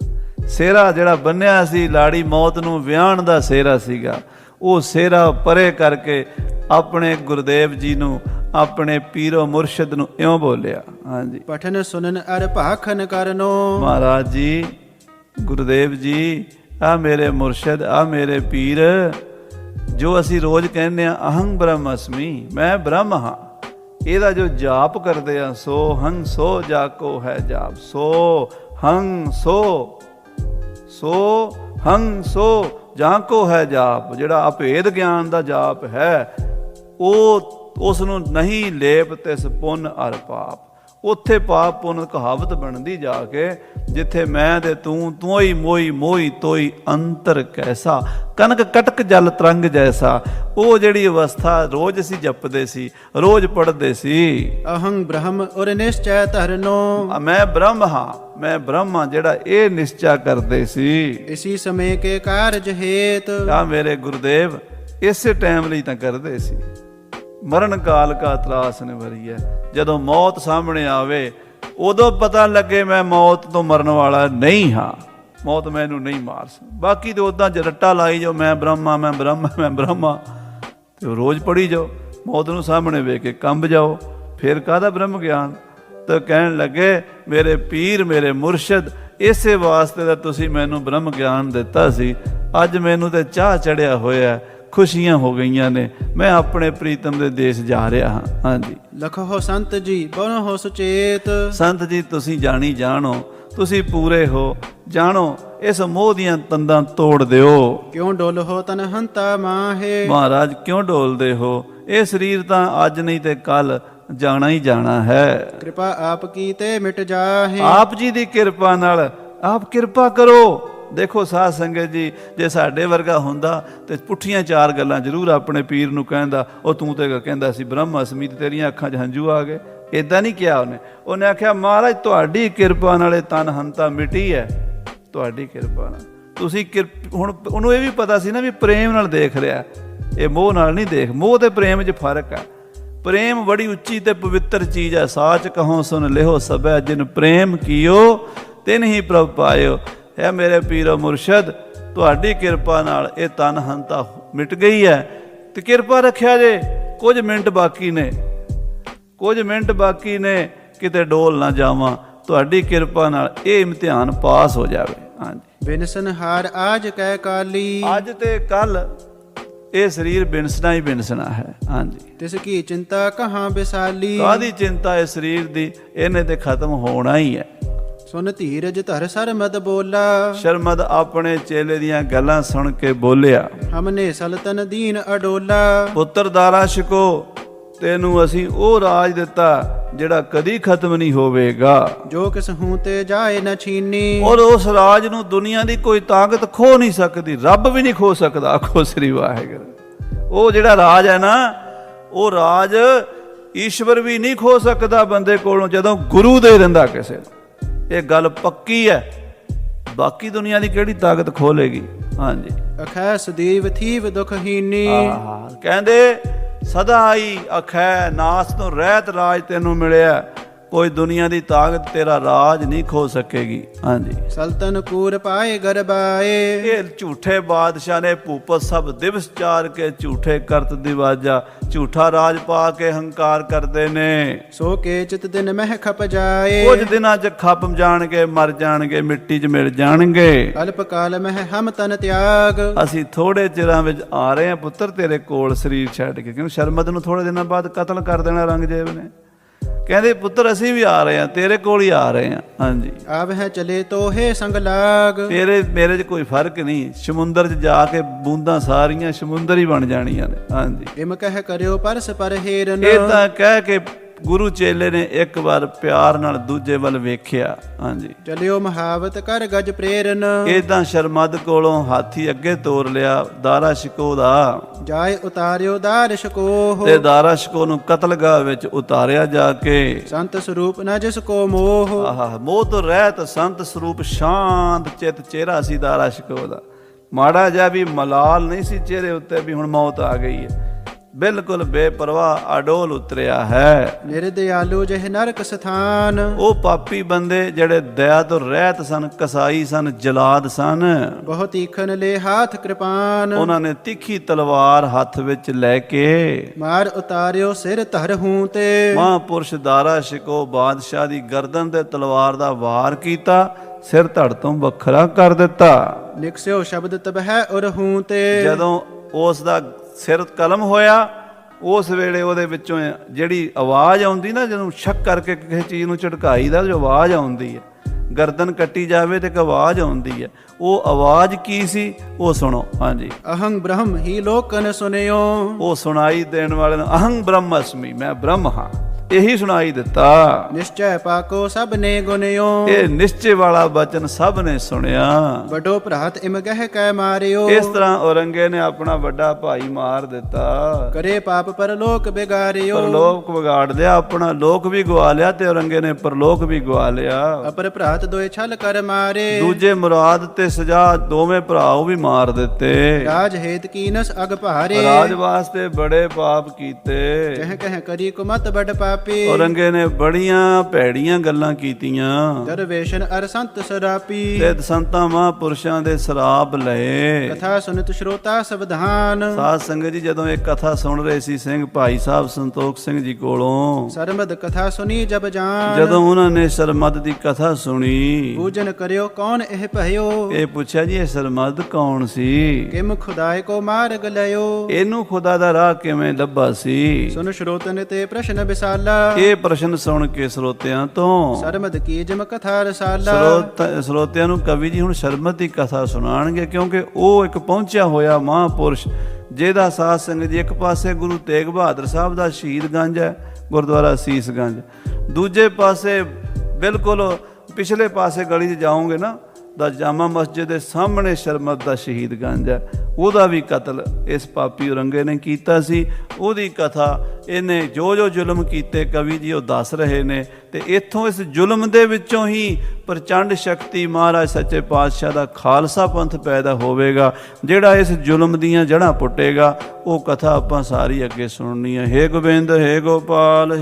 ਸਿਹਰਾ ਜਿਹੜਾ ਬੰਨਿਆ ਸੀ ਲਾੜੀ ਮੌਤ ਨੂੰ ਵਿਆਹਣ ਦਾ ਸਿਹਰਾ ਸੀਗਾ, ਉਹ ਸਿਹਰਾ ਪਰੇ ਕਰਕੇ ਆਪਣੇ ਗੁਰਦੇਵ ਜੀ ਨੂੰ, ਆਪਣੇ ਪੀਰੋ ਮੁਰਸ਼ਦ ਨੂੰ ਇਉਂ ਬੋਲਿਆ। ਹਾਂਜੀ, ਪਠਨ ਸੁਨਨ ਅਰ ਭਾਖਨ ਕਰਨੋ, ਮਹਾਰਾਜ ਜੀ, ਗੁਰਦੇਵ ਜੀ, ਆ ਮੇਰੇ ਮੁਰਸ਼ਦ, ਆ ਮੇਰੇ ਪੀਰ, ਜੋ ਅਸੀਂ ਰੋਜ਼ ਕਹਿੰਦੇ ਆ ਅਹੰ ਬ੍ਰਹਮ ਅਸਮੀ, ਮੈਂ ਬ੍ਰਹਮ ਹਾਂ, ਇਹਦਾ ਜੋ ਜਾਪ ਕਰਦੇ ਆ, ਸੋ ਹੰ ਸੋ ਜਾ ਕੋ ਹੈ ਜਾਪ, ਸੋ ਹੰ ਸੋ ਹੰ ਸੋ ਜਾਂ ਕੋ ਹੈ ਜਾਪ, ਜਿਹੜਾ ਅਭੇਦ ਗਿਆਨ ਦਾ ਜਾਪ ਹੈ, ਉਹ ਉਸ ਨੂੰ ਨਹੀਂ ਲੇਪ ਤਿਸ ਪੁੰਨ ਅਰ ਪਾਪ। ਉੱਥੇ ਪਾਪ ਪੁੰਨ ਕਹਾਵਤ ਬਣਦੀ ਜਾ ਕੇ, ਜਿੱਥੇ ਮੈਂ ਤੇ ਤੂੰ ਹੀ ਮੋਈ ਮੋਈ ਤੋਈ ਅੰਤਰ ਕੈਸਾ, ਕਨਕ ਕਟਕ ਜਲ ਤਰੰਗ ਜੈਸਾ। ਉਹ ਜਿਹੜੀ ਅਵਸਥਾ ਰੋਜ਼ ਅਸੀਂ ਜਪਦੇ ਸੀ, ਰੋਜ਼ ਪੜ੍ਹਦੇ ਸੀ, ਅਹੰ ਬ੍ਰਹਮ ਔਰ ਨਿਸ਼ਚੈ ਧਰਨੋ, ਮੈਂ ਬ੍ਰਹਮ ਹਾਂ, ਮੈਂ ਬ੍ਰਹਮ ਹਾਂ, ਜਿਹੜਾ ਇਹ ਨਿਸ਼ਚਾ ਕਰਦੇ ਸੀ। ਇਸੀ ਸਮੇਂ ਕੇ ਕਾਰਜ ਹੇਤ, ਆ ਮੇਰੇ ਗੁਰਦੇਵ ਇਸੇ ਟਾਈਮ ਲਈ ਤਾਂ ਕਰਦੇ ਸੀ। ਮਰਨ ਕਾਲ ਕਾ ਤਰਾਸ ਨਿਵਰੀ ਹੈ, ਜਦੋਂ ਮੌਤ ਸਾਹਮਣੇ ਆਵੇ ਉਦੋਂ ਪਤਾ ਲੱਗੇ ਮੈਂ ਮੌਤ ਤੋਂ ਮਰਨ ਵਾਲਾ ਨਹੀਂ ਹਾਂ, ਮੌਤ ਮੈਨੂੰ ਨਹੀਂ ਮਾਰ ਸਕਦੀ। ਬਾਕੀ ਤੇ ਉੱਦਾਂ ਰੱਟਾ ਲਾਈ ਜਾਓ, ਮੈਂ ਬ੍ਰਹਮਾ, ਮੈਂ ਬ੍ਰਹਮਾ, ਮੈਂ ਬ੍ਰਹਮਾ, ਤੇ ਰੋਜ਼ ਪੜ੍ਹੀ ਜਾਓ, ਮੌਤ ਨੂੰ ਸਾਹਮਣੇ ਵੇਖ ਕੇ ਕੰਬ ਜਾਓ, ਫਿਰ ਕਾਹਦਾ ਬ੍ਰਹਮ ਗਿਆਨ। ਤਾਂ ਕਹਿਣ ਲੱਗੇ ਮੇਰੇ ਪੀਰ, ਮੇਰੇ ਮੁਰਸ਼ਦ, ਇਸੇ ਵਾਸਤੇ ਤਾਂ ਤੁਸੀਂ ਮੈਨੂੰ ਬ੍ਰਹਮ ਗਿਆਨ ਦਿੱਤਾ ਸੀ। ਅੱਜ ਮੈਨੂੰ ਤੇ ਚਾਹ ਚੜਿਆ ਹੋਇਆ, ਖੁਸ਼ੀਆਂ ਹੋ ਗਈਆਂ ਨੇ, ਮੈਂ ਆਪਣੇ ਪ੍ਰੀਤਮ ਦੇ ਦੇਸ਼ ਜਾ ਰਿਹਾ ਹਾਂ। ਹਾਂਜੀ, ਲਖੋ ਸੰਤ ਜੀ ਬਨੋ ਹੋ ਸੁਚੇਤ। ਸੰਤ ਜੀ ਤੁਸੀਂ ਜਾਣੀ ਜਾਣੋ, ਤੁਸੀਂ ਪੂਰੇ ਹੋ, ਜਾਣੋ ਇਸ ਮੋਹ ਦੀਆਂ ਤੰਦਾਂ ਤੋੜ ਦਿਓ। ਕਿਉਂ ਡੋਲ ਹੋ ਤਨ ਹੰਤਾ ਮਾਹੇ। ਮਹਾਰਾਜ ਕਿਉਂ ਡੋਲਦੇ ਹੋ? ਇਹ ਸਰੀਰ ਤਾਂ ਅੱਜ ਨਹੀਂ ਤੇ ਕੱਲ ਜਾਣਾ ਹੀ ਜਾਣਾ ਹੈ। ਕਿਰਪਾ ਆਪ ਕੀ ਤੇ ਮਿਟ ਜਾਹੇ। ਆਪ ਜੀ ਦੀ ਕਿਰਪਾ ਨਾਲ, ਆਪ ਕਿਰਪਾ ਕਰੋ। ਦੇਖੋ ਸਾਧ ਸੰਗਤ ਜੀ, ਜੇ ਸਾਡੇ ਵਰਗਾ ਹੁੰਦਾ ਤੇ ਪੁੱਠੀਆਂ ਚਾਰ ਗੱਲਾਂ ਜ਼ਰੂਰ ਆਪਣੇ ਪੀਰ ਨੂੰ ਕਹਿੰਦਾ, ਉਹ ਤੂੰ ਤੇ ਕਹਿੰਦਾ ਸੀ ਬ੍ਰਹਮ ਅਸਮੀ ਤੇ ਤੇਰੀਆਂ ਅੱਖਾਂ 'ਚ ਹੰਝੂ ਆ ਗਏ। ਇਦਾਂ ਨਹੀਂ ਕਿਹਾ ਉਹਨੇ ਆਖਿਆ ਮਹਾਰਾਜ ਤੁਹਾਡੀ ਕਿਰਪਾ ਨਾਲ ਇਹ ਤਨ ਹੰਤਾ ਮਿਟੀ ਹੈ, ਤੁਹਾਡੀ ਕਿਰਪਾ ਨਾਲ। ਤੁਸੀਂ ਹੁਣ ਉਹਨੂੰ ਇਹ ਵੀ ਪਤਾ ਸੀ ਨਾ ਵੀ ਪ੍ਰੇਮ ਨਾਲ ਦੇਖ ਰਿਹਾ, ਇਹ ਮੋਹ ਨਾਲ ਨਹੀਂ ਦੇਖ। ਮੋਹ ਤੇ ਪ੍ਰੇਮ 'ਚ ਫਰਕ ਹੈ। ਪ੍ਰੇਮ ਬੜੀ ਉੱਚੀ ਤੇ ਪਵਿੱਤਰ ਚੀਜ਼ ਹੈ। ਸਾਚ ਕਹੋ ਸੁਨ ਲਿਓ ਸਭੈ, ਜਿਨ ਪ੍ਰੇਮ ਕੀਓ ਤਿਨ ਹੀ ਪ੍ਰਭ ਪਾਇਓ। ਹੈ ਮੇਰੇ ਪੀਰੋ ਮੁਰਸ਼ਦ, ਤੁਹਾਡੀ ਕਿਰਪਾ ਨਾਲ ਇਹ ਤਨ ਹੰਤਾ ਮਿਟ ਗਈ ਹੈ ਤੇ ਕਿਰਪਾ ਰੱਖਿਆ ਜੇ। ਕੁਝ ਮਿੰਟ ਬਾਕੀ ਨੇ, ਕੁਝ ਮਿੰਟ ਬਾਕੀ ਨੇ, ਕਿਤੇ ਡੋਲ ਨਾ ਜਾਵਾਂ। ਤੁਹਾਡੀ ਕਿਰਪਾ ਨਾਲ ਇਹ ਇਮਤਿਹਾਨ ਪਾਸ ਹੋ ਜਾਵੇ। ਹਾਂਜੀ, ਬਿਨਸਨ ਹਾਰ ਆਜ ਕਹਿ ਕਾਲੀ। ਅੱਜ ਤੇ ਕੱਲ ਇਹ ਸਰੀਰ ਬਿਨਸਣਾ ਹੀ ਬਿਨਸਣਾ ਹੈ। ਹਾਂਜੀ, ਤਿਸ ਕੀ ਚਿੰਤਾ ਕਹਾਂ ਬਿਸਾਲੀ। ਕਾਹਦੀ ਚਿੰਤਾ ਇਸ ਸਰੀਰ ਦੀ, ਇਹਨੇ ਤੇ ਖਤਮ ਹੋਣਾ ਹੀ ਹੈ। ਸੁਨ ਧੀਰਜ ਧਰ ਸਰਮਦ ਬੋਲਾ। ਸ਼ਰਮਦ ਆਪਣੇ ਚੇਲੇ ਦੀਆਂ ਗੱਲਾਂ ਸੁਣ ਕੇ ਬੋਲਿਆ, ਹਮਨੇ ਸਲਤਨ ਦੀਨ ਅਡੋਲਾ। ਪੁੱਤਰ ਦਾਰਾ ਸ਼ਿਕੋ, ਤੈਨੂੰ ਅਸੀਂ ਉਹ ਰਾਜ ਦਿੱਤਾ ਜਿਹੜਾ ਕਦੀ ਖਤਮ ਨਹੀਂ ਹੋਵੇਗਾ। ਜੋ ਕਿਸ ਹੂੰ ਤੇ ਜਾਏ ਨਾ ਛੀਨੀ। ਔਰ ਉਸ ਰਾਜ ਨੂੰ ਦੁਨੀਆ ਦੀ ਕੋਈ ਤਾਕਤ ਖੋ ਨਹੀਂ ਸਕਦੀ, ਰੱਬ ਵੀ ਨਹੀਂ ਖੋ ਸਕਦਾ। ਆਖੋ ਸ੍ਰੀ ਵਾਹਿਗੁਰੂ। ਉਹ ਜਿਹੜਾ ਰਾਜ ਹੈ ਨਾ, ਉਹ ਰਾਜ ਈਸ਼ਵਰ ਵੀ ਨਹੀਂ ਖੋ ਸਕਦਾ ਬੰਦੇ ਕੋਲੋਂ, ਜਦੋਂ ਗੁਰੂ ਦੇ ਦਿੰਦਾ ਕਿਸੇ ਨੂੰ। ਇਹ ਗੱਲ ਪੱਕੀ ਹੈ। ਬਾਕੀ ਦੁਨੀਆ ਦੀ ਕਿਹੜੀ ਤਾਕਤ ਖੋਲੇਗੀ। ਹਾਂਜੀ, ਅਖੈ ਸਦੀਵ ਥੀਵ ਦੁਖਹੀਨੀ। ਕਹਿੰਦੇ ਸਦਾ ਹੀ ਅਖੈ ਨਾਸ ਤੋਂ ਰਹਿਤ ਰਾਜ ਤੈਨੂੰ ਮਿਲਿਆ, ਕੋਈ ਦੁਨੀਆ ਦੀ ਤਾਕਤ ਤੇਰਾ ਰਾਜ ਨਹੀਂ ਖੋ ਸਕੇਗੀ। ਹਾਂਜੀ, ਸਲਤਨ ਕੂਰ ਪਾਏ ਗਰਬਾਏ। ਇਹ ਝੂਠੇ ਬਾਦਸ਼ਾਹ ਨੇ ਭੂਪਤ ਸਭ ਦਿਵਸ ਚਾਰ ਕੇ ਝੂਠੇ ਕਰਤ ਦਿਵਾਜਾ, ਝੂਠਾ ਰਾਜ ਪਾ ਕੇ ਹੰਕਾਰ ਕਰਦੇ ਨੇ। ਸੋ ਕੇ ਚਿਤ ਦਿਨ ਮਹਿ ਖਪ ਜਾਏ। ਕੁਝ ਦਿਨਾਂ 'ਚ ਖਪ ਜਾਣਗੇ, ਮਰ ਜਾਣਗੇ, ਮਿੱਟੀ 'ਚ ਮਿਲ ਜਾਣਗੇ। ਅਲਪ ਕਾਲ ਮਹਿ ਹਮ ਤਨ ਤਿਆਗ। ਅਸੀਂ ਥੋੜੇ ਚਿਰਾਂ ਵਿੱਚ ਆ ਰਹੇ ਹਾਂ ਪੁੱਤਰ ਤੇਰੇ ਕੋਲ ਸਰੀਰ ਛੱਡ ਕੇ, ਕਿਉਂ ਸ਼ਰਮਦ ਨੂੰ ਥੋੜੇ ਦਿਨਾਂ ਬਾਅਦ ਕਤਲ ਕਰ ਦੇਣਾ ਰੰਗਜੇਬ ਨੇ। ਕਹਿੰਦੇ ਪੁੱਤਰ ਅਸੀਂ ਵੀ ਆ ਰਹੇ ਹਾਂ, ਤੇਰੇ ਕੋਲ ਹੀ ਆ ਰਹੇ ਹਾਂ। ਹਾਂਜੀ, ਆਵ ਹੈ ਚਲੇ ਤੋਹੇ ਸੰਗ ਲਾਗ। ਤੇਰੇ ਮੇਰੇ 'ਚ ਕੋਈ ਫਰਕ ਨਹੀਂ। ਸਮੁੰਦਰ 'ਚ ਜਾ ਕੇ ਬੂੰਦਾਂ ਸਾਰੀਆਂ ਸਮੁੰਦਰ ਹੀ ਬਣ ਜਾਣੀਆਂ ਨੇ। ਹਾਂਜੀ, ਇਮ ਕਹਿ ਕਰਿਓ ਪਰਸ ਪਰ ਹੇਰਨ। ਏਦਾਂ ਕਹਿ ਕੇ ਗੁਰੂ ਚੇਲੇ ਨੇ ਇੱਕ ਵਾਰ ਪਿਆਰ ਨਾਲ ਦੂਜੇ ਵੱਲ ਵੇਖਿਆ। ਹਾਂਜੀ, ਚਲਿਓ ਮਹਾਵਤ ਕਰ ਗਜ ਪ੍ਰੇਰਨ। ਏਦਾਂ ਸ਼ਰਮਦ ਕੋਲੋਂ ਹਾਥੀ ਅੱਗੇ ਤੋਰ ਲਿਆ ਦਾਰਾ ਸ਼ਿਕੋ ਦਾ। ਜਾਏ ਉਤਾਰਿਓ ਦਾਰ ਸ਼ਕੋਹ। ਤੇ ਦਾਰਾ ਸ਼ਿਕੋ ਨੂੰ ਕਤਲਗਾਹ ਵਿੱਚ ਉਤਾਰਿਆ ਜਾ ਕੇ। ਸੰਤ ਸਰੂਪ ਨਾ ਜਿਸ ਕੋ ਮੋਹ। ਆਹਾ, ਮੋਹ ਤੋਂ ਰਹਿਤ ਸੰਤ ਸਰੂਪ, ਸ਼ਾਂਤ ਚਿਤ ਚਿਹਰਾ ਸੀ ਦਾਰਾ ਸ਼ਿਕੋ ਦਾ। ਮਾੜਾ ਜਿਹਾ ਵੀ ਮਲਾਲ ਨਹੀਂ ਸੀ ਚਿਹਰੇ ਉੱਤੇ ਵੀ ਹੁਣ ਮੌਤ ਆ ਗਈ ਹੈ। ਬਿਲਕੁਲ ਬੇਪਰਵਾਹ ਅਡੋਲ ਉਤਰਿਆ ਹੈ। ਨਿਰਦਿਆਲੂ ਜਿਹ ਨਰਕ ਸਥਾਨ। ਉਹ ਪਾਪੀ ਬੰਦੇ ਜਿਹੜੇ ਦਇਆ ਤੋਂ ਰਹਿਤ ਸਨ, ਕਸਾਈ ਸਨ, ਜਲਾਦ ਸਨ। ਬਹੁਤ ਤੀਖਨ ਲੈ ਹਾਥ ਕਿਰਪਾਨ। ਉਹਨਾਂ ਨੇ ਤਿੱਖੀ ਤਲਵਾਰ ਹੱਥ ਵਿੱਚ ਲੈ ਕੇ ਮਾਰ ਉਤਾਰਿਓ ਸਿਰ ਧਰ ਹੂੰ ਤੇ। ਮਹਾਂਪੁਰਸ਼ ਦਾਰਾ ਸ਼ਿਕੋ ਬਾਦਸ਼ਾਹ ਦੀ ਗਰਦਨ ਤੇ ਤਲਵਾਰ ਦਾ ਵਾਰ ਕੀਤਾ, ਸਿਰ ਧੜ ਤੋਂ ਵੱਖਰਾ ਕਰ ਦਿੱਤਾ। ਨਿਕਸਿਓ ਸ਼ਬਦ ਤਬਹਿ ਉਰ ਹੂੰ ਤੇ। ਜਦੋਂ ਉਸ ਦਾ ਸਿਰ ਕਲਮ ਹੋਇਆ, ਉਸ ਵੇਲੇ ਉਹਦੇ ਵਿੱਚੋਂ ਜਿਹੜੀ ਆਵਾਜ਼ ਆਉਂਦੀ ਨਾ, ਜਦੋਂ ਸ਼ੱਕ ਕਰਕੇ ਕਿਸੇ ਚੀਜ਼ ਨੂੰ ਝਟਕਾਈ ਦਾ ਜੋ ਆਵਾਜ਼ ਆਉਂਦੀ ਹੈ, ਗਰਦਨ ਕੱਟੀ ਜਾਵੇ ਤੇ ਇੱਕ ਆਵਾਜ਼ ਆਉਂਦੀ ਹੈ, ਉਹ ਆਵਾਜ਼ ਕੀ ਸੀ ਉਹ ਸੁਣੋ। ਹਾਂਜੀ, ਅਹੰ ਬ੍ਰਹਮ ਹੀ ਲੋਕਨ ਸੁਨਿਓ। ਉਹ ਸੁਣਾਈ ਦੇਣ ਵਾਲੇ ਨੂੰ ਅਹੰ ਬ੍ਰਹਮ ਅਸਮੀ, ਮੈਂ ਬ੍ਰਹਮ ਹਾਂ, ਇਹੀ ਸੁਣਾਈ ਦਿੱਤਾ। ਨਿਸ਼ਚੈ ਪਾਕੋ ਸਭ ਨੇ ਗੁਨਿਓ। ਇਹ ਨਿਸ਼ਚੇ ਵਾਲਾ ਬਚਨ ਸਭ ਨੇ ਸੁਣਿਆ। ਵੱਡੋ ਭਰਾਤ ਇਮ ਗਹਿ ਕੈ ਮਾਰਿਓ। ਇਸ ਤਰ੍ਹਾਂ ਔਰੰਗੇ ਨੇ ਆਪਣਾ ਵੱਡਾ ਭਾਈ ਮਾਰ ਦਿੱਤਾ। ਕਰੇ ਪਾਪ ਪਰਲੋਕ ਬਿਗਾਰਿਓ। ਪਰਲੋਕ ਵਿਗਾੜ ਲਿਆ, ਆਪਣਾ ਲੋਕ ਵੀ ਗਵਾ ਲਿਆ ਤੇ ਔਰੰਗੇ ਨੇ ਪਰਲੋਕ ਵੀ ਗਵਾ ਲਿਆ। ਅਪਰ ਭਰਾਤ ਦੋਏ ਛਲ ਕਰ ਮਾਰੇ। ਦੂਜੇ ਮੁਰਾਦ ਤੇ ਸਜਾ ਦੋਵੇਂ ਭਰਾ ਉਹ ਵੀ ਮਾਰ ਦਿੱਤੇ। ਰਾਜ ਹੇਤ ਕੀਨਸ ਅਗ ਭਾਰੇ। ਰਾਜ ਵਾਸਤੇ ਬੜੇ ਪਾਪ ਕੀਤੇ। ਕਹਿ ਕਹਿ ਕਰੀ ਕੁਮਤ ਬੜ ਪਾ ਸਰਾਪੀ ਔਰੰਗੇ ਨੇ ਬੜੀਆਂ ਭੈੜੀਆਂ ਗੱਲਾਂ ਕੀਤੀਆਂ ਦਰਵੇਸ਼ਨ ਅਰ ਸੰਤ ਸਰਾਪੀ ਤੇ ਸੰਤਾਂ ਮਹਾਂਪੁਰਸ਼ਾਂ ਦੇ ਸਰਾਪ ਲਏ। ਕਥਾ ਸੁਨਤ ਸ਼ਰੋਤਾ ਸਵਧਾਨ ਸਾਧ ਸੰਗਤ ਜੀ ਜਦੋਂ ਇਹ ਕਥਾ ਸੁਣ ਰਹੇ ਸੀ ਸਿੰਘ ਭਾਈ ਸਾਹਿਬ ਸੰਤੋਖ ਸਿੰਘ ਜੀ ਕੋਲੋਂ, ਸਰਮਦ ਕਥਾ ਸੁਨੀ ਜਬ ਜਾਨ ਜਦੋਂ ਉਹਨਾਂ ਨੇ ਸਰਮਦ ਦੀ ਕਥਾ ਸੁਣੀ, ਪੂਜਨ ਕਰਿਓ ਕੌਣ ਇਹ ਭਇਓ ਇਹ ਪੁੱਛਿਆ ਜੀ ਇਹ ਸਰਮਦ ਕੌਣ ਸੀ, ਕਿਮ ਖੁਦਾਇ ਕੋ ਮਾਰਗ ਲਿਓ ਇਹਨੂੰ ਖੁਦਾ ਦਾ ਰਾਹ ਕਿਵੇਂ ਲੱਭਾ ਸੀ। ਸੁਨ ਸ਼ਰੋਤਨ ਤੇ ਪ੍ਰਸ਼ਨ ਵਿਸਾਲਾ ਇਹ ਪ੍ਰਸ਼ਨ ਸੁਣ ਕੇ ਸਰੋਤਿਆਂ ਤੋਂ ਸਰਮਦ ਕੀ ਜਮ ਕਥਾ ਰਸਾਲਾ ਸਰੋਤਿਆਂ ਨੂੰ ਕਵੀ ਜੀ ਹੁਣ ਸਰਮਦ ਦੀ ਕਥਾ ਸੁਣਾਣਗੇ, ਕਿਉਂਕਿ ਉਹ ਇੱਕ ਪਹੁੰਚਿਆ ਹੋਇਆ ਮਹਾਂਪੁਰਸ਼ ਜਿਹਦਾ ਸਾਧ ਸੰਗਤ ਜੀ ਇੱਕ ਪਾਸੇ ਗੁਰੂ ਤੇਗ ਬਹਾਦਰ ਸਾਹਿਬ ਦਾ ਸ਼ਹੀਦਗੰਜ ਹੈ ਗੁਰਦੁਆਰਾ ਸੀਸਗੰਜ, ਦੂਜੇ ਪਾਸੇ ਬਿਲਕੁਲ ਪਿਛਲੇ ਪਾਸੇ ਗਲੀ 'ਚ ਜਾਓਗੇ ਨਾ ਦਾ ਜਾਮਾ ਮਸਜਿਦ ਦੇ ਸਾਹਮਣੇ ਸਰਮਦ ਦਾ ਸ਼ਹੀਦਗੰਜ ਹੈ, ਉਹਦਾ ਵੀ ਕਤਲ ਇਸ ਪਾਪੀ ਔਰੰਗੇ ਨੇ ਕੀਤਾ ਸੀ। ਉਹਦੀ ਕਥਾ ਇਹਨੇ ਜੋ ਜੋ ਜ਼ੁਲਮ ਕੀਤੇ ਕਵੀ ਜੀ ਉਹ ਦੱਸ ਰਹੇ ਨੇ, ਤੇ ਇੱਥੋਂ ਇਸ ਜ਼ੁਲਮ ਦੇ ਵਿੱਚੋਂ ਹੀ ਪ੍ਰਚੰਡ ਸ਼ਕਤੀ ਮਹਾਰਾਜ ਸੱਚੇ ਪਾਤਸ਼ਾਹ ਦਾ ਖਾਲਸਾ ਪੰਥ ਪੈਦਾ ਹੋਵੇਗਾ, ਜਿਹੜਾ ਇਸ ਜ਼ੁਲਮ ਦੀਆਂ ਜੜ੍ਹਾਂ ਪੁੱਟੇਗਾ। ਉਹ ਕਥਾ ਆਪਾਂ ਸਾਰੀ ਅੱਗੇ ਸੁਣਨੀ ਹੈ। ਹੇ ਗੋਬਿੰਦ, ਹੇ ਗੋਪਾਲ।